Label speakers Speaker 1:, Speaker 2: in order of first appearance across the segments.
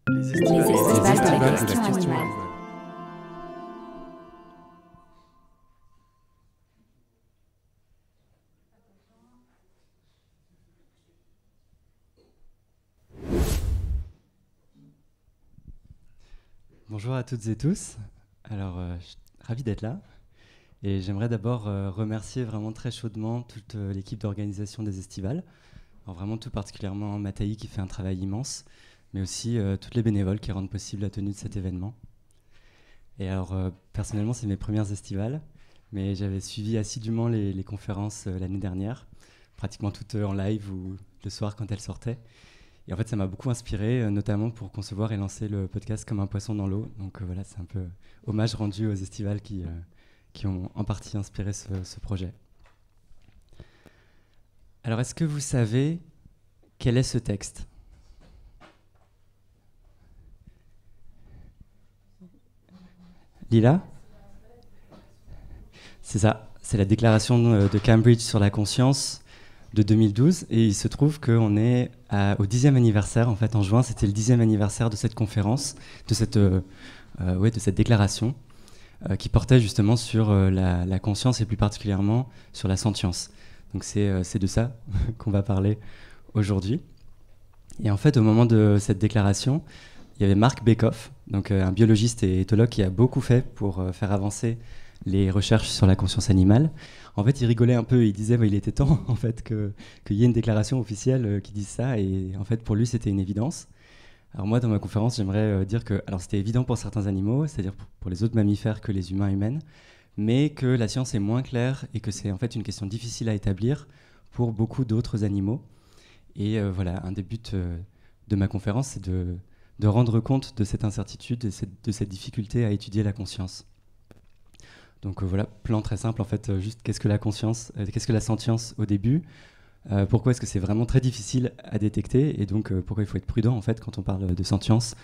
Speaker 1: Les estivales de la question animale.
Speaker 2: Bonjour à toutes et tous. Alors, je suis ravi d'être là. Et j'aimerais d'abord remercier vraiment très chaudement toute l'équipe d'organisation des estivales. Alors vraiment tout particulièrement Mathaï qui fait un travail immense, mais aussi toutes les bénévoles qui rendent possible la tenue de cet événement. Et alors, personnellement, c'est mes premières estivales, mais j'avais suivi assidûment les conférences l'année dernière, pratiquement toutes en live ou le soir quand elles sortaient. Et en fait, ça m'a beaucoup inspiré, notamment pour concevoir et lancer le podcast Comme un poisson dans l'eau. Donc voilà, c'est un peu hommage rendu aux estivales qui ont en partie inspiré ce projet. Alors, est-ce que vous savez quel est ce texte ? Lila ? C'est ça, c'est la déclaration de Cambridge sur la conscience de 2012, et il se trouve qu'on est au 10e anniversaire, en fait en juin, c'était le 10e anniversaire de cette conférence, de cette déclaration, qui portait justement sur la conscience et plus particulièrement sur la sentience. Donc c'est de ça qu'on va parler aujourd'hui. Et en fait, au moment de cette déclaration, il y avait Marc Bekoff, donc un biologiste et éthologue qui a beaucoup fait pour faire avancer les recherches sur la conscience animale. En fait, il rigolait un peu, il disait il était temps en fait qu'il y ait une déclaration officielle qui dise ça, et en fait pour lui c'était une évidence. Alors moi dans ma conférence j'aimerais dire que c'était évident pour certains animaux, c'est-à-dire pour les autres mammifères que les humains humaines, mais que la science est moins claire et que c'est en fait une question difficile à établir pour beaucoup d'autres animaux. Et voilà, un des buts de ma conférence, c'est de rendre compte de cette incertitude et de cette difficulté à étudier la conscience. Donc voilà, plan très simple en fait, juste qu'est-ce que la conscience, qu'est-ce que la sentience au début, pourquoi est-ce que c'est vraiment très difficile à détecter, et donc pourquoi il faut être prudent en fait quand on parle de sentience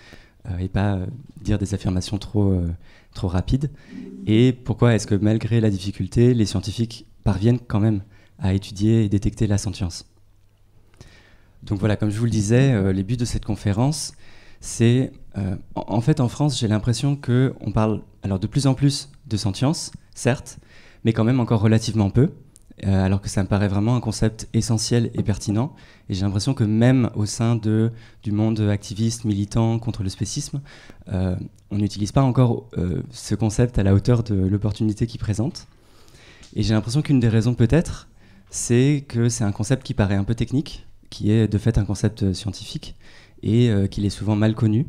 Speaker 2: et pas dire des affirmations trop rapides, et pourquoi est-ce que malgré la difficulté, les scientifiques parviennent quand même à étudier et détecter la sentience. Donc voilà, comme je vous le disais, les buts de cette conférence, c'est en fait en France j'ai l'impression qu'on parle alors de plus en plus de sentience, certes, mais quand même encore relativement peu, alors que ça me paraît vraiment un concept essentiel et pertinent, et j'ai l'impression que même au sein du monde activiste, militant contre le spécisme, on n'utilise pas encore ce concept à la hauteur de l'opportunité qu'il présente, et j'ai l'impression qu'une des raisons peut-être, c'est que c'est un concept qui paraît un peu technique, qui est de fait un concept scientifique, et qu'il est souvent mal connu.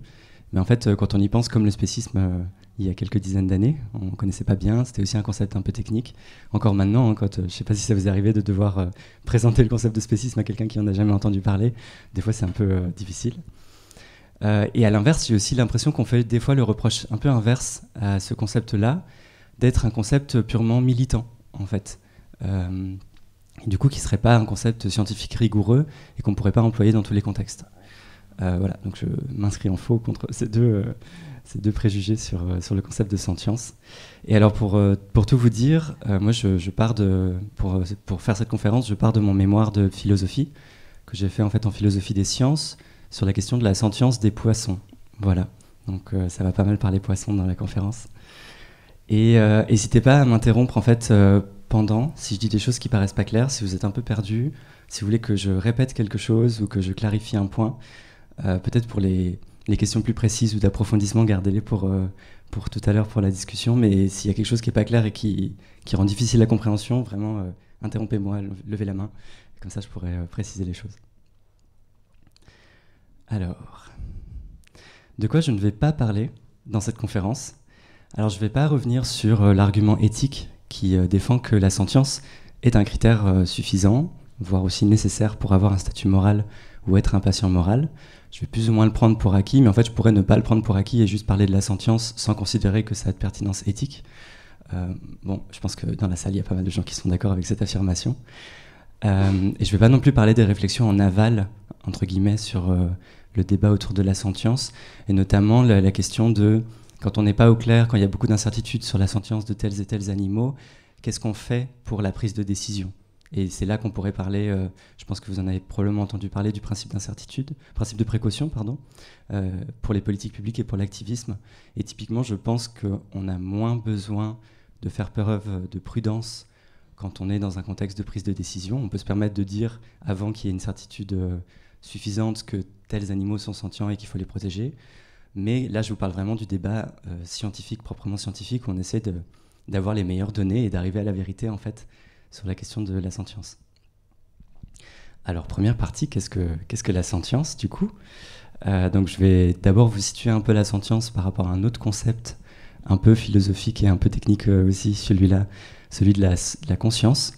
Speaker 2: Mais en fait, quand on y pense, comme le spécisme il y a quelques dizaines d'années, on ne connaissait pas bien, c'était aussi un concept un peu technique. Encore maintenant, quand, je ne sais pas si ça vous est arrivé de devoir présenter le concept de spécisme à quelqu'un qui n'en a jamais entendu parler, des fois c'est un peu difficile. Et à l'inverse, j'ai aussi l'impression qu'on fait des fois le reproche un peu inverse à ce concept-là, d'être un concept purement militant, en fait. Du coup, qui ne serait pas un concept scientifique rigoureux et qu'on ne pourrait pas employer dans tous les contextes. Voilà, donc je m'inscris en faux contre ces deux préjugés sur le concept de sentience. Et alors pour tout vous dire, moi je pars pour faire cette conférence, je pars de mon mémoire de philosophie que j'ai fait en fait en philosophie des sciences sur la question de la sentience des poissons. Voilà, donc ça va pas mal parler poissons dans la conférence. Et n'hésitez pas à m'interrompre en fait pendant, si je dis des choses qui paraissent pas claires, si vous êtes un peu perdu, si vous voulez que je répète quelque chose ou que je clarifie un point. Peut-être pour les questions plus précises ou d'approfondissement, gardez-les pour tout à l'heure pour la discussion, mais s'il y a quelque chose qui n'est pas clair et qui rend difficile la compréhension, vraiment interrompez-moi, levez la main, comme ça je pourrai préciser les choses. Alors, de quoi je ne vais pas parler dans cette conférence ? Alors je ne vais pas revenir sur l'argument éthique qui défend que la sentience est un critère suffisant, voire aussi nécessaire pour avoir un statut moral ou être un patient moral. Je vais plus ou moins le prendre pour acquis, mais en fait je pourrais ne pas le prendre pour acquis et juste parler de la sentience sans considérer que ça a de pertinence éthique. Bon, je pense que dans la salle il y a pas mal de gens qui sont d'accord avec cette affirmation. Et je ne vais pas non plus parler des réflexions en aval, entre guillemets, sur le débat autour de la sentience, et notamment la question de, quand on n'est pas au clair, quand il y a beaucoup d'incertitudes sur la sentience de tels et tels animaux, qu'est-ce qu'on fait pour la prise de décision ? Et c'est là qu'on pourrait parler, je pense que vous en avez probablement entendu parler, du principe d'incertitude, principe de précaution, pardon, pour les politiques publiques et pour l'activisme. Et typiquement, je pense qu'on a moins besoin de faire preuve de prudence quand on est dans un contexte de prise de décision. On peut se permettre de dire, avant qu'il y ait une certitude suffisante, que tels animaux sont sentients et qu'il faut les protéger. Mais là, je vous parle vraiment du débat scientifique, proprement scientifique, où on essaie d'avoir les meilleures données et d'arriver à la vérité, en fait, sur la question de la sentience. Alors, première partie, qu'est-ce que la sentience, du coup ? Donc, je vais d'abord vous situer un peu la sentience par rapport à un autre concept un peu philosophique et un peu technique aussi, celui de la conscience.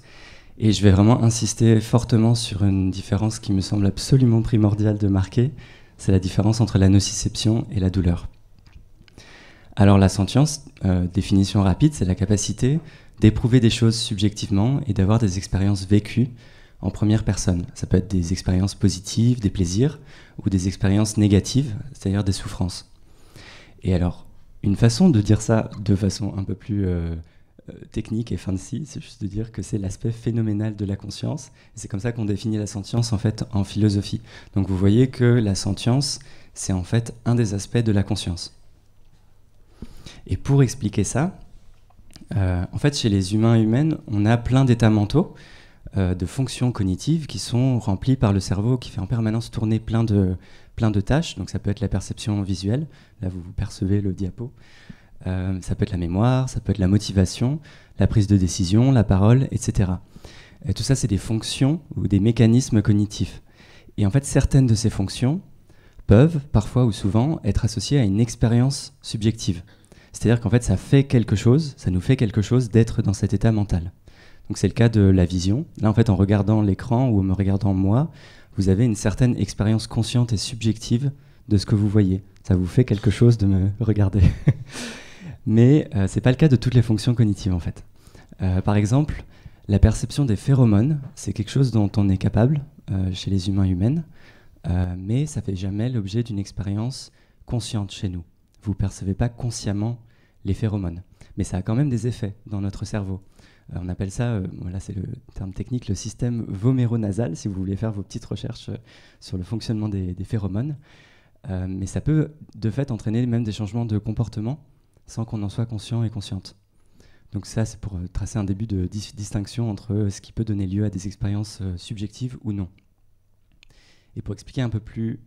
Speaker 2: Et je vais vraiment insister fortement sur une différence qui me semble absolument primordiale de marquer, c'est la différence entre la nociception et la douleur. Alors la sentience, définition rapide, c'est la capacité d'éprouver des choses subjectivement et d'avoir des expériences vécues en première personne. Ça peut être des expériences positives, des plaisirs, ou des expériences négatives, c'est-à-dire des souffrances. Et alors, une façon de dire ça de façon un peu plus technique et fancy, c'est juste de dire que c'est l'aspect phénoménal de la conscience. Et c'est comme ça qu'on définit la sentience en fait en philosophie. Donc vous voyez que la sentience, c'est en fait un des aspects de la conscience. Et pour expliquer ça, en fait chez les humains et humaines, on a plein d'états mentaux, de fonctions cognitives qui sont remplies par le cerveau qui fait en permanence tourner plein de tâches. Donc ça peut être la perception visuelle, là vous percevez le diapo. Ça peut être la mémoire, ça peut être la motivation, la prise de décision, la parole, etc. Et tout ça, c'est des fonctions ou des mécanismes cognitifs. Et en fait, certaines de ces fonctions peuvent, parfois ou souvent, être associées à une expérience subjective. C'est-à-dire qu'en fait, ça nous fait quelque chose d'être dans cet état mental. Donc c'est le cas de la vision. Là, en fait, en regardant l'écran ou en me regardant moi, vous avez une certaine expérience consciente et subjective de ce que vous voyez. Ça vous fait quelque chose de me regarder. Mais ce n'est pas le cas de toutes les fonctions cognitives, en fait. Par exemple, la perception des phéromones, c'est quelque chose dont on est capable chez les humains et humaines, mais ça ne fait jamais l'objet d'une expérience consciente chez nous. Vous ne percevez pas consciemment les phéromones, mais ça a quand même des effets dans notre cerveau. On appelle ça, là c'est le terme technique, le système voméronasal, si vous voulez faire vos petites recherches sur le fonctionnement des phéromones. Mais ça peut de fait entraîner même des changements de comportement sans qu'on en soit conscient et consciente. Donc ça, c'est pour tracer un début de distinction entre ce qui peut donner lieu à des expériences subjectives ou non. Et pour expliquer un peu plus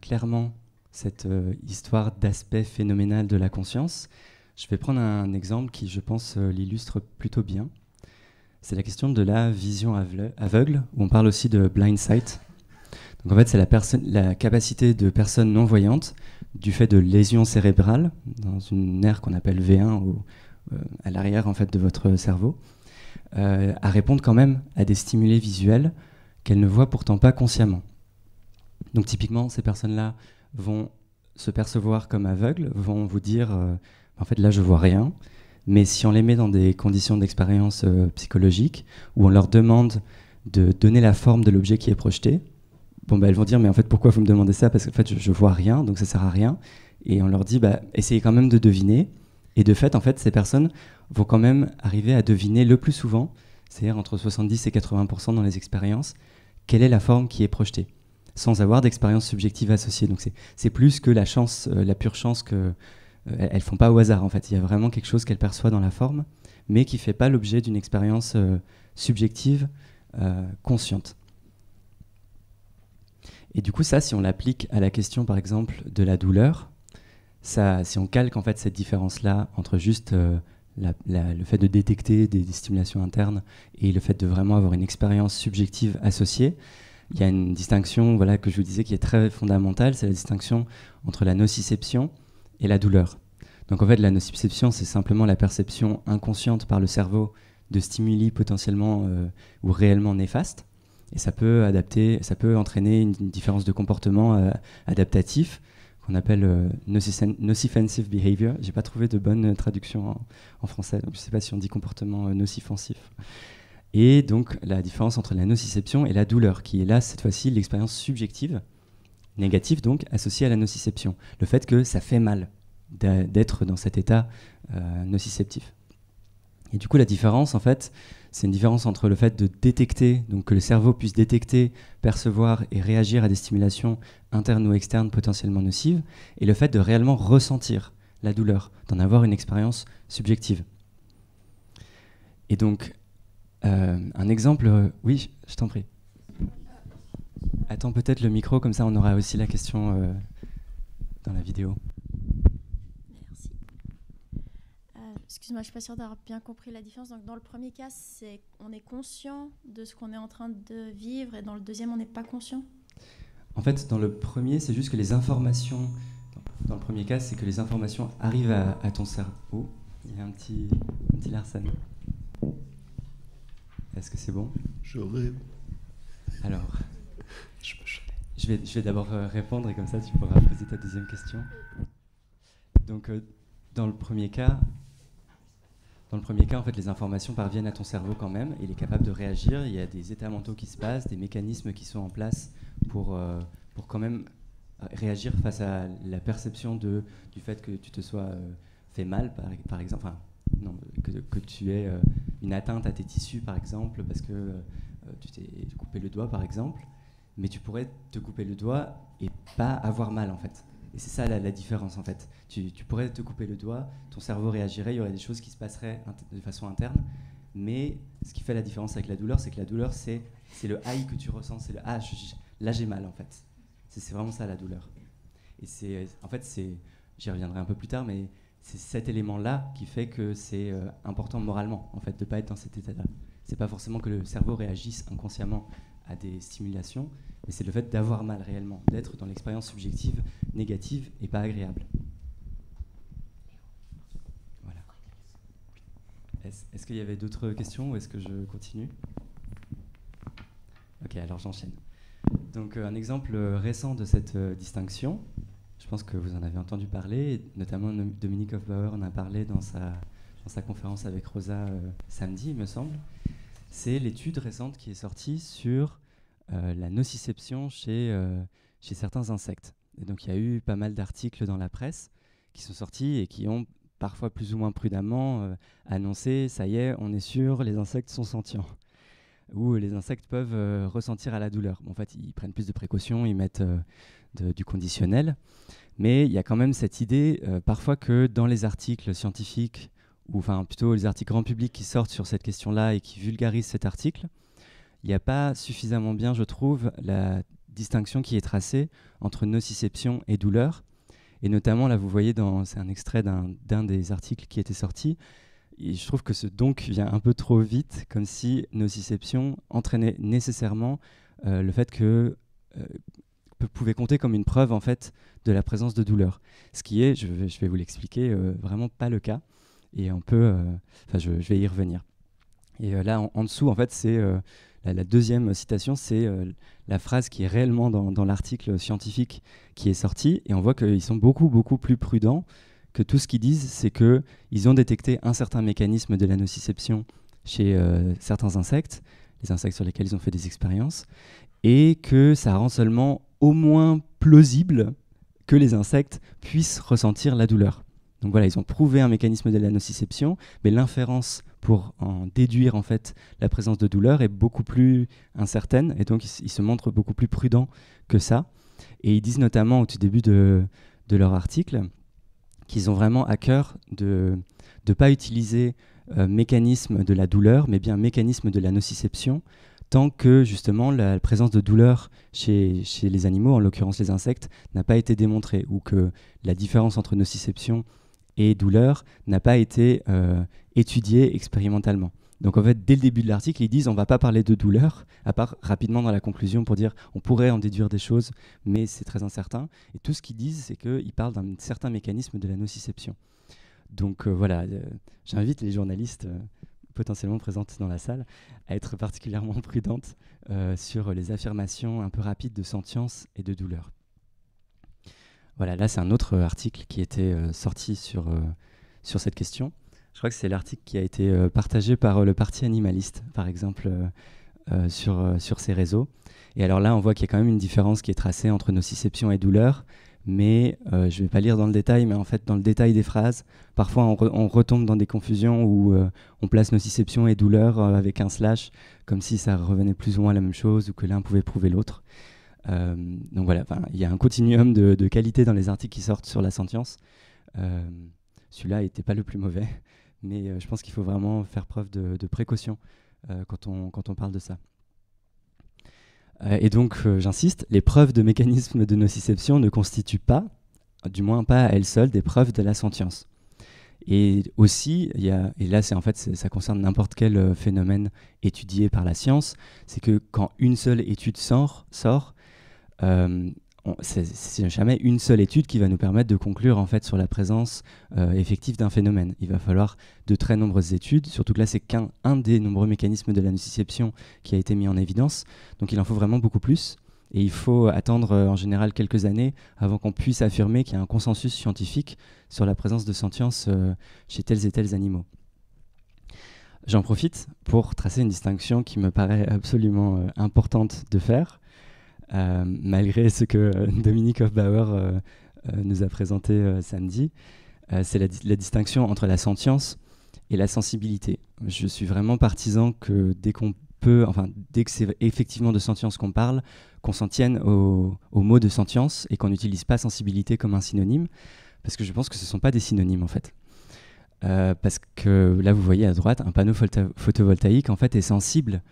Speaker 2: clairement cette histoire d'aspect phénoménal de la conscience, je vais prendre un exemple qui, je pense, l'illustre plutôt bien. C'est la question de la vision aveugle, où on parle aussi de blind sight. Donc en fait, c'est la capacité de personnes non-voyantes, du fait de lésions cérébrales, dans une aire qu'on appelle V1, à l'arrière en fait, de votre cerveau, à répondre quand même à des stimuli visuels qu'elles ne voient pourtant pas consciemment. Donc typiquement, ces personnes-là vont se percevoir comme aveugles, vont vous dire en fait là je vois rien, mais si on les met dans des conditions d'expérience psychologique, où on leur demande de donner la forme de l'objet qui est projeté, elles vont dire mais en fait pourquoi vous me demandez ça, parce qu'en fait je vois rien, donc ça sert à rien. Et on leur dit essayez quand même de deviner. Et de fait en fait ces personnes vont quand même arriver à deviner le plus souvent, c'est-à-dire entre 70 et 80% dans les expériences, quelle est la forme qui est projetée, sans avoir d'expérience subjective associée. Donc c'est plus que la chance, la pure chance que elles font pas au hasard en fait. Il y a vraiment quelque chose qu'elles perçoivent dans la forme, mais qui fait pas l'objet d'une expérience subjective consciente. Et du coup, ça, si on l'applique à la question, par exemple, de la douleur, ça, si on calque en fait cette différence-là entre juste le fait de détecter des stimulations internes et le fait de vraiment avoir une expérience subjective associée, il y a une distinction que je vous disais qui est très fondamentale, c'est la distinction entre la nociception et la douleur. Donc en fait, la nociception, c'est simplement la perception inconsciente par le cerveau de stimuli potentiellement ou réellement néfastes. Et ça peut entraîner une différence de comportement adaptatif qu'on appelle nocifensive behavior. J'ai pas trouvé de bonne traduction en français, donc je sais pas si on dit comportement nocifensif. Et donc la différence entre la nociception et la douleur, qui est là cette fois-ci l'expérience subjective, négative donc, associée à la nociception. Le fait que ça fait mal d'être dans cet état nociceptif. Et du coup, la différence, en fait, c'est une différence entre le fait de détecter, donc que le cerveau puisse détecter, percevoir et réagir à des stimulations internes ou externes potentiellement nocives, et le fait de réellement ressentir la douleur, d'en avoir une expérience subjective. Et donc, un exemple... oui, je t'en prie. Attends peut-être le micro, comme ça on aura aussi la question dans la vidéo.
Speaker 3: Merci. Excuse-moi, je ne suis pas sûre d'avoir bien compris la différence. Donc, dans le premier cas, on est conscient de ce qu'on est en train de vivre, et dans le deuxième, on n'est pas conscient.
Speaker 2: En fait, dans le premier, c'est juste que les informations... Dans le premier cas, c'est que les informations arrivent à ton cerveau. Oh, il y a un petit Larsen. Est-ce que c'est bon?
Speaker 4: Je rêve.
Speaker 2: Alors, je vais d'abord répondre et comme ça tu pourras poser ta deuxième question. Donc, dans le premier cas, en fait, les informations parviennent à ton cerveau quand même. Il est capable de réagir. Il y a des états mentaux qui se passent, des mécanismes qui sont en place pour quand même réagir face à la perception du fait que tu te sois fait mal, par exemple. Enfin, non, que tu aies une atteinte à tes tissus, par exemple, parce que tu t'es coupé le doigt, par exemple. Mais tu pourrais te couper le doigt et pas avoir mal, en fait. Et c'est ça la différence, en fait. Tu pourrais te couper le doigt, ton cerveau réagirait, il y aurait des choses qui se passeraient de façon interne. Mais ce qui fait la différence avec la douleur, c'est que la douleur, c'est le high que tu ressens, c'est le « ah, là j'ai mal », en fait. C'est vraiment ça la douleur. Et en fait, j'y reviendrai un peu plus tard, mais c'est cet élément-là qui fait que c'est important moralement, en fait, de ne pas être dans cet état-là. C'est pas forcément que le cerveau réagisse inconsciemment à des stimulations, mais c'est le fait d'avoir mal réellement, d'être dans l'expérience subjective négative et pas agréable. Voilà. Est-ce qu'il y avait d'autres questions ou est-ce que je continue? Ok, alors j'enchaîne. Donc un exemple récent de cette distinction, je pense que vous en avez entendu parler, notamment Dominique Hofbauer en a parlé dans sa conférence avec Rosa samedi, il me semble. C'est l'étude récente qui est sortie sur la nociception chez certains insectes. Et donc il y a eu pas mal d'articles dans la presse qui sont sortis et qui ont parfois plus ou moins prudemment annoncé « ça y est, on est sûr, les insectes sont sentients ». Où les insectes peuvent ressentir à la douleur. Bon, en fait, ils prennent plus de précautions, ils mettent du conditionnel. Mais il y a quand même cette idée, parfois, que dans les articles scientifiques, ou enfin plutôt les articles grand public qui sortent sur cette question-là et qui vulgarisent cet article, il n'y a pas suffisamment bien, je trouve, la distinction qui est tracée entre nociception et douleur. Et notamment, là, vous voyez, c'est un extrait d'un des articles qui était sorti. Et je trouve que ce donc vient un peu trop vite, comme si nociception entraînait nécessairement le fait que pouvait compter comme une preuve en fait de la présence de douleur. Ce qui est, je vais vous l'expliquer, vraiment pas le cas. Et je vais y revenir. Et là, en dessous, en fait, c'est la deuxième citation, c'est la phrase qui est réellement dans l'article scientifique qui est sorti. Et on voit qu'ils sont beaucoup, beaucoup plus prudents, que tout ce qu'ils disent, c'est qu'ils ont détecté un certain mécanisme de la nociception chez certains insectes, les insectes sur lesquels ils ont fait des expériences, et que ça rend seulement au moins plausible que les insectes puissent ressentir la douleur. Donc voilà, ils ont prouvé un mécanisme de la nociception, mais l'inférence pour en déduire en fait la présence de douleur est beaucoup plus incertaine, et donc ils se montrent beaucoup plus prudents que ça. Et ils disent notamment au tout début de leur article qu'ils ont vraiment à cœur de ne pas utiliser mécanisme de la douleur, mais bien mécanisme de la nociception, tant que justement la présence de douleur chez les animaux, en l'occurrence les insectes, n'a pas été démontrée, ou que la différence entre nociception et douleur n'a pas été étudiée expérimentalement. Donc en fait, dès le début de l'article, ils disent on ne va pas parler de douleur, à part rapidement dans la conclusion pour dire on pourrait en déduire des choses, mais c'est très incertain. Et tout ce qu'ils disent, c'est qu'ils parlent d'un certain mécanisme de la nociception. Donc voilà, j'invite les journalistes potentiellement présentes dans la salle à être particulièrement prudentes sur les affirmations un peu rapides de sentience et de douleur. Voilà, là c'est un autre article qui était sorti sur cette question. Je crois que c'est l'article qui a été partagé par le Parti animaliste, par exemple, sur ces réseaux. Et alors là, on voit qu'il y a quand même une différence qui est tracée entre nociception et douleur, mais je ne vais pas lire dans le détail, mais en fait, dans le détail des phrases, parfois on retombe dans des confusions où on place nociception et douleur avec un slash, comme si ça revenait plus ou moins à la même chose, ou que l'un pouvait prouver l'autre. Donc voilà, il y a un continuum de qualité dans les articles qui sortent sur la sentience. Celui-là n'était pas le plus mauvais, mais je pense qu'il faut vraiment faire preuve de précaution quand on parle de ça. Et donc, j'insiste, les preuves de mécanismes de nociception ne constituent pas, du moins pas à elles seules, des preuves de la sentience. Et aussi, et là ça concerne n'importe quel phénomène étudié par la science, c'est que quand une seule étude sort, c'est jamais une seule étude qui va nous permettre de conclure en fait sur la présence effective d'un phénomène. Il va falloir de très nombreuses études, surtout que là c'est qu'un des nombreux mécanismes de la nociception qui a été mis en évidence, donc il en faut vraiment beaucoup plus, et il faut attendre en général quelques années avant qu'on puisse affirmer qu'il y a un consensus scientifique sur la présence de sentience chez tels et tels animaux. J'en profite pour tracer une distinction qui me paraît absolument importante de faire, malgré ce que Dominique Hofbauer nous a présenté samedi. C'est la distinction entre la sentience et la sensibilité. Je suis vraiment partisan que dès que c'est effectivement de sentience qu'on parle, qu'on s'en tienne au mot de sentience et qu'on n'utilise pas sensibilité comme un synonyme, parce que je pense que ce ne sont pas des synonymes en fait. Parce que là vous voyez à droite, un panneau photovoltaïque en fait est sensible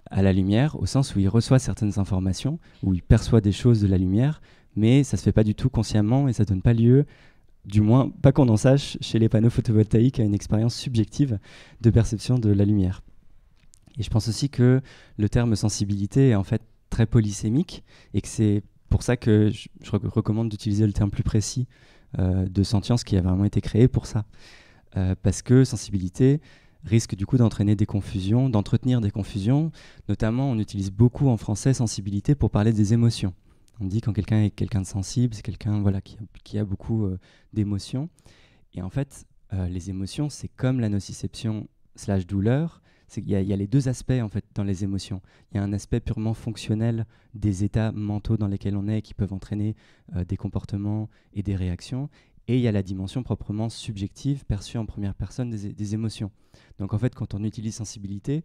Speaker 2: à la lumière, au sens où il reçoit certaines informations, où il perçoit des choses de la lumière, mais ça ne se fait pas du tout consciemment et ça ne donne pas lieu, du moins pas qu'on en sache, chez les panneaux photovoltaïques, à une expérience subjective de perception de la lumière. Et je pense aussi que le terme sensibilité est en fait très polysémique et que c'est pour ça que je recommande d'utiliser le terme plus précis de sentience qui a vraiment été créé pour ça. Parce que sensibilité risque du coup d'entraîner des confusions, d'entretenir des confusions. Notamment, on utilise beaucoup en français sensibilité pour parler des émotions. On dit quand quelqu'un est quelqu'un de sensible, c'est quelqu'un qui a beaucoup d'émotions. Et en fait, les émotions, c'est comme la nociception / douleur. Il y a les deux aspects en fait dans les émotions. Il y a un aspect purement fonctionnel des états mentaux dans lesquels on est qui peuvent entraîner des comportements et des réactions. Et il y a la dimension proprement subjective, perçue en première personne des émotions. Donc en fait, quand on utilise sensibilité,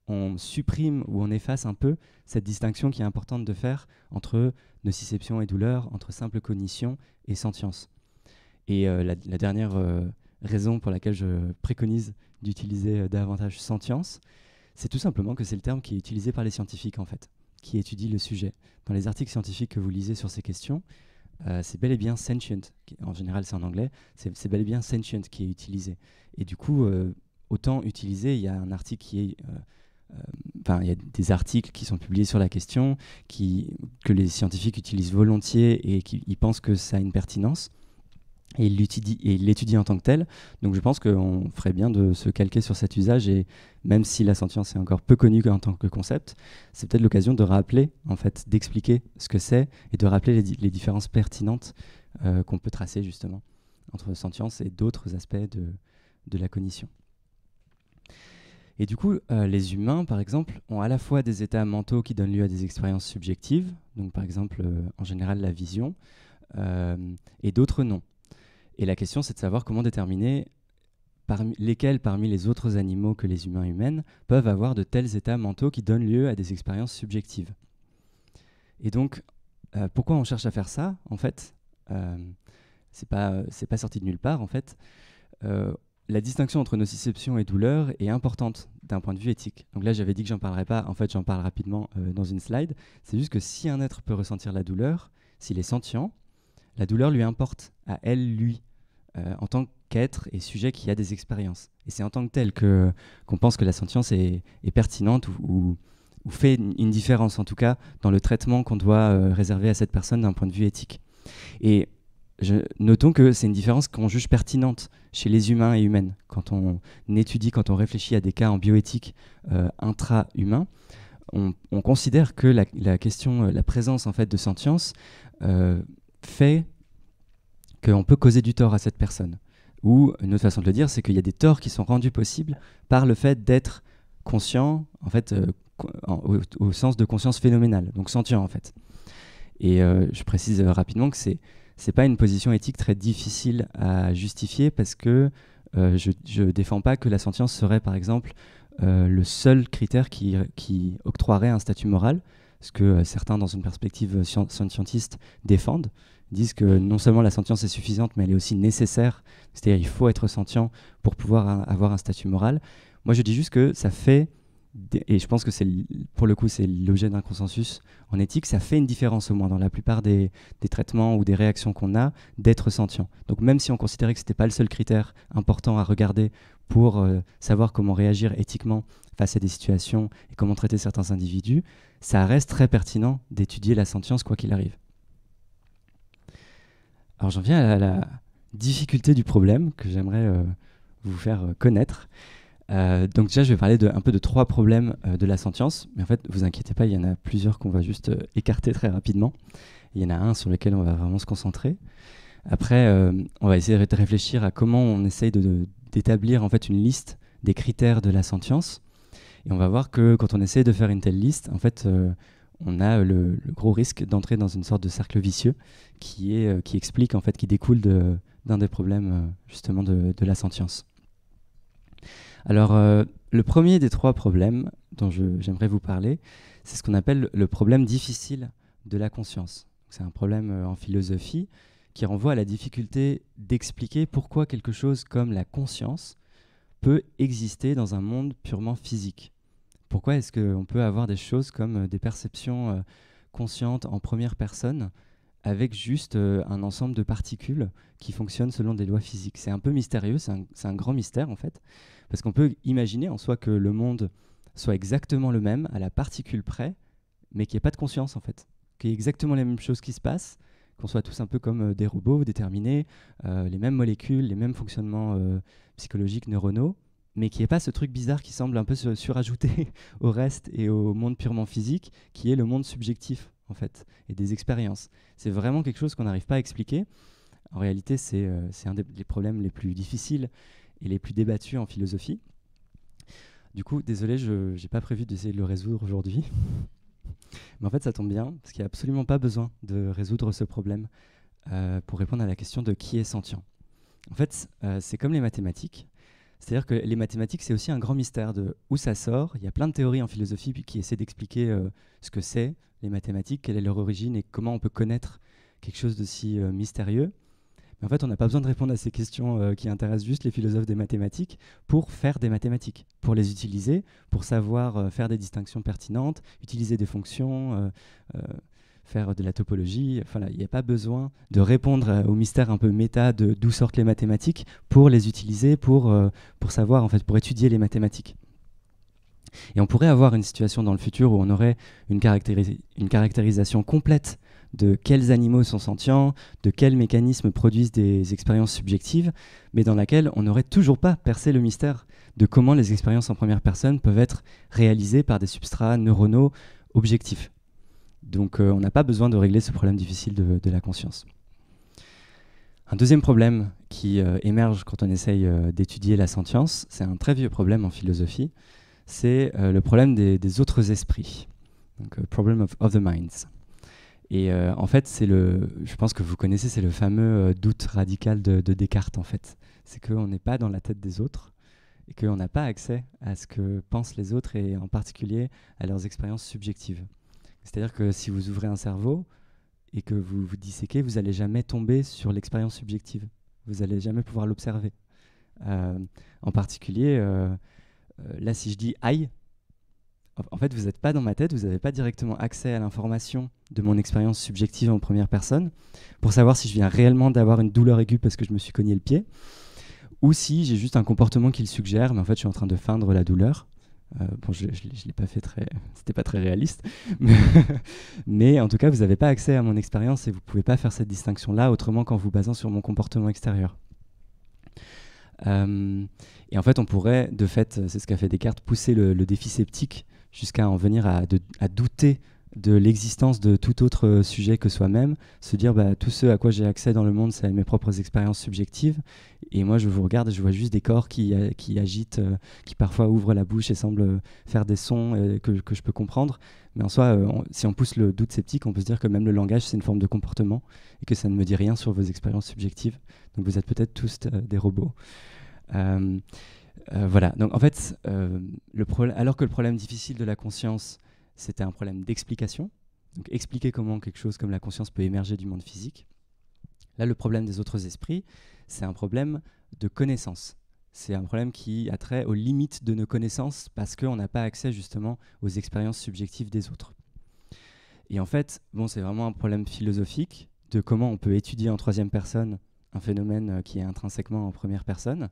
Speaker 2: on supprime ou on efface un peu cette distinction qui est importante de faire entre nociception et douleur, entre simple cognition et sentience. Et la dernière raison pour laquelle je préconise d'utiliser davantage sentience, c'est tout simplement que c'est le terme qui est utilisé par les scientifiques en fait, qui étudient le sujet. Dans les articles scientifiques que vous lisez sur ces questions, c'est bel et bien sentient, en général c'est en anglais, c'est bel et bien sentient qui est utilisé. Et du coup, autant utiliser, il y a un article qui est... il y a des articles qui sont publiés sur la question, que les scientifiques utilisent volontiers et ils pensent que ça a une pertinence. Et il l'étudie en tant que tel. Donc je pense qu'on ferait bien de se calquer sur cet usage, et même si la sentience est encore peu connue en tant que concept, c'est peut-être l'occasion de rappeler, en fait, d'expliquer ce que c'est et de rappeler les différences pertinentes qu'on peut tracer justement entre sentience et d'autres aspects de la cognition. Et du coup, les humains, par exemple, ont à la fois des états mentaux qui donnent lieu à des expériences subjectives, donc par exemple, en général, la vision, et d'autres non. Et la question, c'est de savoir comment déterminer lesquels parmi les autres animaux que les humains humaines peuvent avoir de tels états mentaux qui donnent lieu à des expériences subjectives. Et donc, pourquoi on cherche à faire ça, en fait c'est pas sorti de nulle part, en fait. La distinction entre nociception et douleur est importante d'un point de vue éthique. Donc là, j'avais dit que j'en parlerais pas. En fait, j'en parle rapidement dans une slide. C'est juste que si un être peut ressentir la douleur, s'il est sentient, la douleur lui importe à elle, lui, en tant qu'être et sujet qui a des expériences. Et c'est en tant que tel qu'on pense que la sentience est pertinente ou fait une différence, en tout cas, dans le traitement qu'on doit réserver à cette personne d'un point de vue éthique. Et notons que c'est une différence qu'on juge pertinente chez les humains et humaines. Quand on étudie, quand on réfléchit à des cas en bioéthique intra-humains, on considère que la question, la présence en fait, de sentience fait qu'on peut causer du tort à cette personne. Ou une autre façon de le dire, c'est qu'il y a des torts qui sont rendus possibles par le fait d'être conscient, en fait, au sens de conscience phénoménale, donc sentient en fait. Et je précise rapidement que c'est c'est pas une position éthique très difficile à justifier parce que je défends pas que la sentience serait par exemple le seul critère qui octroierait un statut moral, ce que certains dans une perspective scientiste défendent, disent que non seulement la sentience est suffisante mais elle est aussi nécessaire, c'est-à-dire il faut être sentient pour pouvoir avoir un statut moral. Moi je dis juste que ça fait, et je pense que pour le coup c'est l'objet d'un consensus en éthique, ça fait une différence au moins dans la plupart des traitements ou des réactions qu'on a d'être sentient. Donc même si on considérait que ce n'était pas le seul critère important à regarder pour savoir comment réagir éthiquement face à des situations et comment traiter certains individus, ça reste très pertinent d'étudier la sentience quoi qu'il arrive. Alors j'en viens à la difficulté du problème que j'aimerais vous faire connaître. Donc déjà, je vais parler un peu de 3 problèmes de la sentience. Mais en fait, vous inquiétez pas, il y en a plusieurs qu'on va juste écarter très rapidement. Il y en a un sur lequel on va vraiment se concentrer. Après, on va essayer de réfléchir à comment on essaye d'établir en fait une liste des critères de la sentience. Et on va voir que quand on essaie de faire une telle liste, en fait, on a le gros risque d'entrer dans une sorte de cercle vicieux qui explique, en fait, qui découle d'un des problèmes justement de la sentience. Alors, le premier des 3 problèmes dont j'aimerais vous parler, c'est ce qu'on appelle le problème difficile de la conscience. C'est un problème en philosophie qui renvoie à la difficulté d'expliquer pourquoi quelque chose comme la conscience peut exister dans un monde purement physique. Pourquoi est-ce qu'on peut avoir des choses comme des perceptions conscientes en première personne avec juste un ensemble de particules qui fonctionnent selon des lois physiques? C'est un peu mystérieux, c'est un grand mystère en fait. Parce qu'on peut imaginer en soi que le monde soit exactement le même, à la particule près, mais qu'il n'y ait pas de conscience en fait. Qu'il y ait exactement les mêmes choses qui se passent, qu'on soit tous un peu comme des robots déterminés, les mêmes molécules, les mêmes fonctionnements psychologiques, neuronaux, mais qu'il n'y ait pas ce truc bizarre qui semble un peu se surajouter au reste et au monde purement physique, qui est le monde subjectif en fait, et des expériences. C'est vraiment quelque chose qu'on n'arrive pas à expliquer. En réalité, c'est un des problèmes les plus difficiles et les plus débattus en philosophie. Du coup, désolé, je n'ai pas prévu d'essayer de le résoudre aujourd'hui. Mais en fait, ça tombe bien, parce qu'il n'y a absolument pas besoin de résoudre ce problème pour répondre à la question de qui est sentient. En fait, c'est comme les mathématiques. C'est-à-dire que les mathématiques, c'est aussi un grand mystère de où ça sort. Il y a plein de théories en philosophie qui essaient d'expliquer ce que c'est, les mathématiques, quelle est leur origine et comment on peut connaître quelque chose d'aussi mystérieux. Mais en fait, on n'a pas besoin de répondre à ces questions qui intéressent juste les philosophes des mathématiques pour faire des mathématiques, pour les utiliser, pour savoir faire des distinctions pertinentes, utiliser des fonctions, faire de la topologie. Enfin, il n'y a pas besoin de répondre au mystère un peu méta de d'où sortent les mathématiques pour les utiliser, pour savoir, en fait, pour étudier les mathématiques. Et on pourrait avoir une situation dans le futur où on aurait une caractérisation complète de quels animaux sont sentients, de quels mécanismes produisent des expériences subjectives, mais dans laquelle on n'aurait toujours pas percé le mystère de comment les expériences en première personne peuvent être réalisées par des substrats neuronaux objectifs. Donc on n'a pas besoin de régler ce problème difficile de la conscience. Un deuxième problème qui émerge quand on essaye d'étudier la sentience, c'est un très vieux problème en philosophie, c'est le problème des autres esprits, donc problem of the minds. Et en fait, je pense que vous connaissez, c'est le fameux doute radical de Descartes en fait. C'est qu'on n'est pas dans la tête des autres et qu'on n'a pas accès à ce que pensent les autres et en particulier à leurs expériences subjectives. C'est-à-dire que si vous ouvrez un cerveau et que vous vous disséquez, vous n'allez jamais tomber sur l'expérience subjective. Vous n'allez jamais pouvoir l'observer. En particulier, là, si je dis « aïe », en fait, vous n'êtes pas dans ma tête, vous n'avez pas directement accès à l'information de mon expérience subjective en première personne pour savoir si je viens réellement d'avoir une douleur aiguë parce que je me suis cogné le pied ou si j'ai juste un comportement qui le suggère, mais en fait, je suis en train de feindre la douleur. Bon, je l'ai pas fait c'était pas très réaliste, mais en tout cas, vous n'avez pas accès à mon expérience et vous pouvez pas faire cette distinction-là autrement qu'en vous basant sur mon comportement extérieur. Et en fait, on pourrait, de fait, c'est ce qu'a fait Descartes, pousser le défi sceptique jusqu'à en venir à douter de l'existence de tout autre sujet que soi-même, se dire tout ce à quoi j'ai accès dans le monde, c'est mes propres expériences subjectives, et moi je vous regarde et je vois juste des corps qui agitent, qui parfois ouvrent la bouche et semblent faire des sons que je peux comprendre. Mais en soi, si on pousse le doute sceptique, on peut se dire que même le langage, c'est une forme de comportement et que ça ne me dit rien sur vos expériences subjectives. Donc vous êtes peut-être tous des robots. Voilà, donc en fait, alors que le problème difficile de la conscience, c'était un problème d'explication, donc expliquer comment quelque chose comme la conscience peut émerger du monde physique. Là, le problème des autres esprits, c'est un problème de connaissance. C'est un problème qui a trait aux limites de nos connaissances parce qu'on n'a pas accès justement aux expériences subjectives des autres. Et en fait, c'est vraiment un problème philosophique de comment on peut étudier en troisième personne un phénomène qui est intrinsèquement en première personne.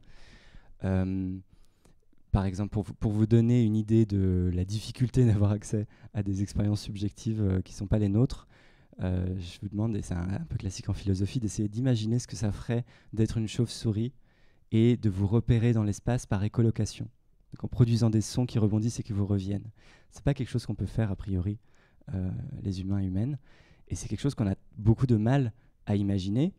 Speaker 2: Par exemple, pour vous donner une idée de la difficulté d'avoir accès à des expériences subjectives qui ne sont pas les nôtres, je vous demande, et c'est un peu classique en philosophie, d'essayer d'imaginer ce que ça ferait d'être une chauve-souris et de vous repérer dans l'espace par écholocation, donc en produisant des sons qui rebondissent et qui vous reviennent. Ce n'est pas quelque chose qu'on peut faire a priori, les humains et humaines, et c'est quelque chose qu'on a beaucoup de mal à imaginer.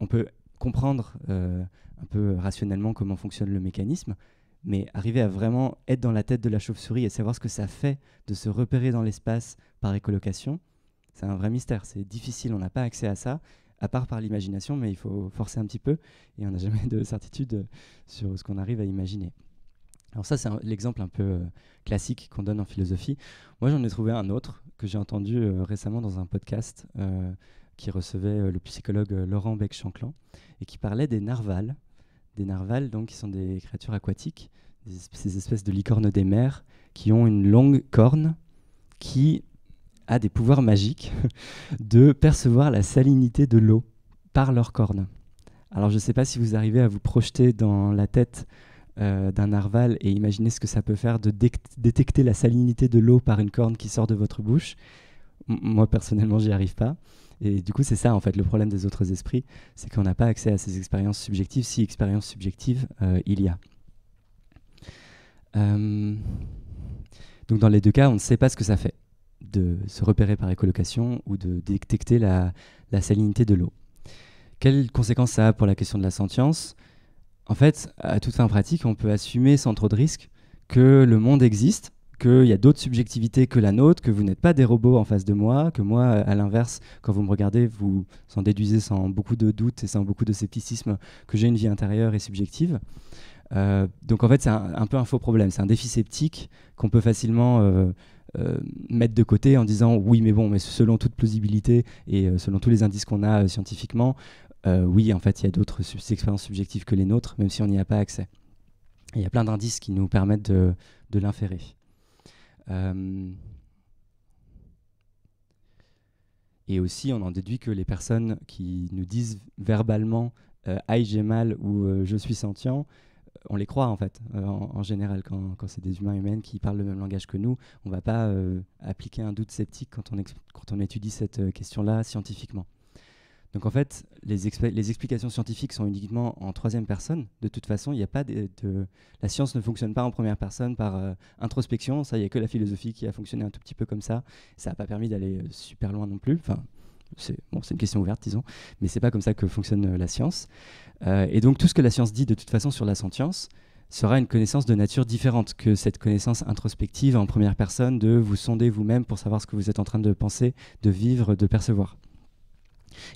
Speaker 2: On peut comprendre un peu rationnellement comment fonctionne le mécanisme, mais arriver à vraiment être dans la tête de la chauve-souris et savoir ce que ça fait de se repérer dans l'espace par écholocation, c'est un vrai mystère. C'est difficile, on n'a pas accès à ça, à part par l'imagination, mais il faut forcer un petit peu et on n'a jamais de certitude sur ce qu'on arrive à imaginer. Alors ça, c'est l'exemple un peu classique qu'on donne en philosophie. Moi, j'en ai trouvé un autre que j'ai entendu récemment dans un podcast qui recevait le psychologue Laurent Bec-Chanclan et qui parlait des narvals. Des narvals, donc, qui sont des créatures aquatiques, ces espèces de licornes des mers qui ont une longue corne qui a des pouvoirs magiques de percevoir la salinité de l'eau par leur corne. Alors, je ne sais pas si vous arrivez à vous projeter dans la tête d'un narval et imaginer ce que ça peut faire de détecter la salinité de l'eau par une corne qui sort de votre bouche. Moi, personnellement, j'y arrive pas. Et du coup, c'est ça, en fait, le problème des autres esprits, c'est qu'on n'a pas accès à ces expériences subjectives, si expériences subjectives il y a. Donc, dans les deux cas, on ne sait pas ce que ça fait de se repérer par écholocation ou de détecter la salinité de l'eau. Quelles conséquences ça a pour la question de la sentience ? En fait, à toute fin pratique, on peut assumer sans trop de risques que le monde existe, qu'il y a d'autres subjectivités que la nôtre, que vous n'êtes pas des robots en face de moi, que moi, à l'inverse, quand vous me regardez, vous en déduisez sans beaucoup de doute et sans beaucoup de scepticisme que j'ai une vie intérieure et subjective. Donc en fait, c'est un peu un faux problème. C'est un défi sceptique qu'on peut facilement mettre de côté en disant oui, mais bon, mais selon toute plausibilité et selon tous les indices qu'on a scientifiquement, oui, en fait, il y a d'autres expériences subjectives que les nôtres, même si on n'y a pas accès. Il y a plein d'indices qui nous permettent de l'inférer. Et aussi, on en déduit que les personnes qui nous disent verbalement « aïe, j'ai mal » ou « je suis sentient », on les croit en fait, en général, quand c'est des humains humaines qui parlent le même langage que nous, on ne va pas appliquer un doute sceptique quand on étudie cette question-là scientifiquement. Donc en fait, les explications scientifiques sont uniquement en troisième personne. De toute façon, il n'y a pas la science ne fonctionne pas en première personne par introspection. Ça, il n'y a que la philosophie qui a fonctionné un tout petit peu comme ça. Ça n'a pas permis d'aller super loin non plus. Enfin, c'est une question ouverte, disons. Mais c'est pas comme ça que fonctionne la science. Et donc tout ce que la science dit de toute façon sur la sentience sera une connaissance de nature différente que cette connaissance introspective en première personne de vous sonder vous-même pour savoir ce que vous êtes en train de penser, de vivre, de percevoir.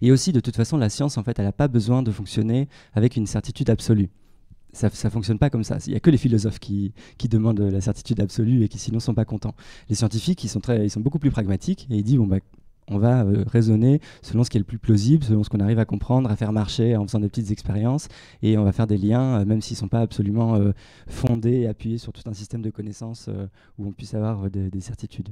Speaker 2: Et aussi, de toute façon, la science, en fait, elle n'a pas besoin de fonctionner avec une certitude absolue. Ça ne fonctionne pas comme ça. Il n'y a que les philosophes qui demandent la certitude absolue et qui sinon ne sont pas contents. Les scientifiques, ils sont beaucoup plus pragmatiques et ils disent, on va raisonner selon ce qui est le plus plausible, selon ce qu'on arrive à comprendre, à faire marcher en faisant des petites expériences, et on va faire des liens, même s'ils ne sont pas absolument fondés et appuyés sur tout un système de connaissances où on puisse avoir des certitudes.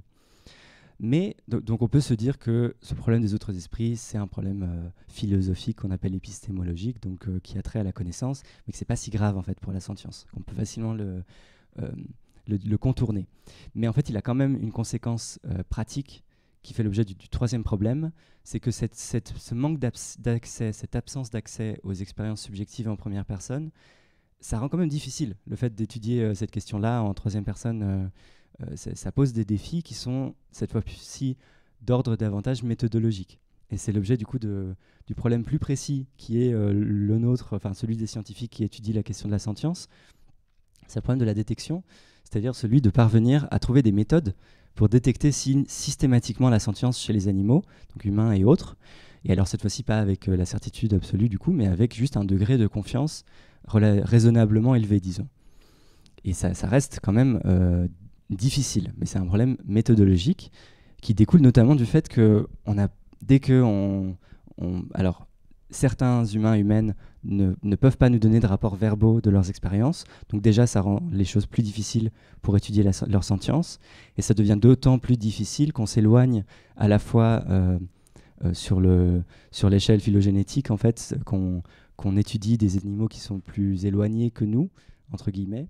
Speaker 2: Mais donc on peut se dire que ce problème des autres esprits, c'est un problème philosophique qu'on appelle épistémologique, donc qui a trait à la connaissance, mais que c'est pas si grave en fait pour la sentience, qu'on peut facilement le contourner. Mais en fait, il a quand même une conséquence pratique qui fait l'objet du troisième problème, c'est que ce manque d'accès, cette absence d'accès aux expériences subjectives en première personne, ça rend quand même difficile le fait d'étudier cette question-là en troisième personne. Ça pose des défis qui sont cette fois-ci d'ordre davantage méthodologique. Et c'est l'objet du coup du problème plus précis qui est le nôtre, enfin celui des scientifiques qui étudient la question de la sentience. C'est le problème de la détection, c'est-à-dire celui de parvenir à trouver des méthodes pour détecter systématiquement la sentience chez les animaux, donc humains et autres. Et alors cette fois-ci pas avec la certitude absolue du coup, mais avec juste un degré de confiance raisonnablement élevé, disons. Et ça reste quand même difficile, mais c'est un problème méthodologique qui découle notamment du fait que dès que alors certains humains humaines ne peuvent pas nous donner de rapports verbaux de leurs expériences, donc déjà ça rend les choses plus difficiles pour étudier leur sentience, et ça devient d'autant plus difficile qu'on s'éloigne à la fois sur l'échelle phylogénétique en fait, qu'on étudie des animaux qui sont plus éloignés que nous, entre guillemets,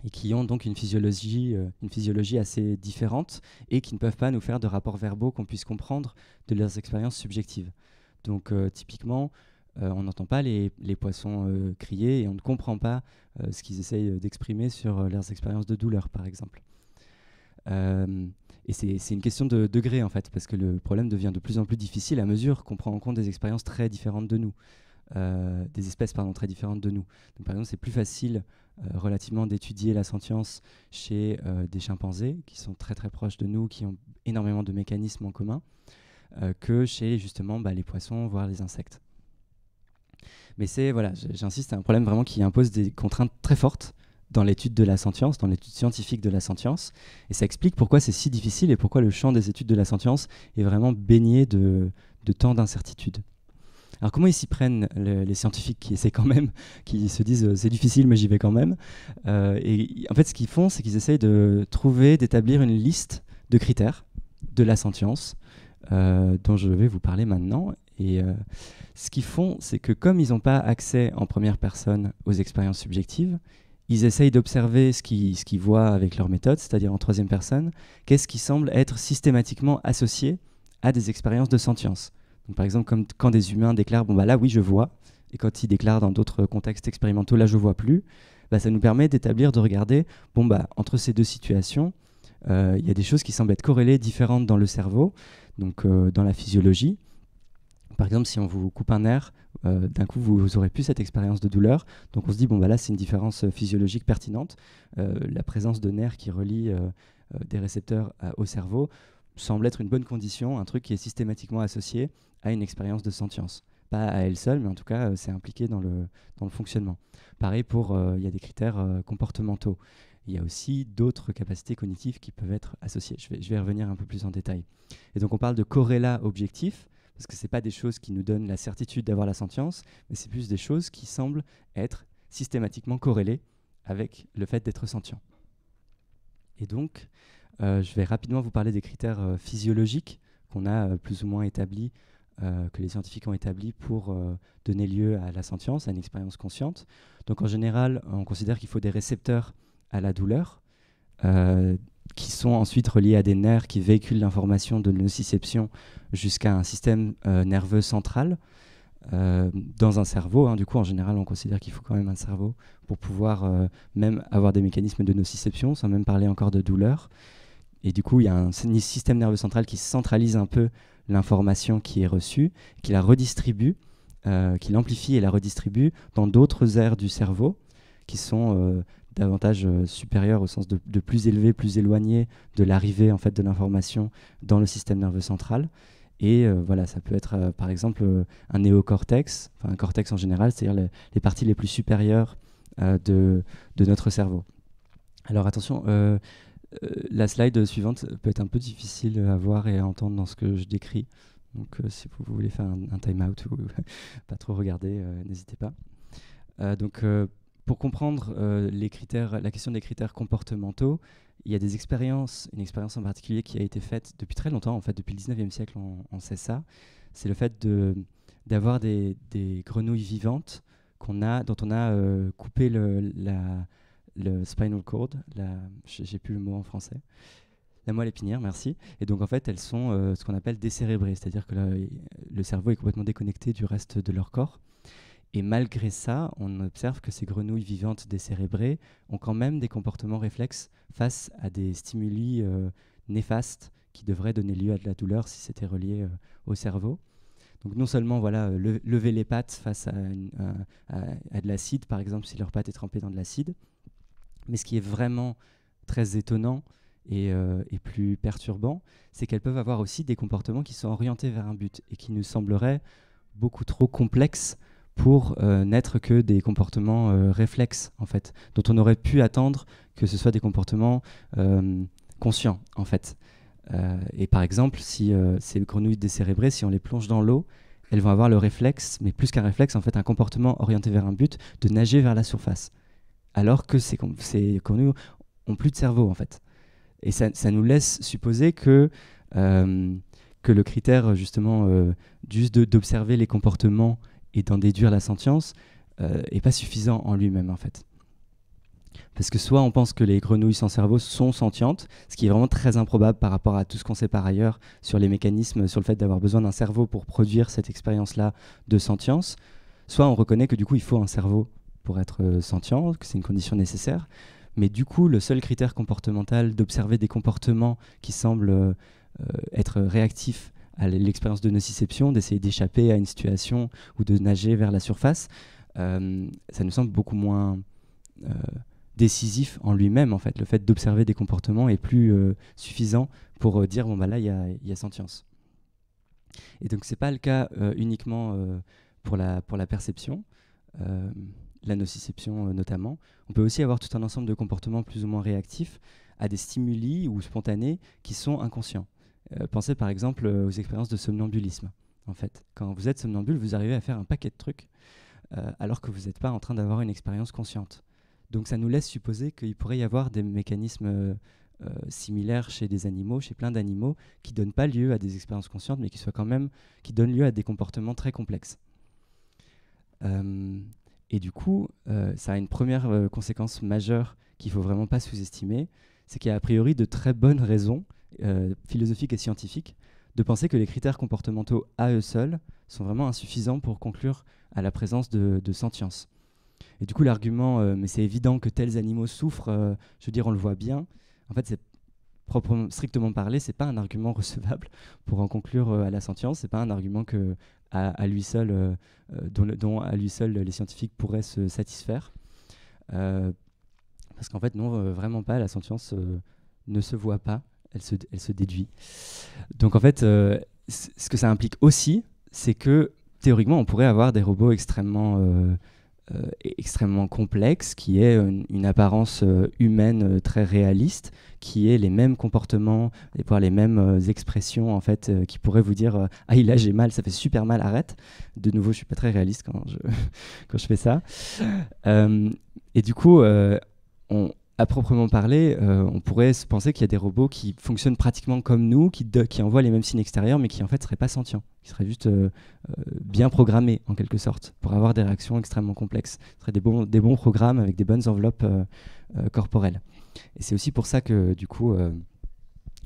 Speaker 2: et qui ont donc une physiologie assez différente et qui ne peuvent pas nous faire de rapports verbaux qu'on puisse comprendre de leurs expériences subjectives. Donc typiquement, on n'entend pas les poissons crier et on ne comprend pas ce qu'ils essayent d'exprimer sur leurs expériences de douleur, par exemple. Et c'est une question de degré, en fait, parce que le problème devient de plus en plus difficile à mesure qu'on prend en compte des expériences très différentes de nous. Des espèces très différentes de nous. Donc, par exemple, c'est plus facile relativement d'étudier la sentience chez des chimpanzés qui sont très très proches de nous, qui ont énormément de mécanismes en commun, que chez justement les poissons, voire les insectes. Mais j'insiste, c'est un problème vraiment qui impose des contraintes très fortes dans l'étude de la sentience, dans l'étude scientifique de la sentience, et ça explique pourquoi c'est si difficile et pourquoi le champ des études de la sentience est vraiment baigné de tant d'incertitudes. Alors comment ils s'y prennent les scientifiques qui essaient quand même, qui se disent c'est difficile mais j'y vais quand même, et en fait ce qu'ils font c'est qu'ils essayent d'établir une liste de critères de la sentience dont je vais vous parler maintenant. Et ce qu'ils font c'est que comme ils n'ont pas accès en première personne aux expériences subjectives, ils essayent d'observer ce qu'ils voient avec leur méthode, c'est-à-dire en troisième personne, qu'est-ce qui semble être systématiquement associé à des expériences de sentience. Donc, par exemple, comme quand des humains déclarent « là, oui, je vois », et quand ils déclarent dans d'autres contextes expérimentaux « là, je vois plus », ça nous permet d'établir, de regarder entre ces deux situations, il y a des choses qui semblent être corrélées, différentes dans le cerveau, donc dans la physiologie. Par exemple, si on vous coupe un nerf, d'un coup, vous aurez plus cette expérience de douleur. Donc, on se dit, là, c'est une différence physiologique pertinente. La présence de nerfs qui relient des récepteurs au cerveau semble être une bonne condition, un truc qui est systématiquement associé à une expérience de sentience. Pas à elle seule, mais en tout cas, c'est impliqué dans le fonctionnement. Pareil il y a des critères comportementaux. Il y a aussi d'autres capacités cognitives qui peuvent être associées. Je vais y revenir un peu plus en détail. Et donc, on parle de corrélats objectifs, parce que ce n'est pas des choses qui nous donnent la certitude d'avoir la sentience, mais c'est plus des choses qui semblent être systématiquement corrélées avec le fait d'être sentient. Et donc, je vais rapidement vous parler des critères physiologiques qu'on a plus ou moins établis, que les scientifiques ont établis pour donner lieu à la sentience, à une expérience consciente. Donc en général, on considère qu'il faut des récepteurs à la douleur, qui sont ensuite reliés à des nerfs qui véhiculent l'information de nociception jusqu'à un système nerveux central dans un cerveau. Du coup, en général, on considère qu'il faut quand même un cerveau pour pouvoir même avoir des mécanismes de nociception, sans même parler encore de douleur. Et du coup, il y a un système nerveux central qui centralise un peu l'information qui est reçue, qui la redistribue, qui l'amplifie et la redistribue dans d'autres aires du cerveau qui sont davantage supérieures au sens de plus élevé, plus éloigné de l'arrivée en fait, de l'information dans le système nerveux central. Et ça peut être par exemple un néocortex, un cortex en général, c'est-à-dire les parties les plus supérieures de notre cerveau. Alors attention, la slide suivante peut être un peu difficile à voir et à entendre dans ce que je décris. Donc si vous voulez faire un time-out ou pas trop regarder, n'hésitez pas. Pour comprendre la question des critères comportementaux, il y a une expérience en particulier qui a été faite depuis très longtemps, en fait depuis le 19e siècle on sait ça. C'est le fait d'avoir des grenouilles vivantes dont on a coupé le spinal cord, j'ai plus le mot en français, la moelle épinière, merci. Et donc en fait elles sont ce qu'on appelle décérébrées, c'est-à-dire que le cerveau est complètement déconnecté du reste de leur corps. Et malgré ça, on observe que ces grenouilles vivantes décérébrées ont quand même des comportements réflexes face à des stimuli néfastes qui devraient donner lieu à de la douleur si c'était relié au cerveau. Donc non seulement voilà, lever les pattes face à de l'acide, par exemple, si leur patte est trempée dans de l'acide, mais ce qui est vraiment très étonnant et plus perturbant, c'est qu'elles peuvent avoir aussi des comportements qui sont orientés vers un but et qui nous sembleraient beaucoup trop complexes pour n'être que des comportements réflexes, en fait, dont on aurait pu attendre que ce soit des comportements conscients, en fait. Et par exemple, si ces grenouilles décérébrées, si on les plonge dans l'eau, elles vont avoir le réflexe, mais plus qu'un réflexe, en fait, un comportement orienté vers un but, de nager vers la surface. Alors que ces grenouilles n'ont plus de cerveau, en fait. Et ça nous laisse supposer que le critère, justement, juste d'observer les comportements et d'en déduire la sentience n'est pas suffisant en lui-même, en fait. Parce que soit on pense que les grenouilles sans cerveau sont sentientes, ce qui est vraiment très improbable par rapport à tout ce qu'on sait par ailleurs sur les mécanismes, sur le fait d'avoir besoin d'un cerveau pour produire cette expérience-là de sentience, soit on reconnaît que du coup il faut un cerveau pour être sentient, que c'est une condition nécessaire, mais du coup le seul critère comportemental d'observer des comportements qui semblent être réactifs à l'expérience de nociception, d'essayer d'échapper à une situation ou de nager vers la surface, ça nous semble beaucoup moins décisif en lui-même, en fait. Le fait d'observer des comportements est plus suffisant pour dire bon bah là il y a sentience. Et donc c'est pas le cas uniquement pour la perception, la nociception notamment. On peut aussi avoir tout un ensemble de comportements plus ou moins réactifs à des stimuli ou spontanés qui sont inconscients. Pensez par exemple aux expériences de somnambulisme. En fait, quand vous êtes somnambule, vous arrivez à faire un paquet de trucs alors que vous n'êtes pas en train d'avoir une expérience consciente. Donc ça nous laisse supposer qu'il pourrait y avoir des mécanismes similaires chez des animaux, chez plein d'animaux, qui ne donnent pas lieu à des expériences conscientes, mais qui donnent lieu à des comportements très complexes. Et du coup, ça a une première conséquence majeure qu'il ne faut vraiment pas sous-estimer, c'est qu'il y a a priori de très bonnes raisons philosophiques et scientifiques de penser que les critères comportementaux à eux seuls sont vraiment insuffisants pour conclure à la présence de sentience. Et du coup, l'argument, mais c'est évident que tels animaux souffrent, je veux dire, on le voit bien, en fait, c'est strictement parlé, c'est pas un argument recevable pour en conclure à la sentience, c'est pas un argument que, à lui seul, dont à lui seul les scientifiques pourraient se satisfaire. Parce qu'en fait, non, vraiment pas, la sentience ne se voit pas, elle se déduit. Donc en fait, ce que ça implique aussi, c'est que théoriquement, on pourrait avoir des robots extrêmement complexe, qui est une apparence humaine très réaliste, qui ait les mêmes comportements et voire les mêmes expressions en fait, qui pourraient vous dire ah là j'ai mal, ça fait super mal, arrête. De nouveau, je suis pas très réaliste quand je fais ça. Et du coup, à proprement parler, on pourrait se penser qu'il y a des robots qui fonctionnent pratiquement comme nous, qui envoient les mêmes signes extérieurs, mais qui en fait seraient pas sentients, qui seraient juste bien programmés en quelque sorte, pour avoir des réactions extrêmement complexes. Ce seraient des bons programmes avec des bonnes enveloppes corporelles. Et c'est aussi pour ça que du coup,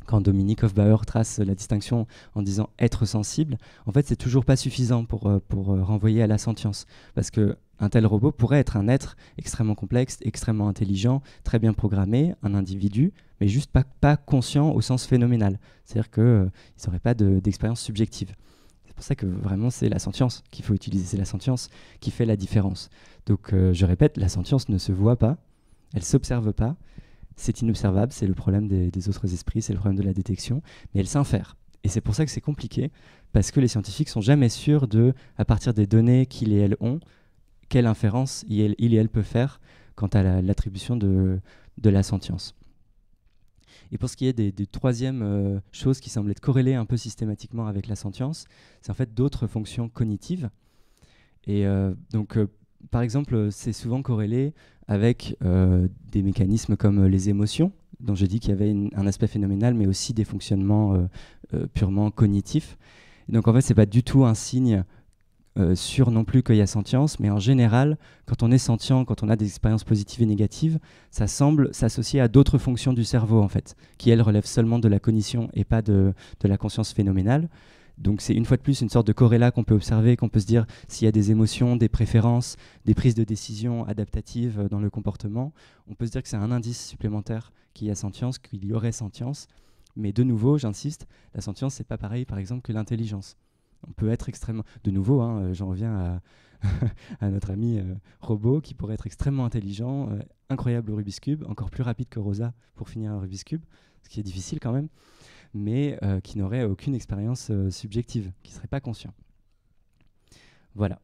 Speaker 2: quand Dominique Hofbauer trace la distinction en disant être sensible, en fait c'est toujours pas suffisant pour renvoyer à la sentience, parce que un tel robot pourrait être un être extrêmement complexe, extrêmement intelligent, très bien programmé, un individu, mais juste pas conscient au sens phénoménal. C'est-à-dire qu'ils n'auraient pas d'expérience subjective. C'est pour ça que vraiment c'est la sentience qu'il faut utiliser, c'est la sentience qui fait la différence. Donc je répète, la sentience ne se voit pas, elle ne s'observe pas, c'est inobservable, c'est le problème des autres esprits, c'est le problème de la détection, mais elle s'infère. Et c'est pour ça que c'est compliqué, parce que les scientifiques ne sont jamais sûrs à partir des données qu'ils et elles ont, quelle inférence il et elle peut faire quant à l'attribution de la sentience. Et pour ce qui est des troisièmes choses qui semblent être corrélées un peu systématiquement avec la sentience, c'est en fait d'autres fonctions cognitives. Et donc, par exemple, c'est souvent corrélé avec des mécanismes comme les émotions, dont j'ai dit qu'il y avait un aspect phénoménal, mais aussi des fonctionnements purement cognitifs. Et donc en fait, c'est pas du tout un signe sûr non plus qu'il y a sentience, mais en général, quand on est sentient, quand on a des expériences positives et négatives, ça semble s'associer à d'autres fonctions du cerveau, en fait, qui, elles, relèvent seulement de la cognition et pas de la conscience phénoménale. Donc c'est une fois de plus une sorte de corrélat qu'on peut observer, qu'on peut se dire s'il y a des émotions, des préférences, des prises de décision adaptatives dans le comportement, on peut se dire que c'est un indice supplémentaire qu'il y a sentience, qu'il y aurait sentience. Mais de nouveau, j'insiste, la sentience, c'est pas pareil par exemple que l'intelligence. On peut être extrêmement... De nouveau, hein, j'en reviens à, à notre ami robot qui pourrait être extrêmement intelligent, incroyable au Rubik's Cube, encore plus rapide que Rosa pour finir un Rubik's Cube, ce qui est difficile quand même, mais qui n'aurait aucune expérience subjective, qui ne serait pas conscient. Voilà.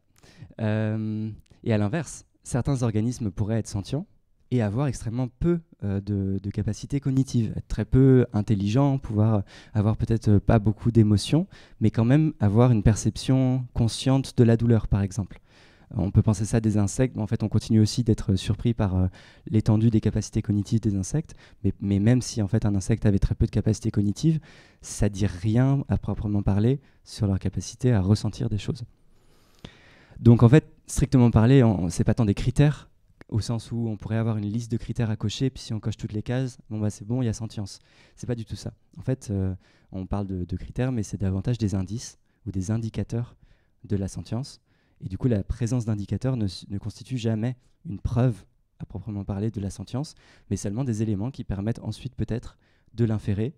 Speaker 2: Et à l'inverse, certains organismes pourraient être sentients et avoir extrêmement peu de capacités cognitives, être très peu intelligents, pouvoir avoir peut-être pas beaucoup d'émotions, mais quand même avoir une perception consciente de la douleur, par exemple. On peut penser ça des insectes, mais en fait on continue aussi d'être surpris par l'étendue des capacités cognitives des insectes, mais même si en fait un insecte avait très peu de capacités cognitives, ça ne dit rien à proprement parler sur leur capacité à ressentir des choses. Donc en fait, strictement parlé, c'est pas tant des critères, au sens où on pourrait avoir une liste de critères à cocher, puis si on coche toutes les cases, bon bah c'est bon, il y a sentience. C'est pas du tout ça. En fait, on parle de critères, mais c'est davantage des indices ou des indicateurs de la sentience. Et du coup, la présence d'indicateurs ne constitue jamais une preuve à proprement parler de la sentience, mais seulement des éléments qui permettent ensuite peut-être de l'inférer.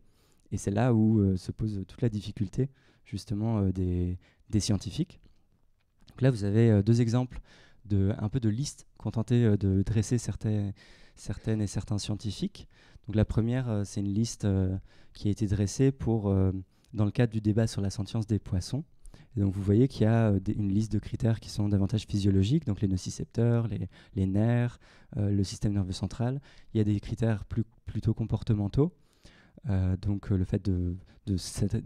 Speaker 2: Et c'est là où se pose toute la difficulté justement des scientifiques. Donc là, vous avez deux exemples un peu de listes qu'ont tenté de dresser certaines et certains scientifiques. Donc la première, c'est une liste qui a été dressée dans le cadre du débat sur la sentience des poissons. Et donc vous voyez qu'il y a une liste de critères qui sont davantage physiologiques, donc les nocicepteurs, les nerfs, le système nerveux central. Il y a des critères plutôt comportementaux. Donc le fait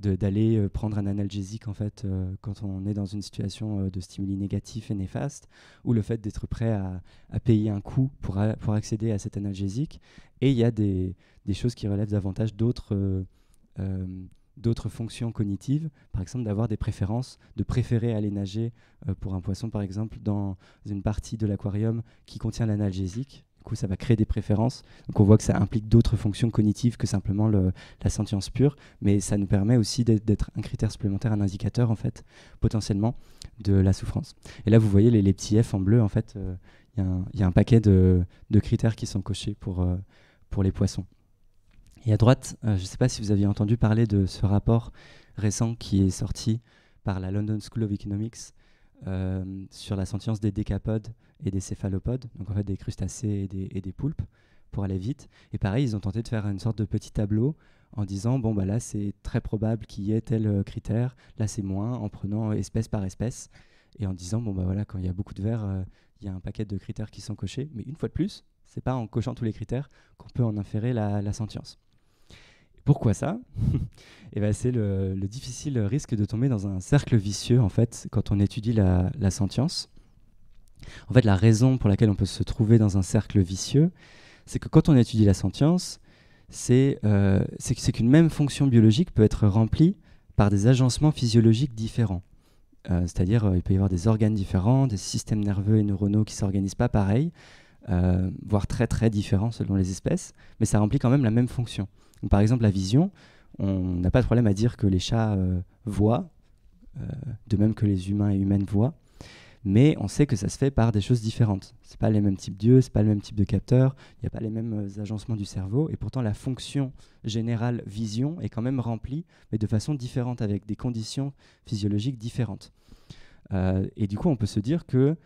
Speaker 2: d'aller prendre un analgésique en fait, quand on est dans une situation de stimuli négatif et néfaste, ou le fait d'être prêt à payer un coût pour accéder à cet analgésique. Et il y a des choses qui relèvent davantage d'autres fonctions cognitives, par exemple d'avoir des préférences, de préférer aller nager pour un poisson par exemple dans une partie de l'aquarium qui contient l'analgésique. Du coup, ça va créer des préférences. Donc on voit que ça implique d'autres fonctions cognitives que simplement la sentience pure, mais ça nous permet aussi d'être un critère supplémentaire, un indicateur en fait, potentiellement de la souffrance. Et là, vous voyez les petits F en bleu, en fait, y a un paquet de critères qui sont cochés pour les poissons. Et à droite, je ne sais pas si vous aviez entendu parler de ce rapport récent qui est sorti par la London School of Economics sur la sentience des décapodes et des céphalopodes, donc en fait des crustacés et des poulpes, pour aller vite. Et pareil, ils ont tenté de faire une sorte de petit tableau en disant, bon bah là c'est très probable qu'il y ait tel critère, là c'est moins, en prenant espèce par espèce, et en disant, bon bah voilà, quand il y a beaucoup de verres, il y a un paquet de critères qui sont cochés, mais une fois de plus, c'est pas en cochant tous les critères qu'on peut en inférer la sentience. Pourquoi ça? Et ben c'est le difficile risque de tomber dans un cercle vicieux en fait quand on étudie la sentience. En fait, la raison pour laquelle on peut se trouver dans un cercle vicieux, c'est que quand on étudie la sentience, c'est qu'une même fonction biologique peut être remplie par des agencements physiologiques différents. C'est-à-dire, il peut y avoir des organes différents, des systèmes nerveux et neuronaux qui ne s'organisent pas pareil, voire très très différents selon les espèces, mais ça remplit quand même la même fonction. Donc, par exemple, la vision, on n'a pas de problème à dire que les chats voient, de même que les humains et humaines voient, mais on sait que ça se fait par des choses différentes. Ce n'est pas les mêmes types d'yeux, ce n'est pas le même type de capteurs, il n'y a pas les mêmes agencements du cerveau, et pourtant la fonction générale vision est quand même remplie, mais de façon différente, avec des conditions physiologiques différentes. Et du coup, on peut se dire que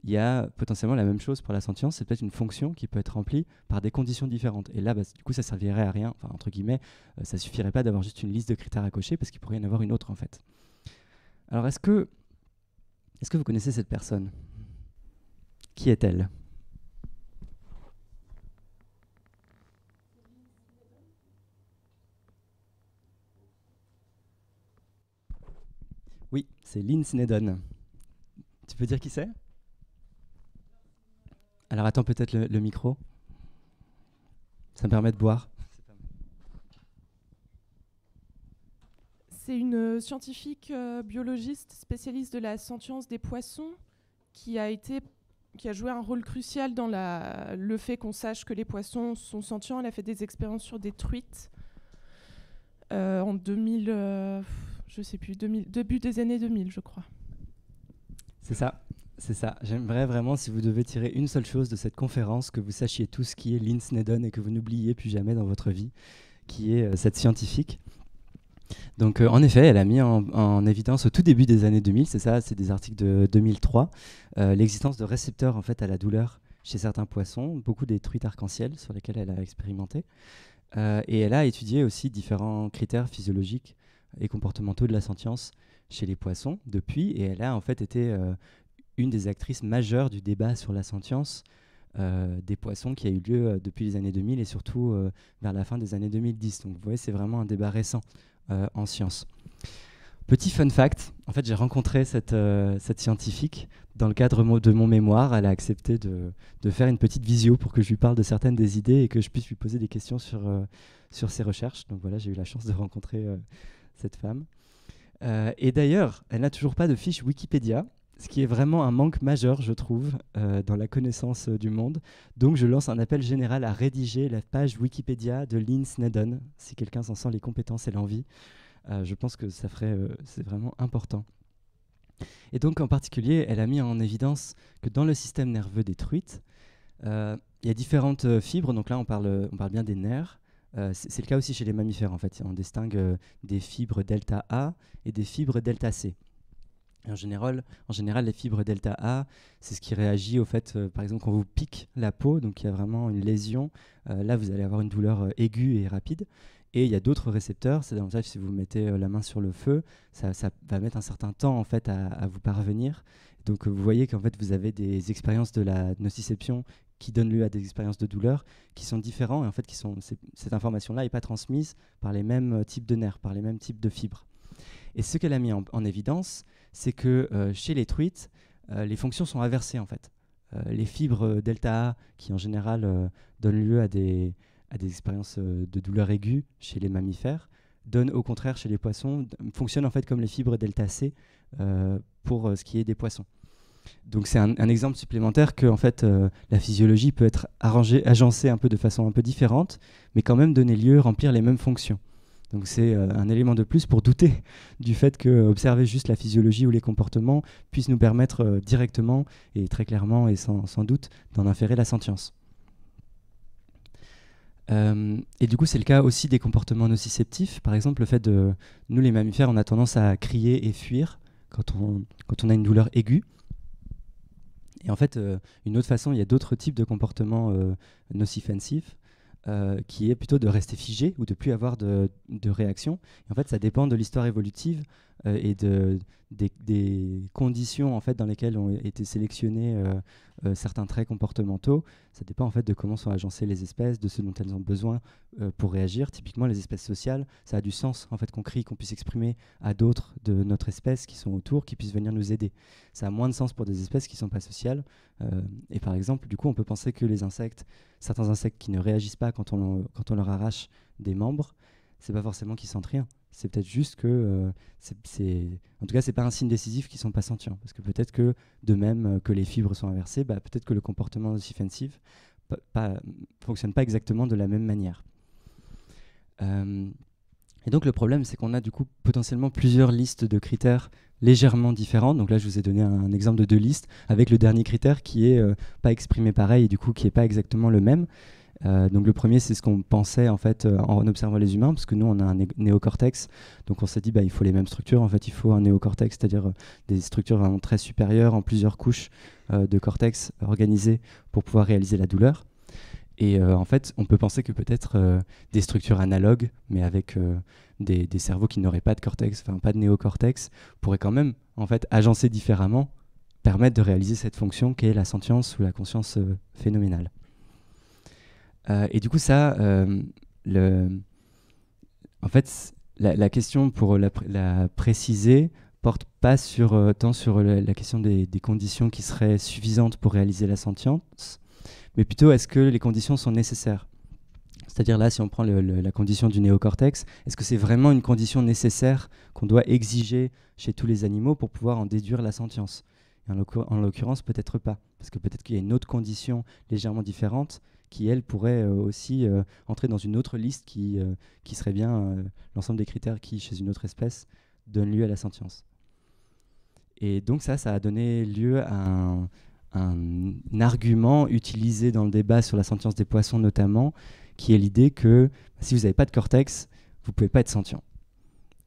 Speaker 2: il y a potentiellement la même chose pour la sentience, c'est peut-être une fonction qui peut être remplie par des conditions différentes. Et là, du coup, ça servirait à rien, enfin, entre guillemets, ça suffirait pas d'avoir juste une liste de critères à cocher, parce qu'il pourrait y en avoir une autre, en fait. Alors, est-ce que vous connaissez cette personne? Qui est-elle? Oui, c'est Lynn Snedden. Tu peux dire qui c'est? Alors attends peut-être le micro. Ça me permet de boire.
Speaker 4: C'est une scientifique biologiste spécialiste de la sentience des poissons qui a joué un rôle crucial dans le fait qu'on sache que les poissons sont sentients. Elle a fait des expériences sur des truites en 2000, je sais plus, début des années 2000, je crois. C'est ça.
Speaker 2: C'est ça. J'aimerais vraiment, si vous devez tirer une seule chose de cette conférence, que vous sachiez tout ce qui est Lynn Snedden et que vous n'oubliez plus jamais dans votre vie, qui est cette scientifique. Donc, en effet, elle a mis en évidence au tout début des années 2000, c'est ça, c'est des articles de 2003, l'existence de récepteurs en fait, à la douleur chez certains poissons, beaucoup des truites arc-en-ciel sur lesquelles elle a expérimenté. Et elle a étudié aussi différents critères physiologiques et comportementaux de la sentience chez les poissons depuis, et elle a en fait été une des actrices majeures du débat sur la sentience des poissons qui a eu lieu depuis les années 2000 et surtout vers la fin des années 2010. Donc vous voyez, c'est vraiment un débat récent en sciences. Petit fun fact, en fait j'ai rencontré cette scientifique dans le cadre de mon mémoire. Elle a accepté de faire une petite visio pour que je lui parle de certaines des idées et que je puisse lui poser des questions sur ses recherches. Donc voilà, j'ai eu la chance de rencontrer cette femme. Et d'ailleurs, elle n'a toujours pas de fiche Wikipédia, ce qui est vraiment un manque majeur, je trouve, dans la connaissance du monde. Donc je lance un appel général à rédiger la page Wikipédia de Lynn Snedden, si quelqu'un s'en sent les compétences et l'envie. Je pense que c'est vraiment important. Et donc en particulier, elle a mis en évidence que dans le système nerveux des truites, il y a différentes fibres. Donc là, on parle bien des nerfs. C'est le cas aussi chez les mammifères, en fait. On distingue des fibres delta A et des fibres delta C. Et en général, les fibres delta A, c'est ce qui réagit au fait, par exemple, quand vous pique la peau, donc il y a vraiment une lésion. Là, vous allez avoir une douleur aiguë et rapide. Et il y a d'autres récepteurs, c'est davantage si vous mettez la main sur le feu, ça va mettre un certain temps en fait à vous parvenir. Donc vous voyez qu'en fait vous avez des expériences de la nociception qui donnent lieu à des expériences de douleur qui sont différentes et en fait cette information-là n'est pas transmise par les mêmes types de nerfs, par les mêmes types de fibres. Et ce qu'elle a mis en évidence, c'est que chez les truites, les fonctions sont inversées en fait. Les fibres delta A qui en général donnent lieu à des expériences de douleur aiguë chez les mammifères, donnent au contraire chez les poissons, fonctionnent en fait comme les fibres delta C pour ce qui est des poissons. Donc c'est un exemple supplémentaire que en fait, la physiologie peut être agencée un peu de façon un peu différente, mais quand même donner lieu, remplir les mêmes fonctions. Donc c'est un élément de plus pour douter du fait que observer juste la physiologie ou les comportements puisse nous permettre directement et très clairement et sans doute d'en inférer la sentience. Et du coup, c'est le cas aussi des comportements nociceptifs. Par exemple, le fait de... Nous, les mammifères, on a tendance à crier et fuir quand on a une douleur aiguë. Et en fait, une autre façon, il y a d'autres types de comportements nocifensifs qui est plutôt de rester figé ou de plus avoir de réaction. Et en fait, ça dépend de l'histoire évolutive et des conditions en fait, dans lesquelles ont été sélectionnés certains traits comportementaux. Ça dépend en fait de comment sont agencées les espèces, de ce dont elles ont besoin pour réagir. Typiquement, les espèces sociales, ça a du sens en fait, qu'on crie, qu'on puisse exprimer à d'autres de notre espèce qui sont autour, qui puissent venir nous aider. Ça a moins de sens pour des espèces qui ne sont pas sociales. Et par exemple, du coup, on peut penser que les insectes, certains insectes qui ne réagissent pas quand on leur arrache des membres, c'est pas forcément qu'ils sentent rien. C'est peut-être juste que en tout cas, c'est pas un signe décisif qu'ils sont pas sentients. Parce que peut-être que, de même que les fibres sont inversées, peut-être que le comportement nocifensif fonctionne pas exactement de la même manière. Et donc le problème, c'est qu'on a du coup potentiellement plusieurs listes de critères légèrement différentes. Donc là, je vous ai donné un exemple de 2 listes avec le dernier critère qui est pas exprimé pareil et du coup qui est pas exactement le même. Donc le premier, c'est ce qu'on pensait en fait en observant les humains, parce que nous on a un néocortex, donc on s'est dit il faut les mêmes structures. En fait, il faut un néocortex, c'est-à-dire des structures vraiment très supérieures en plusieurs couches de cortex organisées pour pouvoir réaliser la douleur. Et en fait, on peut penser que peut-être des structures analogues, mais avec des cerveaux qui n'auraient pas de cortex, enfin pas de néocortex, pourraient quand même en fait agencer différemment, permettre de réaliser cette fonction qu'est la sentience ou la conscience phénoménale. Et du coup, ça, en fait, la question pour la préciser porte pas tant sur la question des conditions qui seraient suffisantes pour réaliser la sentience, mais plutôt est-ce que les conditions sont nécessaires. C'est-à-dire là, si on prend la condition du néocortex, est-ce que c'est vraiment une condition nécessaire qu'on doit exiger chez tous les animaux pour pouvoir en déduire la sentience ? Et en l'occurrence, peut-être pas, parce que peut-être qu'il y a une autre condition légèrement différente qui, elle, pourrait aussi entrer dans une autre liste qui serait bien l'ensemble des critères qui, chez une autre espèce, donnent lieu à la sentience. Et donc ça a donné lieu à un argument utilisé dans le débat sur la sentience des poissons notamment, qui est l'idée que si vous n'avez pas de cortex, vous ne pouvez pas être sentient.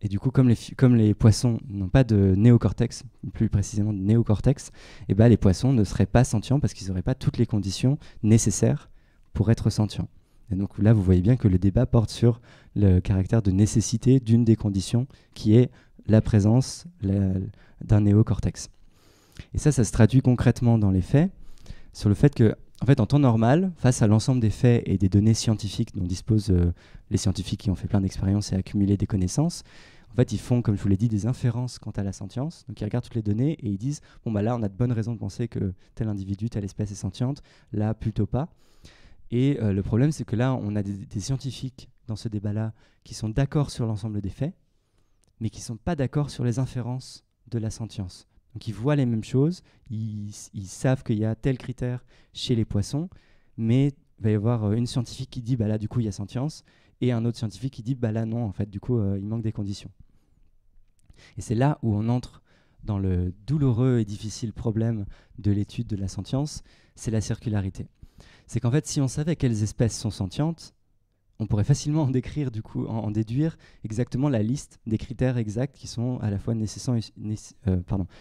Speaker 2: Et du coup, comme les poissons n'ont pas de néocortex, plus précisément de néocortex, et ben les poissons ne seraient pas sentients parce qu'ils n'auraient pas toutes les conditions nécessaires pour être sentients. Et donc là, vous voyez bien que le débat porte sur le caractère de nécessité d'une des conditions qui est la présence d'un néocortex. Et ça se traduit concrètement dans les faits sur le fait que, en fait, en temps normal, face à l'ensemble des faits et des données scientifiques dont disposent les scientifiques qui ont fait plein d'expériences et accumulé des connaissances, en fait, ils font, comme je vous l'ai dit, des inférences quant à la sentience. Donc, ils regardent toutes les données et ils disent bon, bah là, on a de bonnes raisons de penser que tel individu, telle espèce est sentiente, là, plutôt pas. Et le problème, c'est que là, on a des scientifiques dans ce débat-là qui sont d'accord sur l'ensemble des faits, mais qui ne sont pas d'accord sur les inférences de la sentience. Donc ils voient les mêmes choses, ils savent qu'il y a tel critère chez les poissons, mais il va y avoir une scientifique qui dit bah là du coup il y a sentience, et un autre scientifique qui dit bah là non, en fait du coup il manque des conditions. Et c'est là où on entre dans le douloureux et difficile problème de l'étude de la sentience, c'est la circularité. C'est qu'en fait si on savait quelles espèces sont sentientes, on pourrait facilement en décrire, du coup, en déduire exactement la liste des critères exacts qui sont à la fois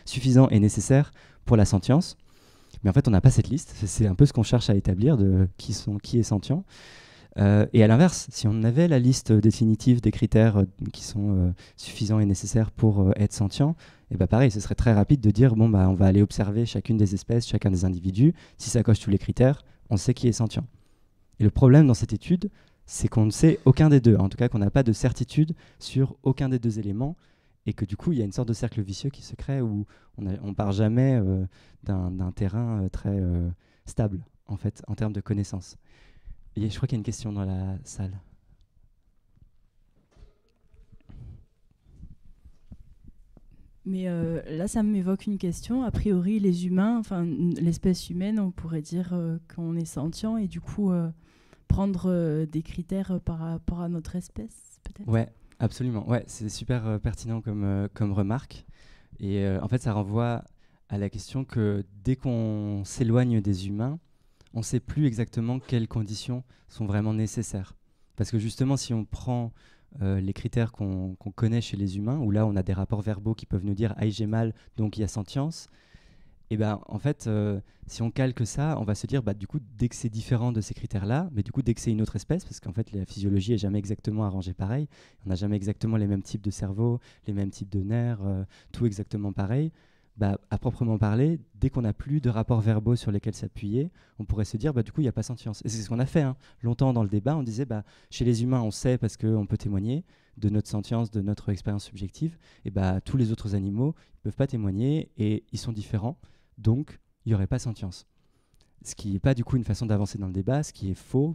Speaker 2: suffisants et nécessaires pour la sentience. Mais en fait, on n'a pas cette liste. C'est un peu ce qu'on cherche à établir de qui est sentient. Et à l'inverse, si on avait la liste définitive des critères qui sont suffisants et nécessaires pour être sentient, et bah pareil, ce serait très rapide de dire bon bah on va aller observer chacune des espèces, chacun des individus. Si ça coche tous les critères, on sait qui est sentient. Et le problème dans cette étude, c'est qu'on ne sait aucun des deux, en tout cas qu'on n'a pas de certitude sur aucun des deux éléments, et que du coup il y a une sorte de cercle vicieux qui se crée où on part jamais d'un terrain très stable en fait en termes de connaissances. Et je crois qu'il y a une question dans la salle.
Speaker 5: Mais là, ça m'évoque une question. A priori, les humains, enfin l'espèce humaine, on pourrait dire qu'on est sentient et du coup prendre des critères par rapport à notre espèce, peut-être.
Speaker 2: Ouais, absolument. Ouais, c'est super pertinent comme remarque. Et en fait, ça renvoie à la question que dès qu'on s'éloigne des humains, on ne sait plus exactement quelles conditions sont vraiment nécessaires. Parce que justement, si on prend les critères qu'on connaît chez les humains, où là on a des rapports verbaux qui peuvent nous dire « ah, j'ai mal, donc il y a sentience », et ben en fait, si on calque ça, on va se dire bah, du coup, dès que c'est différent de ces critères-là, mais du coup, dès que c'est une autre espèce, parce qu'en fait, la physiologie n'est jamais exactement arrangée pareil, on n'a jamais exactement les mêmes types de cerveau, les mêmes types de nerfs, tout exactement pareil, bah, à proprement parler, dès qu'on n'a plus de rapports verbaux sur lesquels s'appuyer, on pourrait se dire bah, du coup, il n'y a pas sentience. Et c'est ce qu'on a fait. Hein. Longtemps dans le débat, on disait bah, chez les humains, on sait parce qu'on peut témoigner de notre sentience, de notre expérience subjective, et bah, tous les autres animaux ne peuvent pas témoigner et ils sont différents. Donc, il n'y aurait pas sentience. Ce qui n'est pas du coup une façon d'avancer dans le débat, ce qui est faux,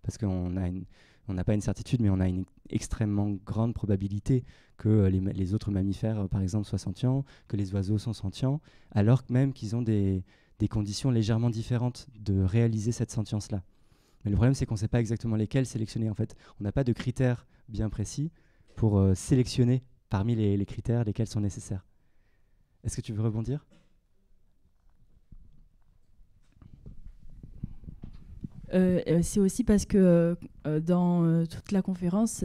Speaker 2: parce qu'on n'a pas une certitude, mais on a une extrêmement grande probabilité que les autres mammifères, par exemple, soient sentients, que les oiseaux sont sentients, alors même qu'ils ont des conditions légèrement différentes de réaliser cette sentience-là. Mais le problème, c'est qu'on ne sait pas exactement lesquelles sélectionner. En fait, on n'a pas de critères bien précis pour sélectionner parmi les critères lesquels sont nécessaires. Est-ce que tu veux rebondir ?
Speaker 5: C'est aussi parce que dans toute la conférence,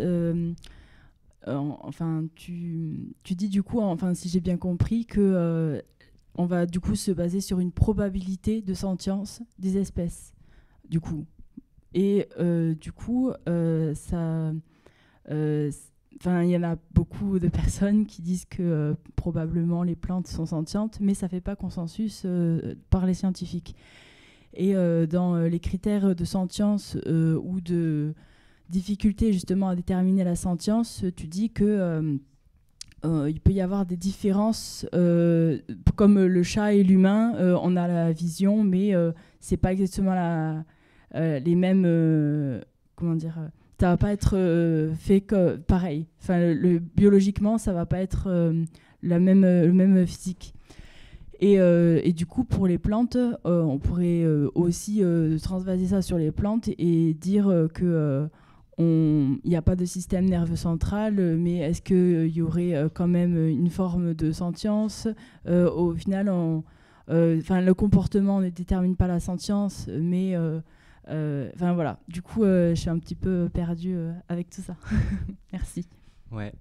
Speaker 5: enfin, tu dis du coup, enfin, si j'ai bien compris, que on va du coup se baser sur une probabilité de sentience des espèces, du coup. Et du coup, ça, enfin, il y en a beaucoup de personnes qui disent que probablement les plantes sont sentientes, mais ça fait pas consensus par les scientifiques. Et dans les critères de sentience ou de difficulté justement à déterminer la sentience, tu dis que il peut y avoir des différences, comme le chat et l'humain, on a la vision, mais c'est pas exactement les mêmes. Comment dire, ça va pas être fait pareil. Enfin, biologiquement, ça va pas être le même physique. Et du coup, pour les plantes, on pourrait aussi transvaser ça sur les plantes et dire qu'il n'y a pas de système nerveux central, mais est-ce qu'il y aurait quand même une forme de sentience ? Au final, le comportement ne détermine pas la sentience, mais voilà. Du coup, je suis un petit peu perdue avec tout ça. Merci.
Speaker 2: Ouais.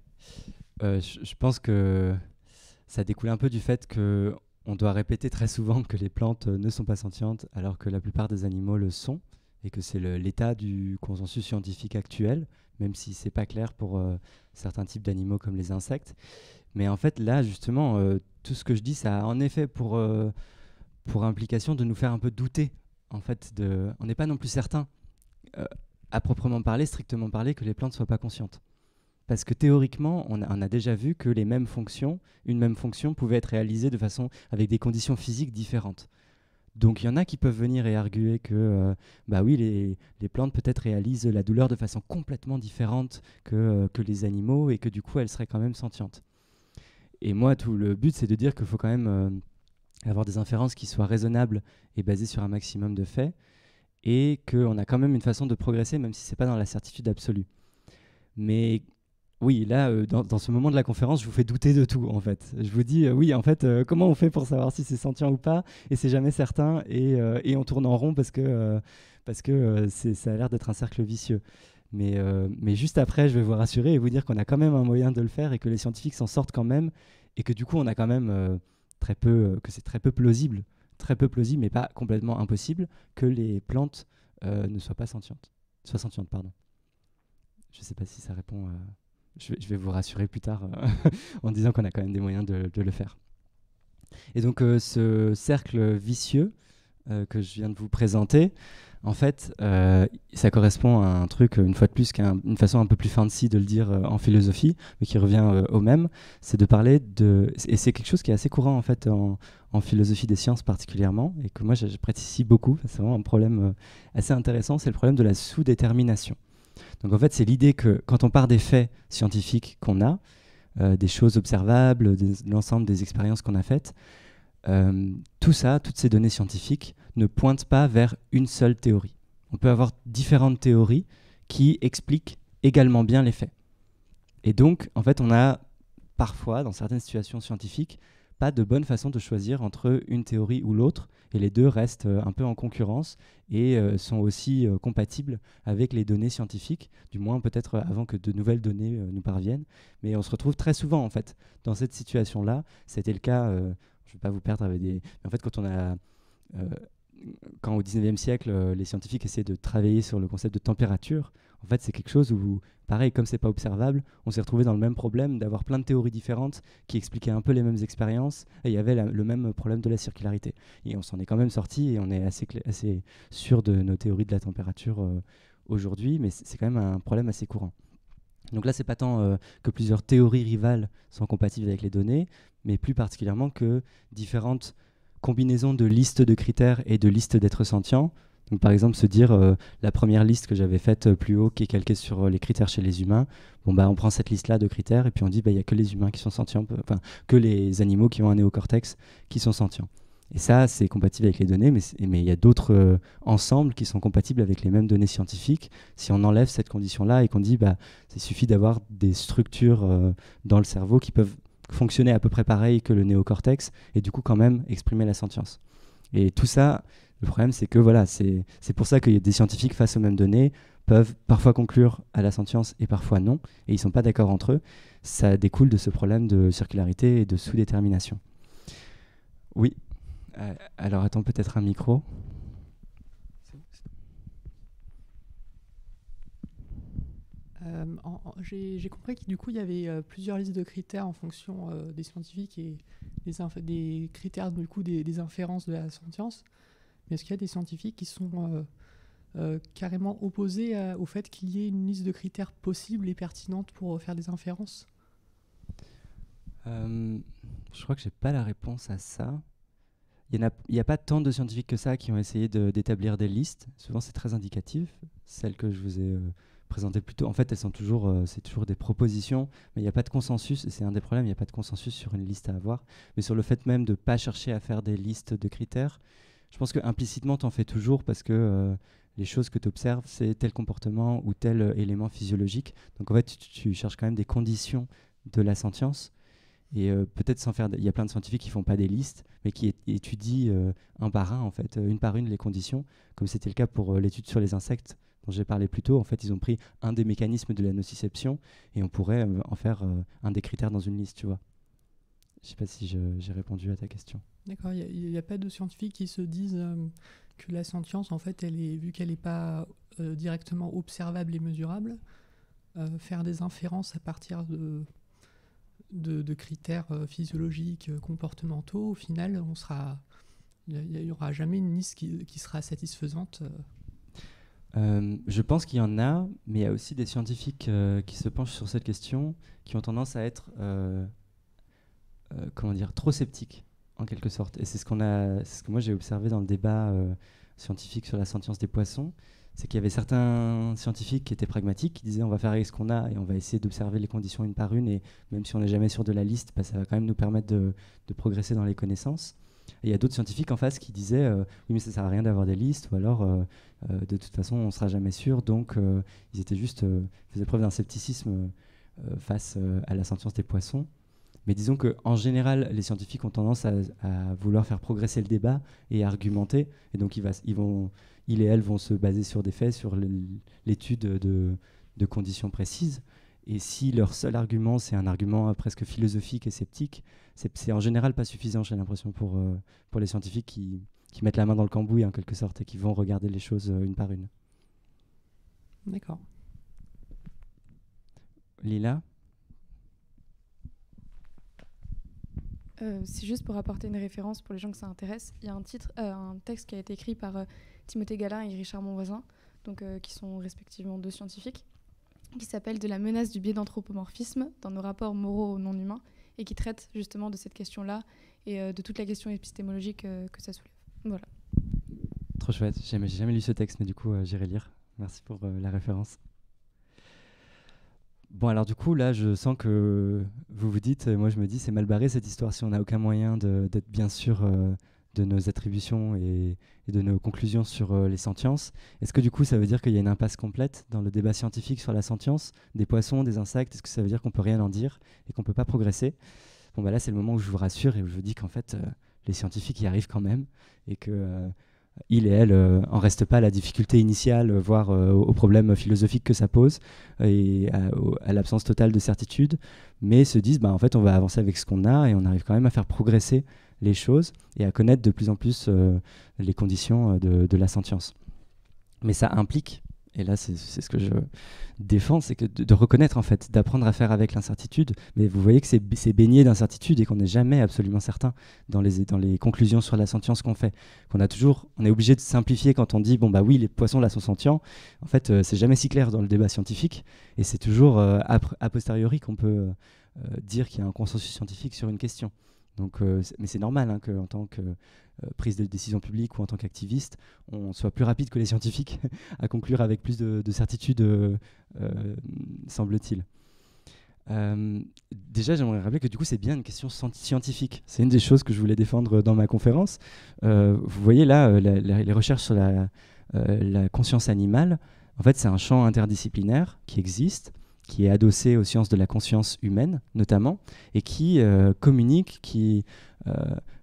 Speaker 2: Je pense que ça découle un peu du fait que on doit répéter très souvent que les plantes ne sont pas sentientes, alors que la plupart des animaux le sont, et que c'est l'état du consensus scientifique actuel, même si c'est pas clair pour certains types d'animaux comme les insectes. Mais en fait, là, justement, tout ce que je dis, ça a en effet pour implication de nous faire un peu douter. En fait, on n'est pas non plus certain, à proprement parler, strictement parler, que les plantes ne soient pas conscientes. Parce que théoriquement, on a déjà vu que une même fonction pouvait être réalisée avec des conditions physiques différentes. Donc il y en a qui peuvent venir et arguer que oui, les plantes peut-être réalisent la douleur de façon complètement différente que les animaux, et que du coup elles seraient quand même sentientes. Et moi, tout le but, c'est de dire qu'il faut quand même avoir des inférences qui soient raisonnables et basées sur un maximum de faits, et qu'on a quand même une façon de progresser, même si ce n'est pas dans la certitude absolue. Mais oui, là, dans ce moment de la conférence, je vous fais douter de tout, en fait. Je vous dis, oui, en fait, comment on fait pour savoir si c'est sentient ou pas, et c'est jamais certain, et on tourne en rond parce que ça a l'air d'être un cercle vicieux. Mais juste après, je vais vous rassurer et vous dire qu'on a quand même un moyen de le faire, et que les scientifiques s'en sortent quand même, et que du coup, on a quand même que c'est très peu plausible, mais pas complètement impossible, que les plantes ne soient pas sentientes. Je ne sais pas si ça répond. Je vais vous rassurer plus tard en disant qu'on a quand même des moyens de le faire. Et donc ce cercle vicieux que je viens de vous présenter, en fait, ça correspond à un truc, une fois de plus, une façon un peu plus fancy de le dire en philosophie, mais qui revient au même, c'est de parler et c'est quelque chose qui est assez courant en fait en philosophie des sciences particulièrement, et que moi j'apprécie beaucoup, c'est vraiment un problème assez intéressant, c'est le problème de la sous-détermination. Donc en fait, c'est l'idée que quand on part des faits scientifiques qu'on a, des choses observables, l'ensemble des expériences qu'on a faites, toutes ces données scientifiques ne pointent pas vers une seule théorie. On peut avoir différentes théories qui expliquent également bien les faits. Et donc, en fait, on a parfois, dans certaines situations scientifiques, pas de bonne façon de choisir entre une théorie ou l'autre, et les deux restent un peu en concurrence et sont aussi compatibles avec les données scientifiques, du moins peut-être avant que de nouvelles données nous parviennent. Mais on se retrouve très souvent en fait dans cette situation-là. C'était le cas, je ne vais pas vous perdre avec des... Mais en fait, quand au 19e siècle, les scientifiques essaient de travailler sur le concept de température, en fait, c'est quelque chose où, pareil, comme c'est pas observable, on s'est retrouvé dans le même problème d'avoir plein de théories différentes qui expliquaient un peu les mêmes expériences, et il y avait le même problème de la circularité. Et on s'en est quand même sorti, et on est assez sûr de nos théories de la température aujourd'hui, mais c'est quand même un problème assez courant. Donc là, c'est pas tant que plusieurs théories rivales sont compatibles avec les données, mais plus particulièrement que différentes combinaisons de listes de critères et de listes d'êtres sentients. Donc, par exemple, se dire la première liste que j'avais faite plus haut, qui est calquée sur les critères chez les humains, on prend cette liste-là de critères et puis on dit il n'y a que les humains qui sont sentients, que les animaux qui ont un néocortex qui sont sentients. Et ça, c'est compatible avec les données, mais il y a d'autres ensembles qui sont compatibles avec les mêmes données scientifiques. Si on enlève cette condition-là et qu'on dit il suffit d'avoir des structures dans le cerveau qui peuvent fonctionner à peu près pareil que le néocortex et du coup quand même exprimer la sentience. Et tout ça, le problème c'est que c'est pour ça que des scientifiques face aux mêmes données peuvent parfois conclure à la sentience et parfois non, et ils ne sont pas d'accord entre eux. Ça découle de ce problème de circularité et de sous-détermination. Oui. Alors attends, peut-être un micro.
Speaker 6: J'ai compris que du coup il y avait plusieurs listes de critères en fonction des scientifiques et des critères du coup des inférences de la sentience. Mais est-ce qu'il y a des scientifiques qui sont carrément opposés au fait qu'il y ait une liste de critères possibles et pertinentes pour faire des inférences ?
Speaker 2: Je crois que j'ai pas la réponse à ça. Il n'y a pas tant de scientifiques que ça qui ont essayé d'établir des listes. Souvent c'est très indicatif. Celles que je vous ai présentées plus tôt, en fait elles sont c'est toujours des propositions, mais il n'y a pas de consensus, et c'est un des problèmes, il n'y a pas de consensus sur une liste à avoir. Mais sur le fait même de ne pas chercher à faire des listes de critères, je pense que implicitement tu en fais toujours parce que les choses que tu observes, c'est tel comportement ou tel élément physiologique. Donc en fait tu cherches quand même des conditions de la sentience. Et peut-être sans faire... Il y a plein de scientifiques qui ne font pas des listes, mais qui étudient un par un, en fait, une par une, les conditions, comme c'était le cas pour l'étude sur les insectes dont j'ai parlé plus tôt, en fait, ils ont pris un des mécanismes de la nociception et on pourrait en faire un des critères dans une liste, tu vois. Je sais pas si j'ai répondu à ta question.
Speaker 6: D'accord, il n'y a pas de scientifiques qui se disent que la sentience, en fait, vu qu'elle n'est pas directement observable et mesurable, faire des inférences à partir de critères physiologiques, comportementaux, au final, il n'y aura jamais une liste qui sera satisfaisante.
Speaker 2: Je pense qu'il y en a, mais il y a aussi des scientifiques qui se penchent sur cette question, qui ont tendance à être trop sceptiques, en quelque sorte. Et c'est ce que moi j'ai observé dans le débat scientifique sur la sentience des poissons, c'est qu'il y avait certains scientifiques qui étaient pragmatiques, qui disaient on va faire avec ce qu'on a et on va essayer d'observer les conditions une par une, et même si on n'est jamais sûr de la liste, ça va quand même nous permettre de progresser dans les connaissances. Et il y a d'autres scientifiques en face qui disaient oui, mais ça sert à rien d'avoir des listes, ou alors de toute façon on sera jamais sûr, donc ils étaient faisaient preuve d'un scepticisme face à la sentience des poissons. Mais disons qu'en général, les scientifiques ont tendance à vouloir faire progresser le débat et à argumenter. Et donc, ils et elles vont se baser sur des faits, sur l'étude de conditions précises. Et si leur seul argument, c'est un argument presque philosophique et sceptique, c'est en général pas suffisant, j'ai l'impression, pour les scientifiques qui mettent la main dans le cambouis, en quelque sorte, et qui vont regarder les choses une par une.
Speaker 6: D'accord.
Speaker 2: Lila ?
Speaker 7: C'est juste pour apporter une référence pour les gens que ça intéresse. Il y a un texte qui a été écrit par Timothée Galin et Richard Monvoisin, qui sont respectivement 2 scientifiques, qui s'appelle « De la menace du biais d'anthropomorphisme dans nos rapports moraux non humains » et qui traite justement de cette question-là et de toute la question épistémologique que ça soulève. Voilà.
Speaker 2: Trop chouette. J'ai jamais lu ce texte, mais du coup, j'irai lire. Merci pour la référence. Bon, alors du coup, là, je sens que vous vous dites, moi je me dis, c'est mal barré cette histoire si on n'a aucun moyen d'être bien sûr de nos attributions et de nos conclusions sur les sentiences. Est-ce que du coup, ça veut dire qu'il y a une impasse complète dans le débat scientifique sur la sentience des poissons, des insectes? Est-ce que ça veut dire qu'on peut rien en dire et qu'on peut pas progresser? Bon, bah là, c'est le moment où je vous rassure et où je vous dis qu'en fait, les scientifiques y arrivent quand même et que ils et elles en restent pas à la difficulté initiale, voire aux problèmes philosophiques que ça pose et à l'absence totale de certitude, mais se disent en fait on va avancer avec ce qu'on a et on arrive quand même à faire progresser les choses et à connaître de plus en plus les conditions de la sentience. Mais ça implique, et là c'est ce que je défends, c'est que de reconnaître en fait, d'apprendre à faire avec l'incertitude. Mais vous voyez que c'est baigné d'incertitude et qu'on n'est jamais absolument certain dans les conclusions sur la sentience qu'on fait. On est obligé de simplifier quand on dit bon bah oui, les poissons là sont sentients. En fait, c'est jamais si clair dans le débat scientifique et c'est toujours a posteriori qu'on peut dire qu'il y a un consensus scientifique sur une question. Donc, mais c'est normal qu'en tant que prise de décision publique ou en tant qu'activiste, on soit plus rapide que les scientifiques à conclure avec plus de certitude, semble-t-il. Déjà, j'aimerais rappeler que du coup, c'est bien une question scientifique. C'est une des choses que je voulais défendre dans ma conférence. Vous voyez là, les recherches sur la conscience animale, en fait, c'est un champ interdisciplinaire qui existe, qui est adossé aux sciences de la conscience humaine, notamment, et qui communique, qui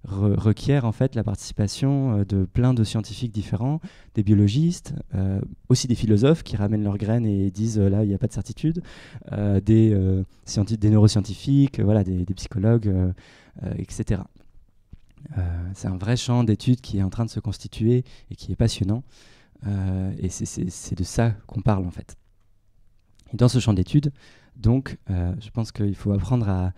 Speaker 2: requiert en fait la participation de plein de scientifiques différents, des biologistes, aussi des philosophes qui ramènent leurs graines et disent là il n'y a pas de certitude, des neuroscientifiques, voilà, des psychologues, etc. C'est un vrai champ d'études qui est en train de se constituer et qui est passionnant, et c'est de ça qu'on parle en fait. Et dans ce champ d'études, donc, je pense qu'il faut apprendre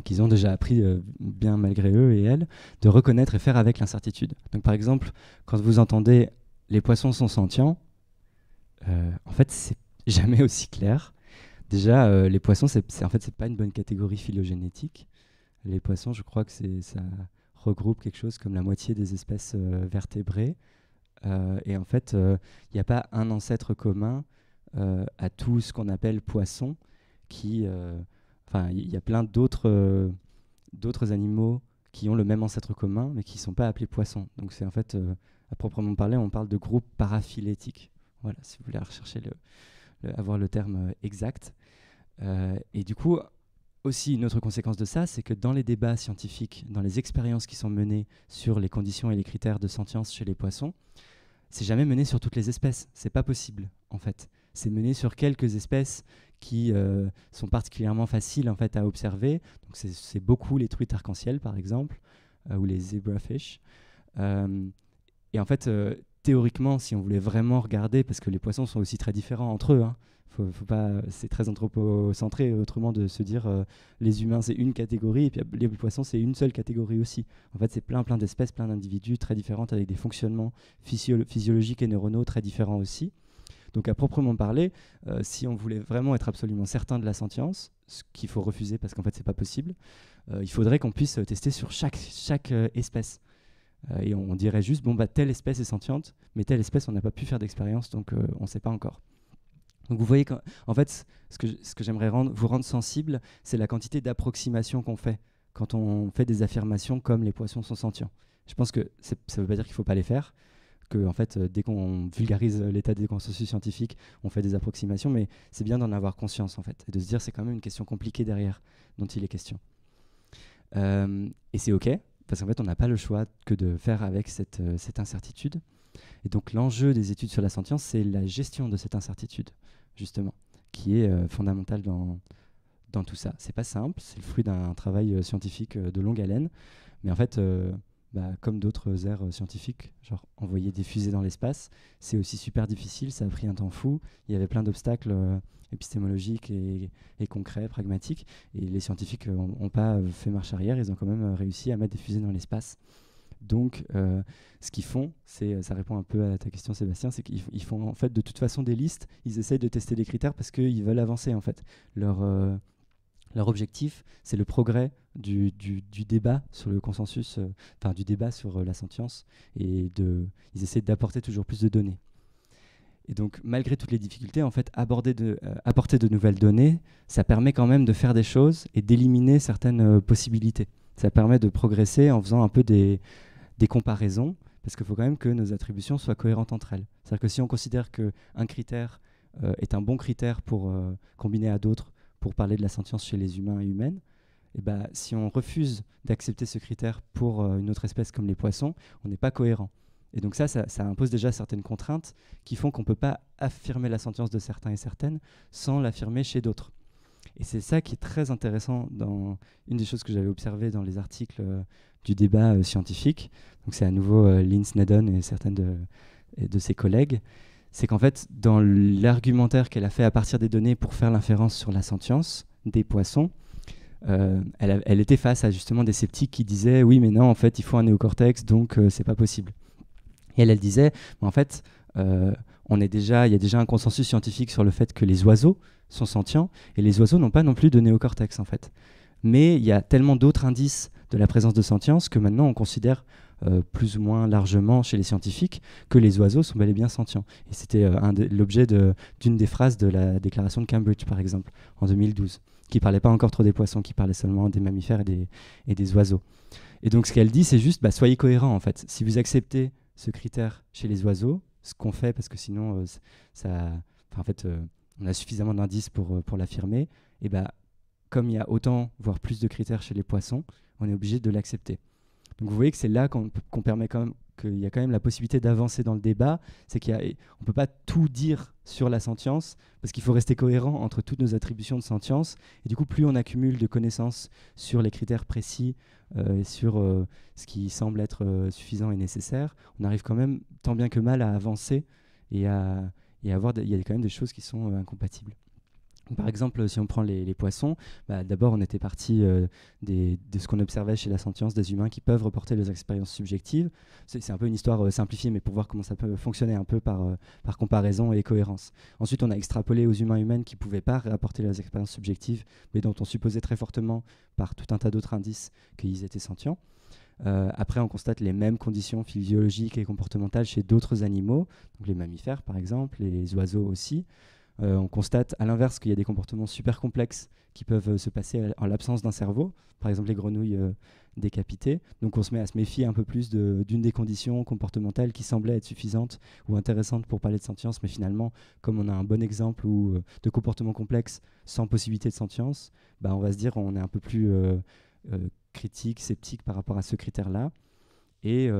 Speaker 2: qu'ils ont déjà appris, bien malgré eux et elles, de reconnaître et faire avec l'incertitude. Donc, par exemple, quand vous entendez « les poissons sont sentients », en fait, c'est jamais aussi clair. Déjà, les poissons, c'est pas une bonne catégorie phylogénétique. Les poissons, je crois que ça regroupe quelque chose comme la moitié des espèces vertébrées. Et en fait, il n'y a pas un ancêtre commun à tout ce qu'on appelle poisson, il y a plein d'autres animaux qui ont le même ancêtre commun, mais qui ne sont pas appelés poissons. Donc c'est en fait, à proprement parler, on parle de groupe paraphylétique. Voilà, si vous voulez rechercher avoir le terme exact. Et du coup, aussi une autre conséquence de ça, c'est que dans les débats scientifiques, dans les expériences qui sont menées sur les conditions et les critères de sentience chez les poissons, c'est jamais mené sur toutes les espèces. C'est pas possible, en fait. C'est mené sur quelques espèces qui sont particulièrement faciles en fait à observer. Donc c'est beaucoup les truites arc-en-ciel par exemple, ou les zebrafish. Et en fait, théoriquement, si on voulait vraiment regarder, parce que les poissons sont aussi très différents entre eux, hein, faut pas, c'est très anthropocentré autrement de se dire les humains c'est une catégorie et puis les poissons c'est une seule catégorie aussi. En fait, c'est plein d'espèces, plein d'individus très différents avec des fonctionnements physiologiques et neuronaux très différents aussi. Donc à proprement parler, si on voulait vraiment être absolument certain de la sentience, ce qu'il faut refuser parce qu'en fait c'est pas possible, il faudrait qu'on puisse tester sur chaque espèce. Et on dirait juste, bon bah telle espèce est sentiente, mais telle espèce on n'a pas pu faire d'expérience, donc on ne sait pas encore. Donc vous voyez qu'en fait, ce que j'aimerais vous rendre sensible, c'est la quantité d'approximations qu'on fait quand on fait des affirmations comme les poissons sont sentients. Je pense que ça ne veut pas dire qu'il ne faut pas les faire, que en fait, dès qu'on vulgarise l'état des consensus scientifiques, on fait des approximations, mais c'est bien d'en avoir conscience en fait, et de se dire c'est quand même une question compliquée derrière dont il est question. Et c'est ok, parce qu'en fait, on n'a pas le choix que de faire avec cette incertitude. Et donc l'enjeu des études sur la sentience, c'est la gestion de cette incertitude, justement, qui est fondamentale dans tout ça. C'est pas simple, c'est le fruit d'un travail scientifique de longue haleine, mais en fait, comme d'autres aires scientifiques, genre envoyer des fusées dans l'espace, c'est aussi super difficile, ça a pris un temps fou, il y avait plein d'obstacles épistémologiques et concrets, pragmatiques, et les scientifiques n'ont pas fait marche arrière, ils ont quand même réussi à mettre des fusées dans l'espace. Donc, ce qu'ils font, ça répond un peu à ta question, Sébastien, c'est qu'ils font en fait de toute façon des listes, ils essayent de tester des critères parce qu'ils veulent avancer en fait. Leur objectif, c'est le progrès du débat sur le consensus, du débat sur la sentience, et ils essaient d'apporter toujours plus de données. Et donc, malgré toutes les difficultés, en fait, apporter de nouvelles données, ça permet quand même de faire des choses et d'éliminer certaines possibilités. Ça permet de progresser en faisant un peu des comparaisons, parce qu'il faut quand même que nos attributions soient cohérentes entre elles. C'est-à-dire que si on considère qu'un critère est un bon critère pour combiner à d'autres pour parler de la sentience chez les humains et humaines, et si on refuse d'accepter ce critère pour une autre espèce comme les poissons, on n'est pas cohérent. Et donc ça impose déjà certaines contraintes qui font qu'on ne peut pas affirmer la sentience de certains et certaines sans l'affirmer chez d'autres. Et c'est ça qui est très intéressant dans une des choses que j'avais observées dans les articles du débat scientifique. Donc c'est à nouveau Lynn Snedden et certaines de ses collègues. C'est qu'en fait, dans l'argumentaire qu'elle a fait à partir des données pour faire l'inférence sur la sentience des poissons, elle était face à justement des sceptiques qui disaient « Oui, mais non, en fait, il faut un néocortex, donc c'est pas possible. » Et elle disait « En fait, il y a déjà un consensus scientifique sur le fait que les oiseaux sont sentients, et les oiseaux n'ont pas non plus de néocortex, en fait. Mais il y a tellement d'autres indices de la présence de sentience que maintenant on considère plus ou moins largement chez les scientifiques que les oiseaux sont bel et bien sentients. » Et c'était l'objet d'une des phrases de la déclaration de Cambridge, par exemple, en 2012, qui ne parlait pas encore trop des poissons, qui parlait seulement des mammifères et des oiseaux. Et donc ce qu'elle dit, c'est juste, soyez cohérents, en fait. Si vous acceptez ce critère chez les oiseaux, ce qu'on fait, parce que sinon, on a suffisamment d'indices pour l'affirmer, et comme il y a autant, voire plus de critères chez les poissons, on est obligé de l'accepter. Donc vous voyez que c'est là qu'on permet quand même, qu'il y a quand même la possibilité d'avancer dans le débat, c'est qu'on ne peut pas tout dire sur la sentience, parce qu'il faut rester cohérent entre toutes nos attributions de sentience, et du coup plus on accumule de connaissances sur les critères précis, et sur ce qui semble être suffisant et nécessaire, on arrive quand même tant bien que mal à avancer et à voir, il y a quand même des choses qui sont incompatibles. Par exemple, si on prend les poissons, d'abord on était parti de ce qu'on observait chez la sentience des humains qui peuvent reporter leurs expériences subjectives. C'est un peu une histoire simplifiée, mais pour voir comment ça peut fonctionner un peu par comparaison et cohérence. Ensuite, on a extrapolé aux humains humaines qui ne pouvaient pas rapporter leurs expériences subjectives, mais dont on supposait très fortement, par tout un tas d'autres indices, qu'ils étaient sentients. Après, on constate les mêmes conditions physiologiques et comportementales chez d'autres animaux, donc les mammifères par exemple, les oiseaux aussi. On constate à l'inverse qu'il y a des comportements super complexes qui peuvent se passer en l'absence d'un cerveau, par exemple les grenouilles décapitées. Donc on se met à se méfier un peu plus d'une des conditions comportementales qui semblaient être suffisantes ou intéressantes pour parler de sentience, mais finalement, comme on a un bon exemple de comportement complexe sans possibilité de sentience, on va se dire on est un peu plus critique, sceptique par rapport à ce critère-là. Et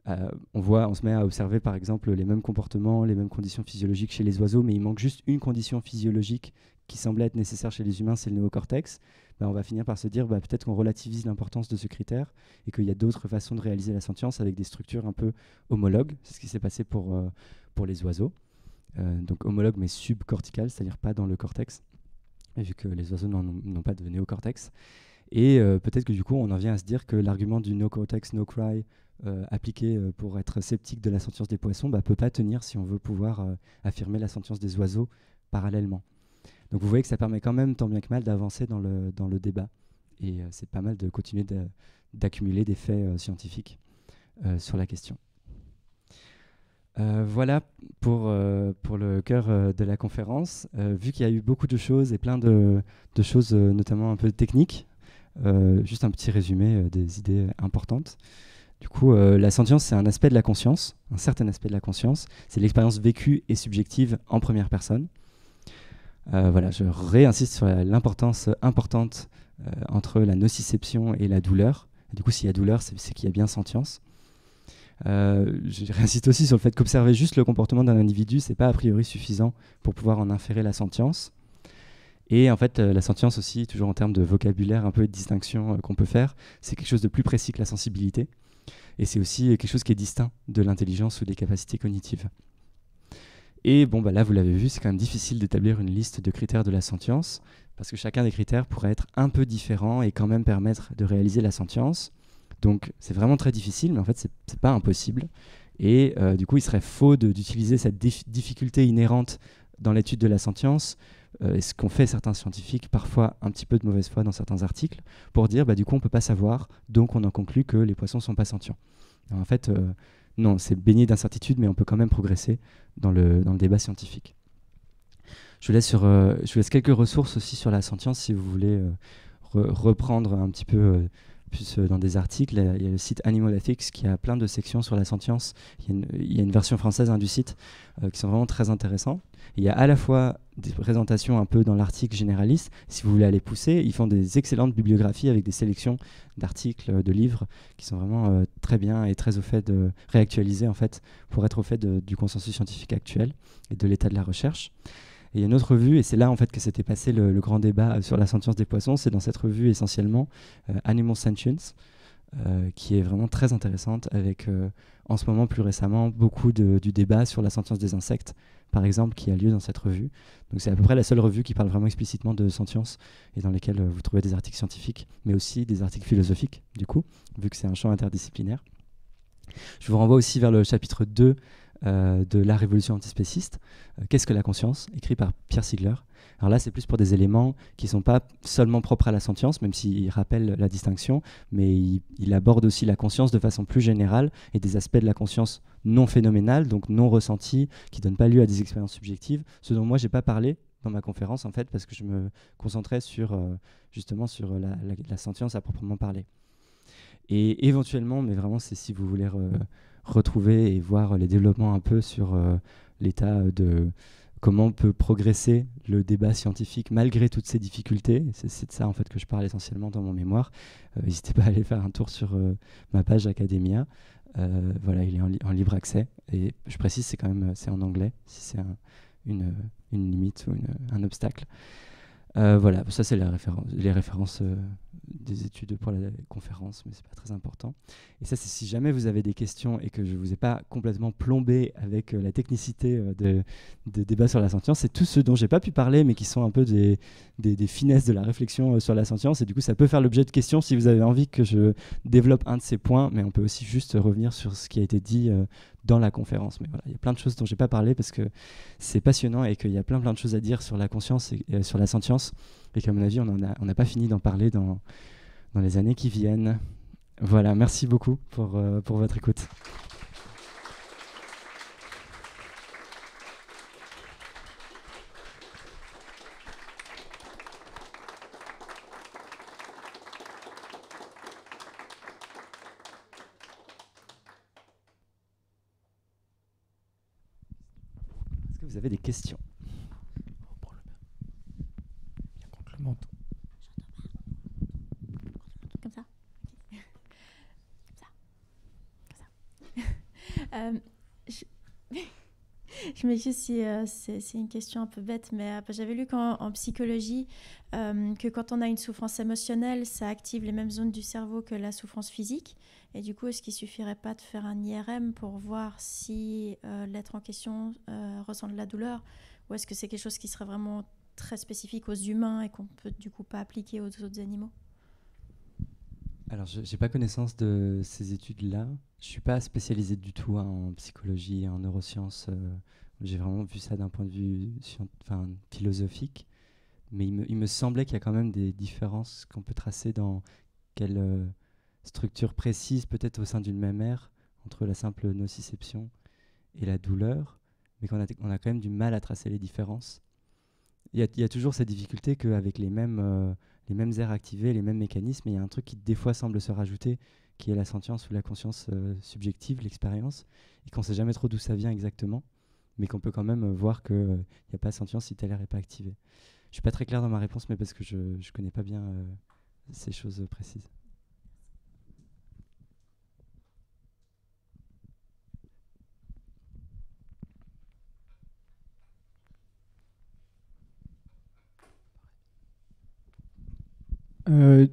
Speaker 2: on se met à observer par exemple les mêmes comportements, les mêmes conditions physiologiques chez les oiseaux, mais il manque juste une condition physiologique qui semblait être nécessaire chez les humains, c'est le néocortex. On va finir par se dire peut-être qu'on relativise l'importance de ce critère et qu'il y a d'autres façons de réaliser la sentience avec des structures un peu homologues. C'est ce qui s'est passé pour les oiseaux. Donc homologue mais subcortical, c'est-à-dire pas dans le cortex, vu que les oiseaux n'ont pas de néocortex. Et peut-être que du coup on en vient à se dire que l'argument du no cortex, no cry appliqué pour être sceptique de la sentience des poissons peut pas tenir si on veut pouvoir affirmer la sentience des oiseaux parallèlement. Donc vous voyez que ça permet quand même tant bien que mal d'avancer dans le débat. Et c'est pas mal de continuer d'accumuler des faits scientifiques sur la question. Voilà pour le cœur de la conférence. Vu qu'il y a eu beaucoup de choses et plein de choses notamment un peu techniques, juste un petit résumé des idées importantes. Du coup, la sentience, c'est un aspect de la conscience, un certain aspect de la conscience. C'est l'expérience vécue et subjective en première personne. Voilà, je réinsiste sur l'importance importante entre la nociception et la douleur. Et du coup, s'il y a douleur, c'est qu'il y a bien sentience. Je réinsiste aussi sur le fait qu'observer juste le comportement d'un individu, c'est pas a priori suffisant pour pouvoir en inférer la sentience. Et en fait, la sentience aussi, toujours en termes de vocabulaire, un peu de distinction qu'on peut faire, c'est quelque chose de plus précis que la sensibilité. Et c'est aussi quelque chose qui est distinct de l'intelligence ou des capacités cognitives. Et bon, là, vous l'avez vu, c'est quand même difficile d'établir une liste de critères de la sentience, parce que chacun des critères pourrait être un peu différent et quand même permettre de réaliser la sentience. Donc, c'est vraiment très difficile, mais en fait, c'est pas impossible. Et du coup, il serait faux d'utiliser cette difficulté inhérente dans l'étude de la sentience, et ce qu'ont fait certains scientifiques, parfois un petit peu de mauvaise foi dans certains articles, pour dire, du coup, on peut pas savoir, donc on en conclut que les poissons sont pas sentients. Alors, en fait, non, c'est baigné d'incertitude, mais on peut quand même progresser dans le débat scientifique. Je vous laisse quelques ressources aussi sur la sentience si vous voulez reprendre un petit peu plus dans des articles. Il y a le site Animal Ethics qui a plein de sections sur la sentience. Il y a une version française du site qui sont vraiment très intéressants. Il y a à la fois des présentations un peu dans l'article généraliste. Si vous voulez aller pousser, ils font des excellentes bibliographies avec des sélections d'articles, de livres qui sont vraiment très bien et très au fait de réactualiser en fait pour être au fait du consensus scientifique actuel et de l'état de la recherche. Et il y a une autre revue, et c'est là en fait que s'était passé le grand débat sur la sentience des poissons. C'est dans cette revue essentiellement Animal Sentience, qui est vraiment très intéressante avec en ce moment plus récemment beaucoup du débat sur la sentience des insectes, par exemple, qui a lieu dans cette revue. Donc c'est à peu près la seule revue qui parle vraiment explicitement de sentience et dans lesquelles vous trouvez des articles scientifiques, mais aussi des articles philosophiques, du coup, vu que c'est un champ interdisciplinaire. Je vous renvoie aussi vers le chapitre 2 de La Révolution antispéciste. Qu'est-ce que la conscience ? Écrit par Pierre Sigler. Alors là, c'est plus pour des éléments qui ne sont pas seulement propres à la sentience, même s'il rappelle la distinction, mais il aborde aussi la conscience de façon plus générale et des aspects de la conscience non phénoménale, donc non ressentie, qui ne donnent pas lieu à des expériences subjectives, ce dont moi, je n'ai pas parlé dans ma conférence, en fait, parce que je me concentrais justement sur la sentience à proprement parler. Et éventuellement, mais vraiment, c'est si vous voulez retrouver et voir les développements un peu sur l'état de comment peut progresser le débat scientifique malgré toutes ces difficultés. C'est de ça en fait que je parle essentiellement dans mon mémoire. N'hésitez pas à aller faire un tour sur ma page Academia. Voilà, il est en libre accès. Et je précise, c'est en anglais, si c'est une limite ou un obstacle. Voilà, ça c'est les références des études pour la conférence, mais c'est pas très important. Et ça, c'est si jamais vous avez des questions et que je vous ai pas complètement plombé avec la technicité de débat sur la sentience, c'est tout ce dont j'ai pas pu parler, mais qui sont un peu des finesses de la réflexion sur la sentience. Et du coup, ça peut faire l'objet de questions si vous avez envie que je développe un de ces points, mais on peut aussi juste revenir sur ce qui a été dit dans la conférence. Mais voilà, il y a plein de choses dont j'ai pas parlé parce que c'est passionnant et qu'il y a plein de choses à dire sur la conscience et sur la sentience. Et qu'à mon avis, on n'a pas fini d'en parler dans les années qui viennent. Voilà, merci beaucoup pour votre écoute. Est-ce que vous avez des questions ?
Speaker 6: Contre le manteau.
Speaker 3: Comme ça. Comme ça. Comme ça. Je m'excuse si c'est une question un peu bête, mais j'avais lu en psychologie que quand on a une souffrance émotionnelle, ça active les mêmes zones du cerveau que la souffrance physique. Et du coup, est-ce qu'il ne suffirait pas de faire un IRM pour voir si l'être en question ressent de la douleur, ou est-ce que c'est quelque chose qui serait vraiment très spécifique aux humains et qu'on peut du coup pas appliquer aux autres animaux?
Speaker 2: Alors, je n'ai pas connaissance de ces études-là. Je ne suis pas spécialisé du tout en psychologie et en neurosciences. J'ai vraiment vu ça d'un point de vue philosophique. Mais il me semblait qu'il y a quand même des différences qu'on peut tracer dans quelle structure précise, peut-être au sein d'une même aire, entre la simple nociception et la douleur, mais qu'on a quand même du mal à tracer les différences. Il y a toujours cette difficulté qu'avec les mêmes aires activées, les mêmes mécanismes, il y a un truc qui des fois semble se rajouter, qui est la sentience ou la conscience subjective, l'expérience, et qu'on ne sait jamais trop d'où ça vient exactement, mais qu'on peut quand même voir qu'il n'y a pas sentience si telle aire n'est pas activée. Je ne suis pas très clair dans ma réponse, mais parce que je ne connais pas bien ces choses précises.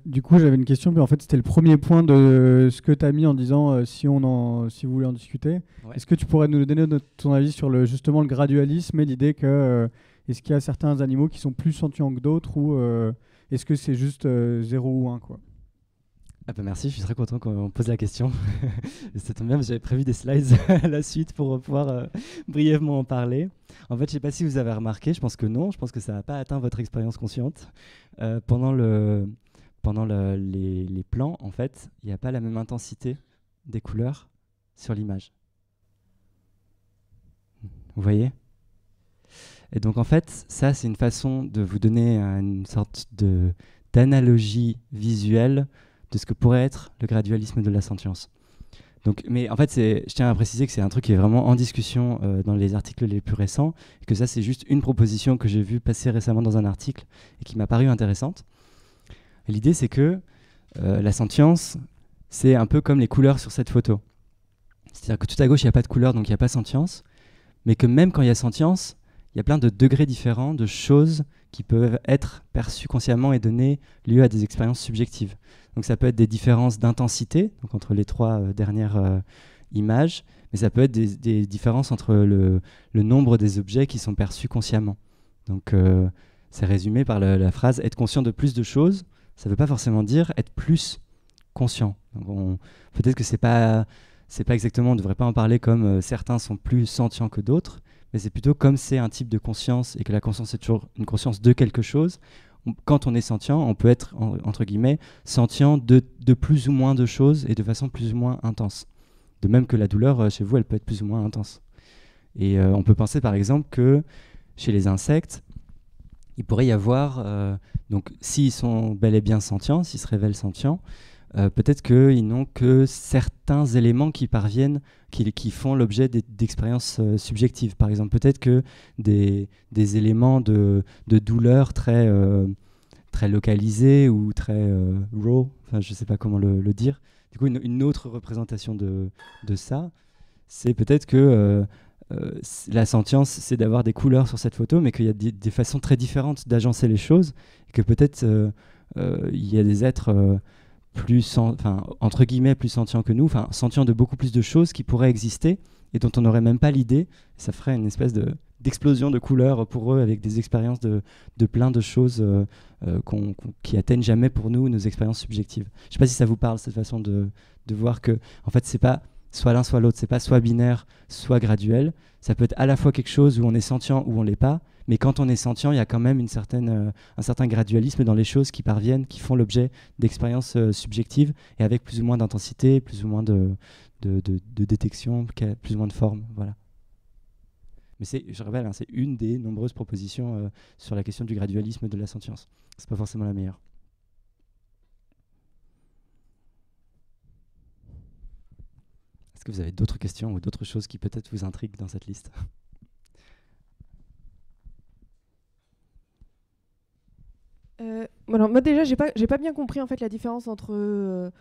Speaker 8: Du coup, j'avais une question, mais en fait, c'était le premier point de ce que tu as mis en disant si vous voulez en discuter.
Speaker 2: Ouais.
Speaker 8: Est-ce que tu pourrais nous donner ton avis sur justement le gradualisme et l'idée que est-ce qu'il y a certains animaux qui sont plus sentients que d'autres ou est-ce que c'est juste 0 ou 1 quoi?
Speaker 2: Ah bah merci, je suis très content qu'on pose la question. Ça tombe bien, j'avais prévu des slides à la suite pour pouvoir brièvement en parler. En fait, je ne sais pas si vous avez remarqué, je pense que non, je pense que ça n'a pas atteint votre expérience consciente. Pendant les plans, en fait, il n'y a pas la même intensité des couleurs sur l'image. Vous voyez ? Et donc en fait, ça c'est une façon de vous donner une sorte d'analogie visuelle de ce que pourrait être le gradualisme de la sentience. Donc, mais en fait, je tiens à préciser que c'est un truc qui est vraiment en discussion dans les articles les plus récents, et que ça c'est juste une proposition que j'ai vue passer récemment dans un article et qui m'a paru intéressante. Et l'idée c'est que la sentience, c'est un peu comme les couleurs sur cette photo. C'est-à-dire que tout à gauche, il n'y a pas de couleur, donc il n'y a pas sentience, mais que même quand il y a sentience, il y a plein de degrés différents de choses qui peuvent être perçues consciemment et donner lieu à des expériences subjectives. Donc ça peut être des différences d'intensité, donc entre les trois dernières images, mais ça peut être des différences entre le nombre des objets qui sont perçus consciemment. Donc c'est résumé par la phrase « être conscient de plus de choses », ça ne veut pas forcément dire être plus conscient. Donc peut-être que c'est pas exactement, on ne devrait pas en parler comme certains sont plus sentients que d'autres, mais c'est plutôt comme c'est un type de conscience et que la conscience est toujours une conscience de quelque chose. Quand on est sentient, on peut être, entre guillemets, sentient de plus ou moins de choses et de façon plus ou moins intense. De même que la douleur, chez vous, elle peut être plus ou moins intense. Et on peut penser par exemple que chez les insectes, il pourrait y avoir, donc s'ils sont bel et bien sentients, s'ils se révèlent sentients, peut-être qu'ils n'ont que certains éléments qui parviennent, qui font l'objet d'expériences subjectives. Par exemple, peut-être que des éléments de douleur très localisés ou très raw, enfin, je ne sais pas comment le dire. Du coup, une autre représentation de ça, c'est peut-être que la sentience, c'est d'avoir des couleurs sur cette photo, mais qu'il y a des façons très différentes d'agencer les choses, et que peut-être il y a des êtres entre guillemets plus sentients que nous, sentients de beaucoup plus de choses qui pourraient exister et dont on n'aurait même pas l'idée. Ça ferait une espèce d'explosion de couleurs pour eux, avec des expériences de plein de choses qui atteignent jamais pour nous nos expériences subjectives. Je ne sais pas si ça vous parle, cette façon de voir que en fait c'est pas soit l'un soit l'autre, c'est pas soit binaire, soit graduel. Ça peut être à la fois quelque chose où on est sentient ou on l'est pas, mais quand on est sentient, il y a quand même un certain gradualisme dans les choses qui parviennent, qui font l'objet d'expériences subjectives et avec plus ou moins d'intensité, plus ou moins de détection, plus ou moins de forme, voilà. Mais je rappelle, c'est une des nombreuses propositions sur la question du gradualisme de la sentience. C'est pas forcément la meilleure. Est-ce que vous avez d'autres questions ou d'autres choses qui peut-être vous intriguent dans cette liste ?
Speaker 9: Alors moi déjà j'ai pas bien compris en fait la différence entre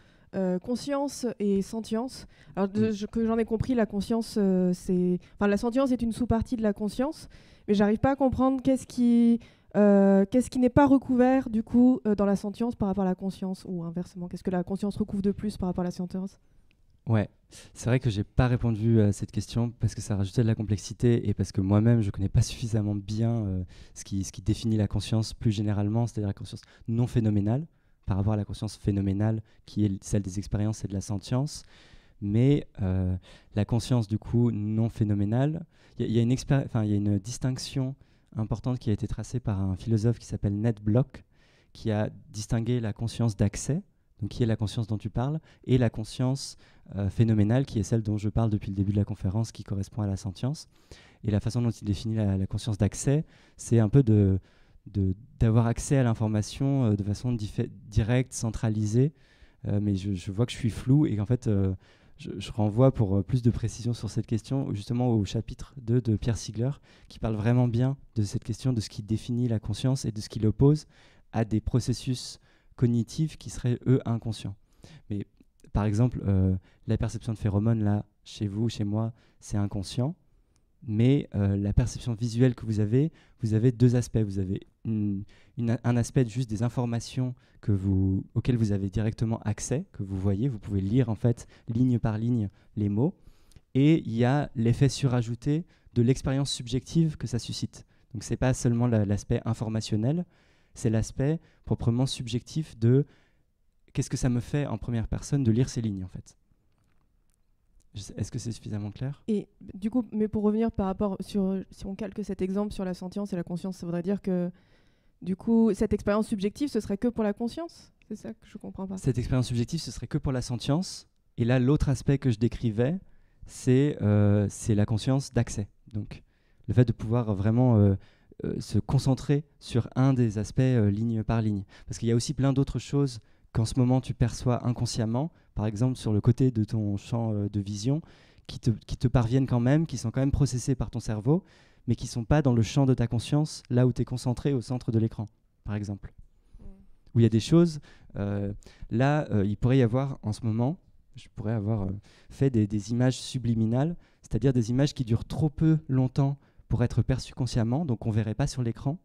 Speaker 9: conscience et sentience. Alors, que j'en ai compris, la conscience, la sentience est une sous-partie de la conscience, mais j'arrive pas à comprendre qu'est-ce qui n'est pas recouvert du coup dans la sentience par rapport à la conscience, ou inversement, qu'est-ce que la conscience recouvre de plus par rapport à la sentience?
Speaker 2: Ouais, c'est vrai que j'ai pas répondu à cette question parce que ça rajoutait de la complexité et parce que moi-même je connais pas suffisamment bien ce qui définit la conscience plus généralement, c'est-à-dire la conscience non phénoménale par rapport à la conscience phénoménale qui est celle des expériences et de la sentience. Mais la conscience du coup non phénoménale, il y a une distinction importante qui a été tracée par un philosophe qui s'appelle Ned Block, qui a distingué la conscience d'accès, donc qui est la conscience dont tu parles, et la conscience phénoménale, qui est celle dont je parle depuis le début de la conférence, qui correspond à la sentience. Et la façon dont il définit la conscience d'accès, c'est un peu d'avoir accès à l'information de façon directe, centralisée, mais je vois que je suis flou et qu'en fait, je renvoie pour plus de précision sur cette question, justement au chapitre 2 de Pierre Sigler, qui parle vraiment bien de cette question, de ce qui définit la conscience et de ce qui l'oppose à des processus cognitifs qui seraient, eux, inconscients. Mais par exemple, la perception de phéromones, là, chez vous, chez moi, c'est inconscient. Mais la perception visuelle que vous avez deux aspects. Vous avez un aspect juste des informations auxquelles vous avez directement accès, que vous voyez. Vous pouvez lire, en fait, ligne par ligne, les mots. Et il y a l'effet surajouté de l'expérience subjective que ça suscite. Donc, ce n'est pas seulement l'aspect informationnel, c'est l'aspect proprement subjectif de qu'est-ce que ça me fait en première personne de lire ces lignes, en fait. Est-ce que c'est suffisamment clair?
Speaker 9: Et du coup, mais pour revenir par rapport si on calque cet exemple sur la sentience et la conscience, ça voudrait dire que du coup, cette expérience subjective, ce serait que pour la conscience? C'est ça que je comprends pas.
Speaker 2: Cette expérience subjective, ce serait que pour la sentience. Et là, l'autre aspect que je décrivais, c'est la conscience d'accès. Donc, le fait de pouvoir vraiment se concentrer sur un des aspects ligne par ligne. Parce qu'il y a aussi plein d'autres choses qu'en ce moment tu perçois inconsciemment, par exemple sur le côté de ton champ de vision, qui te parviennent quand même, qui sont quand même processées par ton cerveau, mais qui ne sont pas dans le champ de ta conscience, là où tu es concentré au centre de l'écran, par exemple. Où il y a des choses, il pourrait y avoir en ce moment, je pourrais avoir fait des images subliminales, c'est-à-dire des images qui durent trop peu longtemps pour être perçues consciemment, donc on ne verrait pas sur l'écran,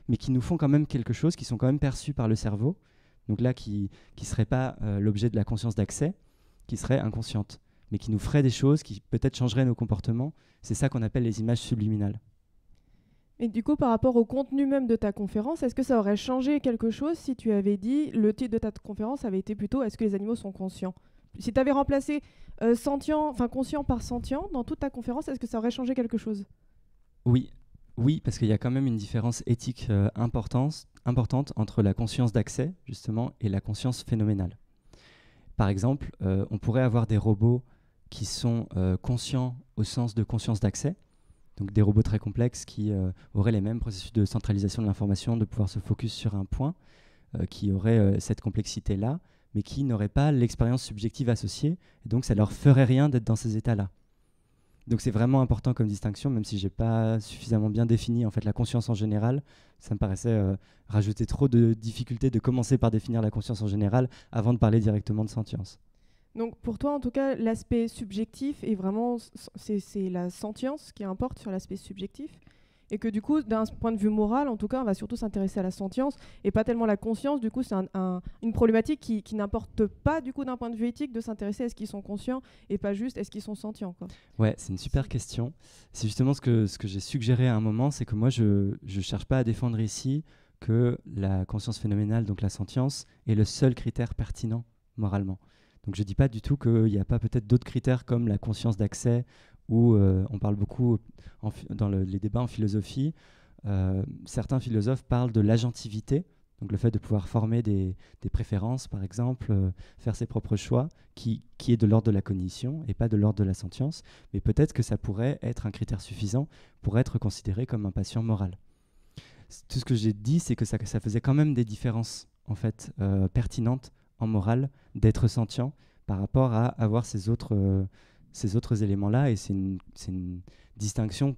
Speaker 2: mais qui nous font quand même quelque chose, qui sont quand même perçues par le cerveau, donc là qui ne serait pas l'objet de la conscience d'accès, qui serait inconsciente, mais qui nous ferait des choses, qui peut-être changeraient nos comportements. C'est ça qu'on appelle les images subliminales.
Speaker 9: Et du coup, par rapport au contenu même de ta conférence, est-ce que ça aurait changé quelque chose si tu avais dit, le titre de ta conférence avait été plutôt « Est-ce que les animaux sont conscients ?» Si tu avais remplacé conscient par sentient dans toute ta conférence, est-ce que ça aurait changé quelque chose?
Speaker 2: Oui, parce qu'il y a quand même une différence éthique importante entre la conscience d'accès, justement, et la conscience phénoménale. Par exemple, on pourrait avoir des robots qui sont conscients au sens de conscience d'accès, donc des robots très complexes qui auraient les mêmes processus de centralisation de l'information, de pouvoir se focus sur un point, qui auraient cette complexité-là, mais qui n'auraient pas l'expérience subjective associée, et donc ça leur ferait rien d'être dans ces états-là. Donc c'est vraiment important comme distinction, même si je n'ai pas suffisamment bien défini en fait, la conscience en général. Ça me paraissait rajouter trop de difficultés de commencer par définir la conscience en général avant de parler directement de sentience.
Speaker 9: Donc pour toi, en tout cas, l'aspect subjectif est vraiment, c'est la sentience qui importe sur l'aspect subjectif, et que du coup, d'un point de vue moral, en tout cas, on va surtout s'intéresser à la sentience et pas tellement la conscience. Du coup, c'est une problématique qui n'importe pas, du coup, d'un point de vue éthique, de s'intéresser à est-ce qu'ils sont conscients et pas juste est-ce qu'ils sont sentients, quoi.
Speaker 2: Ouais, c'est une super question. C'est justement ce que j'ai suggéré à un moment, c'est que moi, je cherche pas à défendre ici que la conscience phénoménale, donc la sentience, est le seul critère pertinent moralement. Donc je dis pas du tout qu'il n'y a pas peut-être d'autres critères comme la conscience d'accès, où on parle beaucoup dans les débats en philosophie. Certains philosophes parlent de l'agentivité, donc le fait de pouvoir former des préférences, par exemple, faire ses propres choix, qui est de l'ordre de la cognition et pas de l'ordre de la sentience. Mais peut-être que ça pourrait être un critère suffisant pour être considéré comme un patient moral. Tout ce que j'ai dit, c'est que ça faisait quand même des différences en fait, pertinentes en morale d'être sentient par rapport à avoir ces autres éléments-là, et c'est une distinction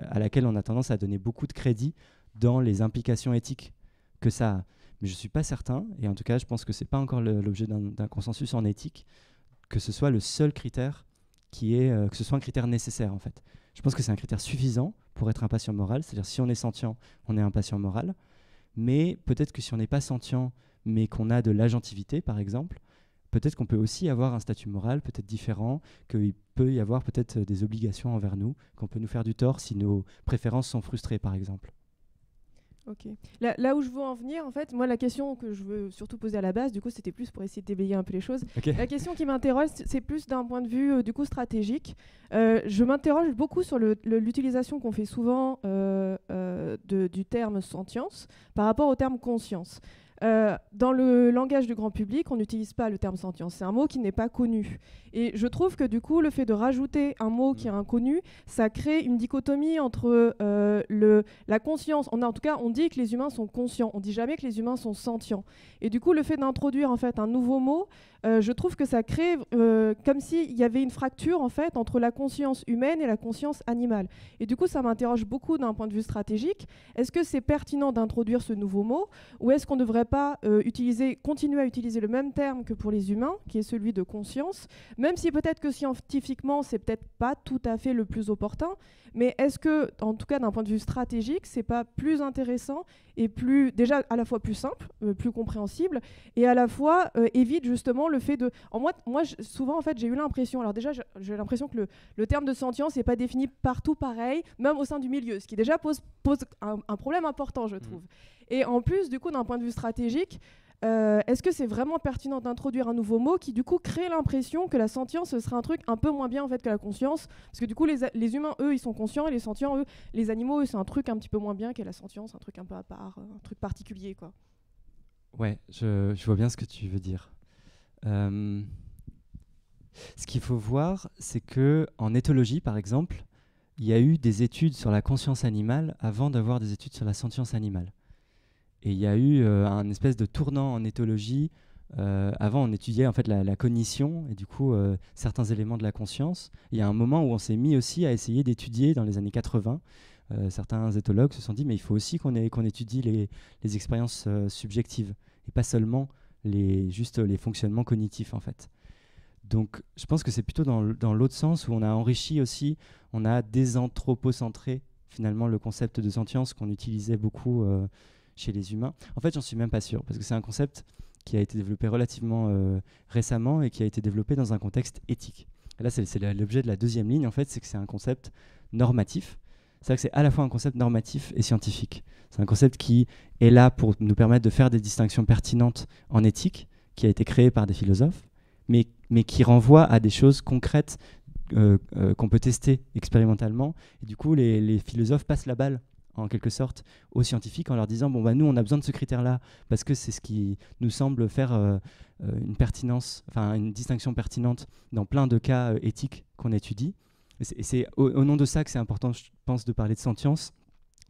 Speaker 2: à laquelle on a tendance à donner beaucoup de crédit dans les implications éthiques que ça a. mais je ne suis pas certain, et en tout cas je pense que ce n'est pas encore l'objet d'un consensus en éthique, que ce soit le seul critère que ce soit un critère nécessaire en fait. Je pense que c'est un critère suffisant pour être un patient moral, c'est-à-dire si on est sentient, on est un patient moral, mais peut-être que si on n'est pas sentient, mais qu'on a de l'agentivité par exemple, peut-être qu'on peut aussi avoir un statut moral peut-être différent, qu'il peut y avoir peut-être des obligations envers nous, qu'on peut nous faire du tort si nos préférences sont frustrées par exemple.
Speaker 9: Ok. Là où je veux en venir, en fait, moi, la question que je veux surtout poser à la base, du coup, c'était plus pour essayer d'éveiller un peu les choses.
Speaker 2: Okay.
Speaker 9: La question qui m'interroge, c'est plus d'un point de vue, du coup, stratégique. Je m'interroge beaucoup sur l'utilisation qu'on fait souvent du terme sentience par rapport au terme conscience. Dans le langage du grand public, on n'utilise pas le terme sentience. C'est un mot qui n'est pas connu. Et je trouve que du coup, le fait de rajouter un mot qui est inconnu, ça crée une dichotomie entre la conscience. En tout cas, on dit que les humains sont conscients. On dit jamais que les humains sont sentients. Et du coup, le fait d'introduire en fait un nouveau mot, je trouve que ça crée comme s'il y avait une fracture en fait entre la conscience humaine et la conscience animale. Et du coup, ça m'interroge beaucoup d'un point de vue stratégique. Est-ce que c'est pertinent d'introduire ce nouveau mot, ou est-ce qu'on ne devrait pas continuer à utiliser le même terme que pour les humains, qui est celui de conscience, même si peut-être que scientifiquement, c'est peut-être pas tout à fait le plus opportun, mais est-ce que, en tout cas d'un point de vue stratégique, c'est pas plus intéressant et déjà à la fois plus simple, plus compréhensible, et à la fois évite justement le fait de... Souvent, en fait, j'ai eu l'impression, alors déjà, j'ai l'impression que le terme de sentience n'est pas défini partout pareil, même au sein du milieu, ce qui déjà pose un problème important, je trouve. Et en plus, du coup, d'un point de vue stratégique, est-ce que c'est vraiment pertinent d'introduire un nouveau mot qui, du coup, crée l'impression que la sentience, ce serait un truc un peu moins bien, en fait, que la conscience? Parce que, du coup, les humains, eux, ils sont conscients, et les sentients, eux, les animaux, eux, c'est un truc un petit peu moins bien qu'est la sentience, un truc un peu à part, un truc particulier, quoi.
Speaker 2: Ouais, je vois bien ce que tu veux dire. Ce qu'il faut voir, c'est que en éthologie, par exemple, il y a eu des études sur la conscience animale avant d'avoir des études sur la sentience animale. Et il y a eu un espèce de tournant en éthologie. Avant, on étudiait en fait la cognition et du coup certains éléments de la conscience. Il y a un moment où on s'est mis aussi à essayer d'étudier, dans les années 80, certains éthologues se sont dit mais il faut aussi qu'on étudie les expériences subjectives et pas seulement juste les fonctionnements cognitifs en fait. Donc je pense que c'est plutôt dans l'autre sens où on a enrichi aussi, on a désanthropocentré finalement le concept de sentience qu'on utilisait beaucoup chez les humains. En fait, j'en suis même pas sûr, parce que c'est un concept qui a été développé relativement récemment et qui a été développé dans un contexte éthique. Et là, c'est l'objet de la deuxième ligne, en fait, c'est que c'est un concept normatif. C'est-à-dire que c'est à la fois un concept normatif et scientifique. C'est un concept qui est là pour nous permettre de faire des distinctions pertinentes en éthique, qui a été créé par des philosophes, mais qui renvoie à des choses concrètes qu'on peut tester expérimentalement. Et du coup, les philosophes passent la balle en quelque sorte aux scientifiques en leur disant bon bah nous on a besoin de ce critère-là parce que c'est ce qui nous semble faire une pertinence, enfin une distinction pertinente dans plein de cas éthiques qu'on étudie. Et c'est au nom de ça que c'est important, je pense, de parler de sentience.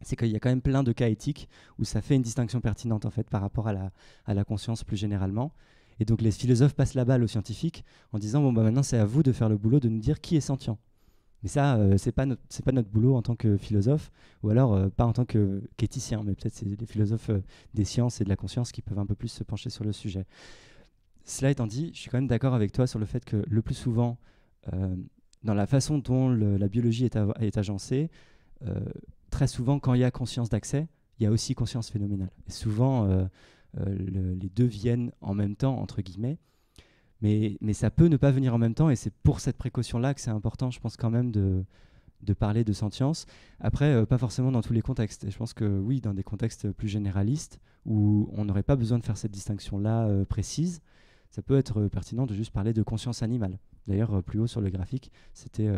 Speaker 2: C'est qu'il y a quand même plein de cas éthiques où ça fait une distinction pertinente en fait par rapport à la conscience plus généralement. Et donc les philosophes passent la balle aux scientifiques en disant bon bah maintenant c'est à vous de faire le boulot de nous dire qui est sentient. Mais ça, c'est pas notre boulot en tant que philosophe, ou alors pas en tant qu'éthicien, mais peut-être c'est les philosophes des sciences et de la conscience qui peuvent un peu plus se pencher sur le sujet. Cela étant dit, je suis quand même d'accord avec toi sur le fait que le plus souvent, dans la façon dont la biologie est agencée, très souvent, quand il y a conscience d'accès, il y a aussi conscience phénoménale. Et souvent, les deux viennent en même temps, entre guillemets. Mais ça peut ne pas venir en même temps, et c'est pour cette précaution-là que c'est important, je pense, quand même, de parler de sentience. Après, pas forcément dans tous les contextes. Et je pense que oui, dans des contextes plus généralistes, où on n'aurait pas besoin de faire cette distinction-là précise, ça peut être pertinent de juste parler de conscience animale. D'ailleurs, plus haut sur le graphique, c'était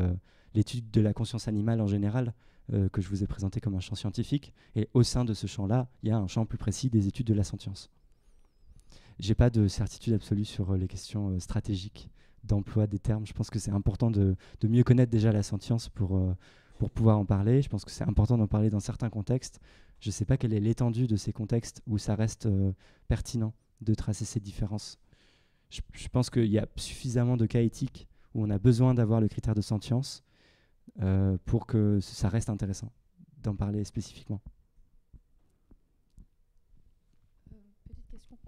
Speaker 2: l'étude de la conscience animale en général, que je vous ai présenté comme un champ scientifique. Et au sein de ce champ-là, il y a un champ plus précis des études de la sentience. J'ai pas de certitude absolue sur les questions stratégiques d'emploi des termes. Je pense que c'est important de mieux connaître déjà la sentience pour pouvoir en parler. Je pense que c'est important d'en parler dans certains contextes. Je ne sais pas quelle est l'étendue de ces contextes où ça reste pertinent de tracer ces différences. Je pense qu'il y a suffisamment de cas éthiques où on a besoin d'avoir le critère de sentience pour que ça reste intéressant d'en parler spécifiquement.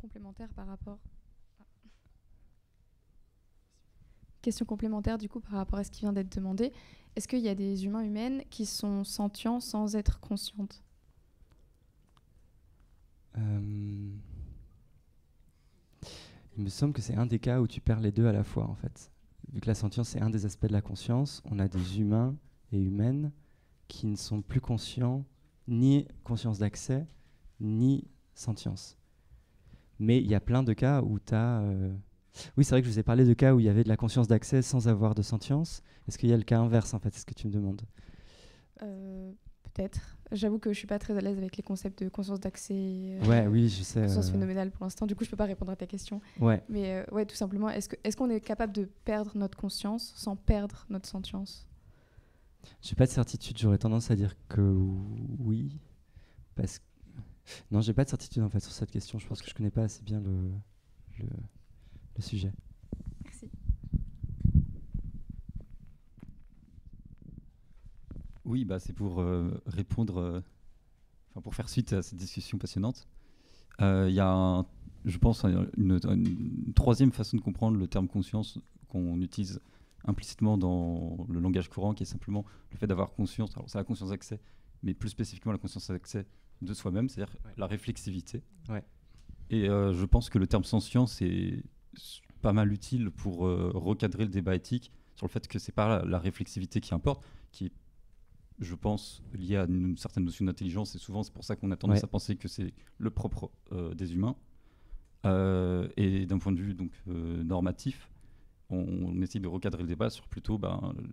Speaker 7: complémentaire par rapport... Question complémentaire du coup par rapport à ce qui vient d'être demandé. Est-ce qu'il y a des humains humaines qui sont sentients sans être conscientes?
Speaker 2: Il me semble que c'est un des cas où tu perds les deux à la fois en fait. Vu que la sentience c'est un des aspects de la conscience, on a des humains et humaines qui ne sont plus conscients, ni conscience d'accès, ni sentience. Mais il y a plein de cas où tu as... Oui, c'est vrai que je vous ai parlé de cas où il y avait de la conscience d'accès sans avoir de sentience. Est-ce qu'il y a le cas inverse, en fait? C'est ce que tu me demandes.
Speaker 7: Peut-être. J'avoue que je suis pas très à l'aise avec les concepts de conscience d'accès.
Speaker 2: Ouais, oui, je sais.
Speaker 7: Conscience phénoménale pour l'instant. Du coup, je peux pas répondre à ta question.
Speaker 2: Ouais.
Speaker 7: Mais ouais, tout simplement, est-ce qu'on est capable de perdre notre conscience sans perdre notre sentience?
Speaker 2: J'ai pas de certitude. J'aurais tendance à dire que oui, parce que non, j'ai pas de certitude en fait sur cette question. Je pense que je connais pas assez bien le sujet.
Speaker 7: Merci.
Speaker 10: Oui, bah, c'est pour répondre, pour faire suite à cette discussion passionnante. Il y a, je pense, une troisième façon de comprendre le terme conscience qu'on utilise implicitement dans le langage courant, qui est simplement le fait d'avoir conscience. Alors, c'est la conscience d'accès, mais plus spécifiquement la conscience d'accès de soi-même, c'est-à-dire la réflexivité.
Speaker 2: Ouais.
Speaker 10: Et je pense que le terme sentience est pas mal utile pour recadrer le débat éthique sur le fait que c'est pas la réflexivité qui importe, qui est, je pense, liée à une certaine notion d'intelligence, et souvent c'est pour ça qu'on a tendance à penser que c'est le propre des humains. Et d'un point de vue donc, normatif, on essaie de recadrer le débat sur plutôt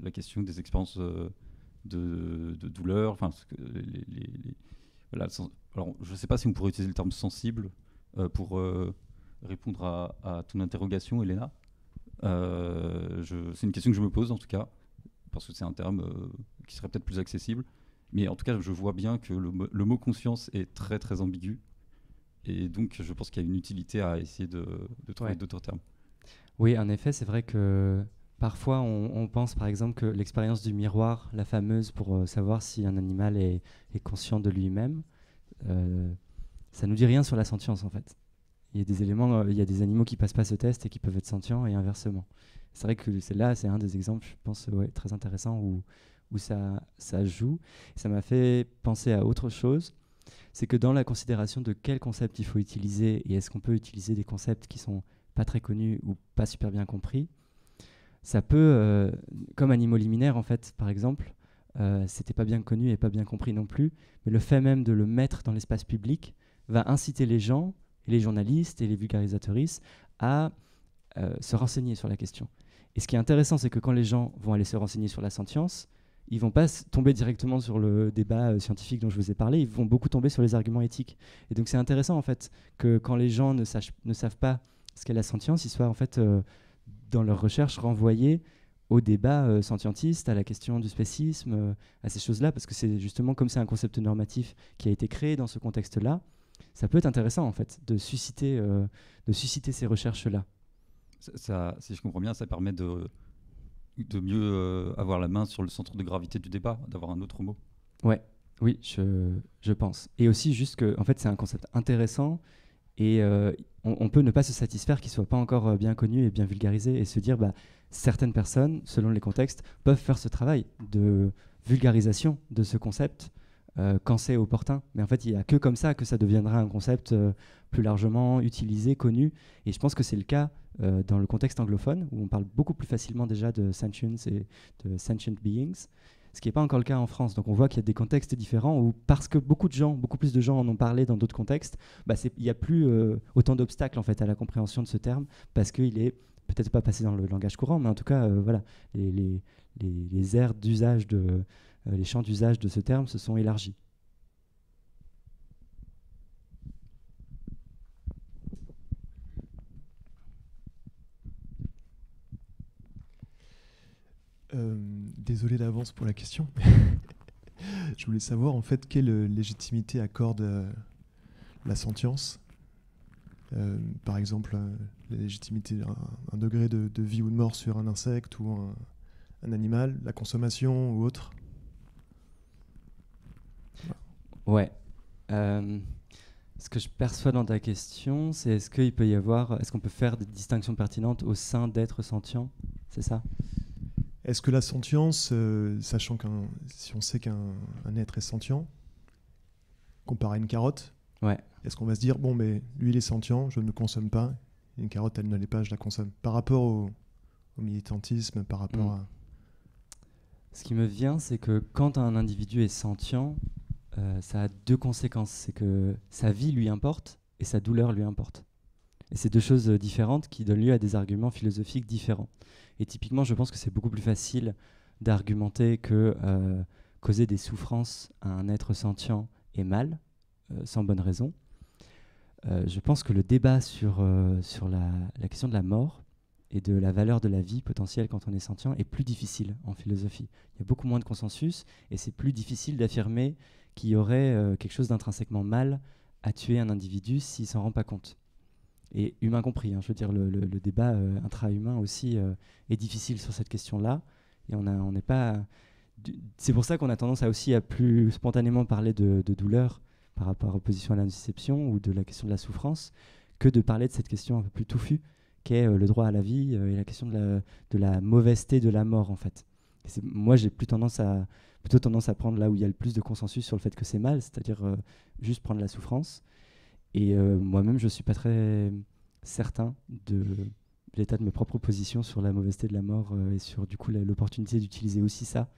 Speaker 10: la question des expériences de douleur. Voilà, alors, je ne sais pas si on pourrait utiliser le terme sensible pour répondre à ton interrogation, Elena. C'est une question que je me pose en tout cas, parce que c'est un terme qui serait peut-être plus accessible. Mais en tout cas, je vois bien que le mot conscience est très très ambigu. Et donc, je pense qu'il y a une utilité à essayer de trouver d'autres termes.
Speaker 2: Oui, en effet, c'est vrai que parfois on pense par exemple que l'expérience du miroir, la fameuse pour savoir si un animal est conscient de lui-même, ça nous dit rien sur la sentience en fait. Il y a des éléments, il y a des animaux qui passent pas ce test et qui peuvent être sentients et inversement. C'est vrai que c'est un des exemples, je pense, très intéressant où ça joue. Ça m'a fait penser à autre chose. C'est que dans la considération de quel concept il faut utiliser et est-ce qu'on peut utiliser des concepts qui sont pas très connus ou pas super bien compris, ça peut, comme animaux liminaires en fait, par exemple, c'était pas bien connu et pas bien compris non plus, mais le fait même de le mettre dans l'espace public va inciter les gens, et les journalistes et les vulgarisatrices à se renseigner sur la question. Et ce qui est intéressant, c'est que quand les gens vont aller se renseigner sur la sentience, ils vont pas tomber directement sur le débat scientifique dont je vous ai parlé, ils vont beaucoup tomber sur les arguments éthiques. Et donc c'est intéressant en fait que quand les gens ne savent pas ce qu'est la sentience, ils soient en fait dans leur recherche renvoyés au débat scientiste, à la question du spécisme, à ces choses-là, parce que c'est justement comme c'est un concept normatif qui a été créé dans ce contexte-là, ça peut être intéressant en fait de susciter ces recherches-là.
Speaker 10: Ça, si je comprends bien, ça permet de mieux avoir la main sur le centre de gravité du débat, d'avoir un autre mot.
Speaker 2: Oui, je pense. Et aussi juste que en fait c'est un concept intéressant et on peut ne pas se satisfaire qu'il soit pas encore bien connu et bien vulgarisé et se dire certaines personnes, selon les contextes, peuvent faire ce travail de vulgarisation de ce concept quand c'est opportun. Mais en fait, il n'y a que comme ça que ça deviendra un concept plus largement utilisé, connu. Et je pense que c'est le cas dans le contexte anglophone, où on parle beaucoup plus facilement déjà de sentience et de sentient beings, ce qui n'est pas encore le cas en France. Donc on voit qu'il y a des contextes différents où, parce que beaucoup plus de gens en ont parlé dans d'autres contextes, il n'y a plus autant d'obstacles en fait, à la compréhension de ce terme, parce qu'il est peut-être pas passé dans le langage courant, mais en tout cas, voilà, les aires d'usage les champs d'usage de ce terme se sont élargis.
Speaker 11: Désolé d'avance pour la question. Je voulais savoir en fait quelle légitimité accorde la sentience. Par exemple, la légitimité, un degré de vie ou de mort sur un insecte ou un animal, la consommation ou autre.
Speaker 2: Ouais. Ce que je perçois dans ta question, c'est est-ce qu'on peut faire des distinctions pertinentes au sein d'êtres sentients? C'est ça?
Speaker 11: Est-ce que la sentience, sachant si on sait qu'un être est sentient, comparé à une carotte, est-ce qu'on va se dire, bon, mais lui, il est sentient, je ne le consomme pas, une carotte, elle ne l'est pas, je la consomme. Par rapport au militantisme, par rapport à...
Speaker 2: Ce qui me vient, c'est que quand un individu est sentient, ça a deux conséquences. C'est que sa vie lui importe et sa douleur lui importe. Et c'est deux choses différentes qui donnent lieu à des arguments philosophiques différents. Et typiquement, je pense que c'est beaucoup plus facile d'argumenter que causer des souffrances à un être sentient est mal, sans bonne raison. Je pense que le débat sur la question de la mort et de la valeur de la vie potentielle quand on est sentient est plus difficile en philosophie. Il y a beaucoup moins de consensus et c'est plus difficile d'affirmer qu'il y aurait quelque chose d'intrinsèquement mal à tuer un individu s'il s'en rend pas compte. Et humain compris, hein, je veux dire, le débat intra-humain aussi est difficile sur cette question-là. Et on n'est pas... C'est pour ça qu'on a tendance à plus spontanément parler de douleur par rapport à l'opposition à l'intusception ou de la question de la souffrance, que de parler de cette question un peu plus touffue, qu'est le droit à la vie et la question de la mauvaiseté de la mort, en fait. Moi, j'ai plutôt tendance à prendre là où il y a le plus de consensus sur le fait que c'est mal, c'est-à-dire juste prendre la souffrance. Et moi-même, je ne suis pas très certain de l'état de mes propres positions sur la mauvaiseté de la mort et sur du coup l'opportunité d'utiliser aussi ça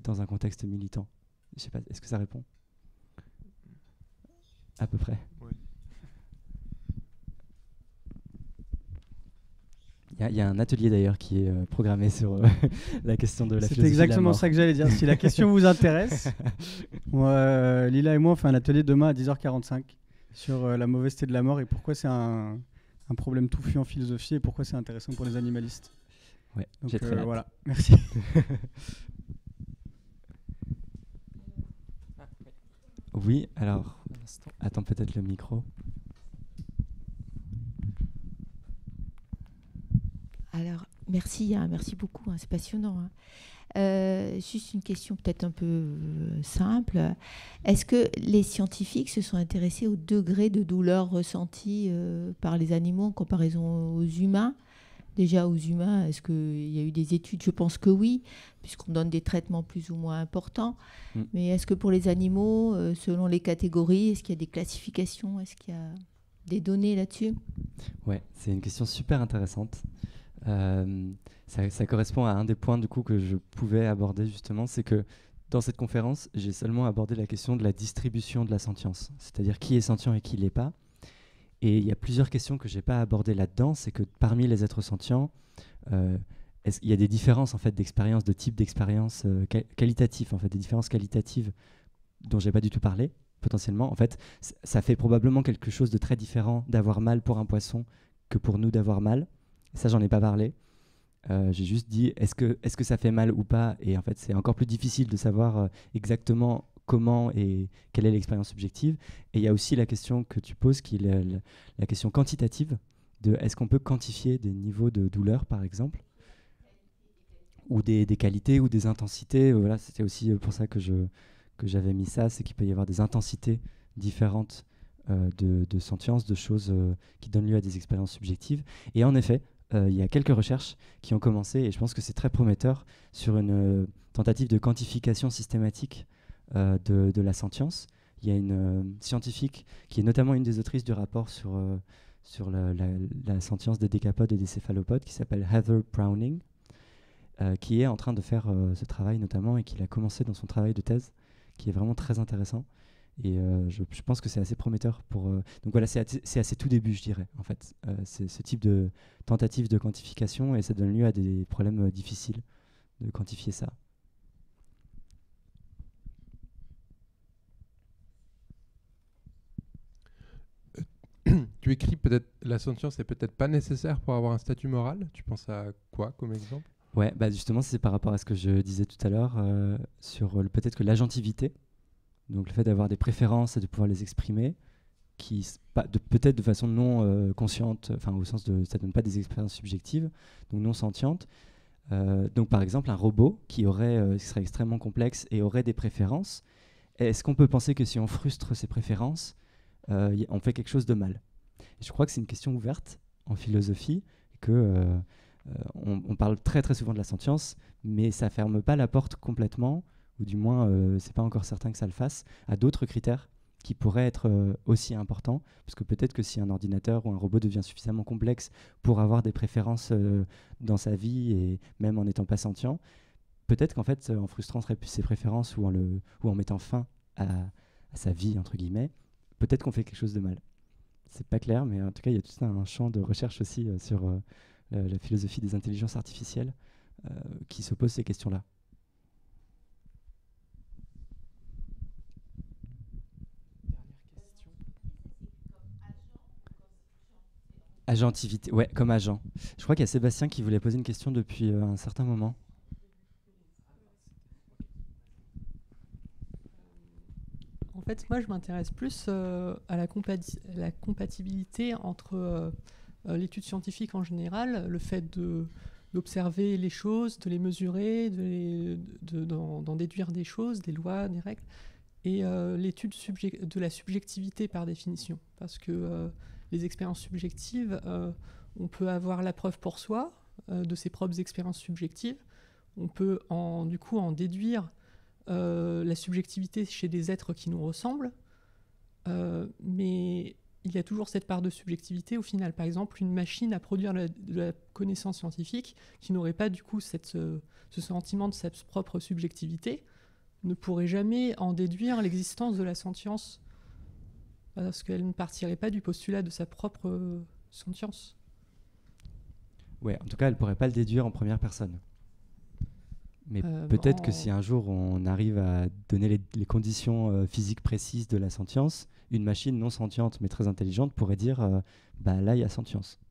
Speaker 2: dans un contexte militant. Je sais pas, est-ce que ça répond? À peu près.
Speaker 11: Ouais.
Speaker 2: Il y a un atelier d'ailleurs qui est programmé sur la question de la philosophie de la mort.
Speaker 8: C'est exactement ça que j'allais dire. Si la question vous intéresse, Lila et moi, on fait un atelier demain à 10h45 sur la mauvaiseté de la mort et pourquoi c'est un problème touffu en philosophie et pourquoi c'est intéressant pour les animalistes.
Speaker 2: Ouais,
Speaker 8: donc
Speaker 2: j'ai très hâte.
Speaker 8: Voilà, merci.
Speaker 2: Oui, alors, attends peut-être le micro.
Speaker 12: Alors, merci beaucoup, hein, c'est passionnant. Juste une question peut-être un peu simple. Est-ce que les scientifiques se sont intéressés au degré de douleur ressenti par les animaux en comparaison aux humains? Déjà aux humains, est-ce qu'il y a eu des études? Je pense que oui, puisqu'on donne des traitements plus ou moins importants. Mais est-ce que pour les animaux, selon les catégories, est-ce qu'il y a des classifications? Est-ce qu'il y a des données là-dessus?
Speaker 2: Ouais, c'est une question super intéressante. Ça correspond à un des points du coup que je pouvais aborder justement, c'est que dans cette conférence, j'ai seulement abordé la question de la distribution de la sentience, c'est-à-dire qui est sentient et qui l'est pas. Et il y a plusieurs questions que j'ai pas abordées là-dedans, c'est que parmi les êtres sentients, il y a des différences en fait d'expérience, de type d'expérience qualitatif, en fait, des différences qualitatives dont j'ai pas du tout parlé potentiellement. En fait, ça fait probablement quelque chose de très différent d'avoir mal pour un poisson que pour nous d'avoir mal. Ça, j'en ai pas parlé. J'ai juste dit est-ce que ça fait mal ou pas, et en fait c'est encore plus difficile de savoir exactement comment et quelle est l'expérience subjective. Et il y a aussi la question que tu poses qui est la question quantitative de est-ce qu'on peut quantifier des niveaux de douleur par exemple, ou des qualités ou des intensités. Voilà, c'était aussi pour ça que j'avais mis ça, c'est qu'il peut y avoir des intensités différentes de sentience, de choses qui donnent lieu à des expériences subjectives. Et en effet, il y a quelques recherches qui ont commencé, et je pense que c'est très prometteur, sur une tentative de quantification systématique de la sentience. Il y a une scientifique qui est notamment une des autrices du rapport sur la sentience des décapodes et des céphalopodes, qui s'appelle Heather Browning, qui est en train de faire ce travail notamment, et qui a commencé dans son travail de thèse, qui est vraiment très intéressant. Et je pense que c'est assez prometteur pour... donc voilà, c'est à ses tout débuts, je dirais, en fait. C'est ce type de tentative de quantification, et ça donne lieu à des problèmes difficiles de quantifier ça.
Speaker 13: Tu écris peut-être la sentience est peut-être pas nécessaire pour avoir un statut moral. Tu penses à quoi comme exemple?
Speaker 2: Ouais, bah justement, c'est par rapport à ce que je disais tout à l'heure sur peut-être que l'agentivité, donc le fait d'avoir des préférences et de pouvoir les exprimer, peut-être de façon non consciente, enfin au sens de ça donne pas des expériences subjectives, donc non sentientes. Donc par exemple un robot qui serait extrêmement complexe et aurait des préférences. Est-ce qu'on peut penser que si on frustre ses préférences, on fait quelque chose de mal. Et je crois que c'est une question ouverte en philosophie, que on parle très très souvent de la sentience, mais ça ferme pas la porte complètement, ou du moins c'est pas encore certain que ça le fasse, à d'autres critères qui pourraient être aussi importants, parce que peut-être que si un ordinateur ou un robot devient suffisamment complexe pour avoir des préférences dans sa vie, et même en n'étant pas sentient, peut-être qu'en fait, en frustrant ses préférences ou en mettant fin à sa vie, entre guillemets, peut-être qu'on fait quelque chose de mal. C'est pas clair, mais en tout cas, il y a tout un champ de recherche aussi sur la philosophie des intelligences artificielles qui se pose ces questions-là. Agentivité, ouais, comme agent. Je crois qu'il y a Sébastien qui voulait poser une question depuis un certain moment.
Speaker 6: En fait, moi, je m'intéresse plus à la compatibilité entre l'étude scientifique en général, le fait d'observer les choses, de les mesurer, d'en déduire des choses, des lois, des règles, et l'étude de la subjectivité par définition. Parce que les expériences subjectives, on peut avoir la preuve pour soi de ses propres expériences subjectives. On peut du coup en déduire la subjectivité chez des êtres qui nous ressemblent, mais il y a toujours cette part de subjectivité au final. Par exemple, une machine à produire de la connaissance scientifique qui n'aurait pas du coup ce sentiment de sa propre subjectivité ne pourrait jamais en déduire l'existence de la sentience, parce qu'elle ne partirait pas du postulat de sa propre sentience.
Speaker 2: Ouais, en tout cas, elle ne pourrait pas le déduire en première personne. Mais peut-être que si un jour on arrive à donner les conditions physiques précises de la sentience, une machine non sentiente mais très intelligente pourrait dire bah là il y a sentience.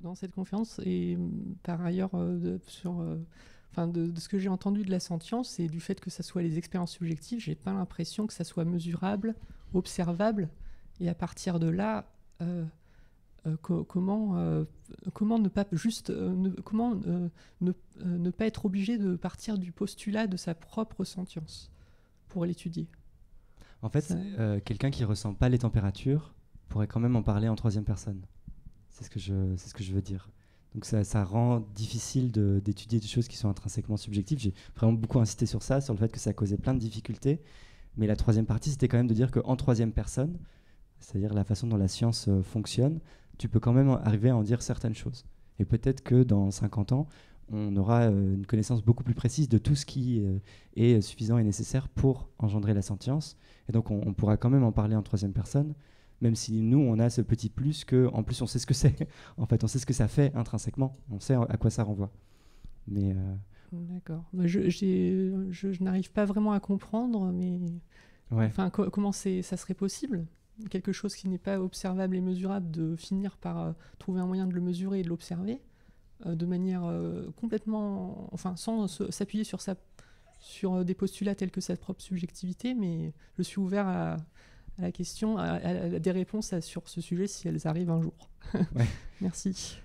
Speaker 6: Dans cette conférence et par ailleurs de ce que j'ai entendu de la sentience et du fait que ça soit les expériences subjectives, j'ai pas l'impression que ça soit mesurable, observable, et à partir de là comment ne pas juste ne pas être obligé de partir du postulat de sa propre sentience pour l'étudier.
Speaker 2: En fait, quelqu'un qui ressent pas les températures pourrait quand même en parler en troisième personne. C'est ce que je veux dire. Donc ça rend difficile d'étudier des choses qui sont intrinsèquement subjectives. J'ai vraiment beaucoup insisté sur ça, sur le fait que ça causait plein de difficultés. Mais la troisième partie, c'était quand même de dire qu'en troisième personne, c'est-à-dire la façon dont la science fonctionne, tu peux quand même arriver à en dire certaines choses. Et peut-être que dans 50 ans, on aura une connaissance beaucoup plus précise de tout ce qui est suffisant et nécessaire pour engendrer la sentience. Et donc on pourra quand même en parler en troisième personne, même si nous, on a ce petit plus qu'en plus, on sait ce que c'est. En fait, on sait ce que ça fait intrinsèquement. On sait à quoi ça renvoie. Mais
Speaker 6: D'accord. Je n'arrive pas vraiment à comprendre, mais
Speaker 2: ouais.
Speaker 6: Enfin, comment ça serait possible, quelque chose qui n'est pas observable et mesurable, de finir par trouver un moyen de le mesurer et de l'observer de manière complètement... Enfin, sans s'appuyer sur des postulats tels que sa propre subjectivité, mais je suis ouvert à la question, à des réponses sur ce sujet si elles arrivent un jour.
Speaker 2: Ouais.
Speaker 6: Merci.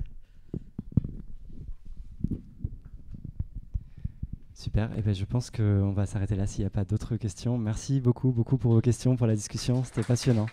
Speaker 2: Super, et ben je pense qu'on va s'arrêter là s'il n'y a pas d'autres questions. Merci beaucoup pour vos questions, pour la discussion, c'était passionnant.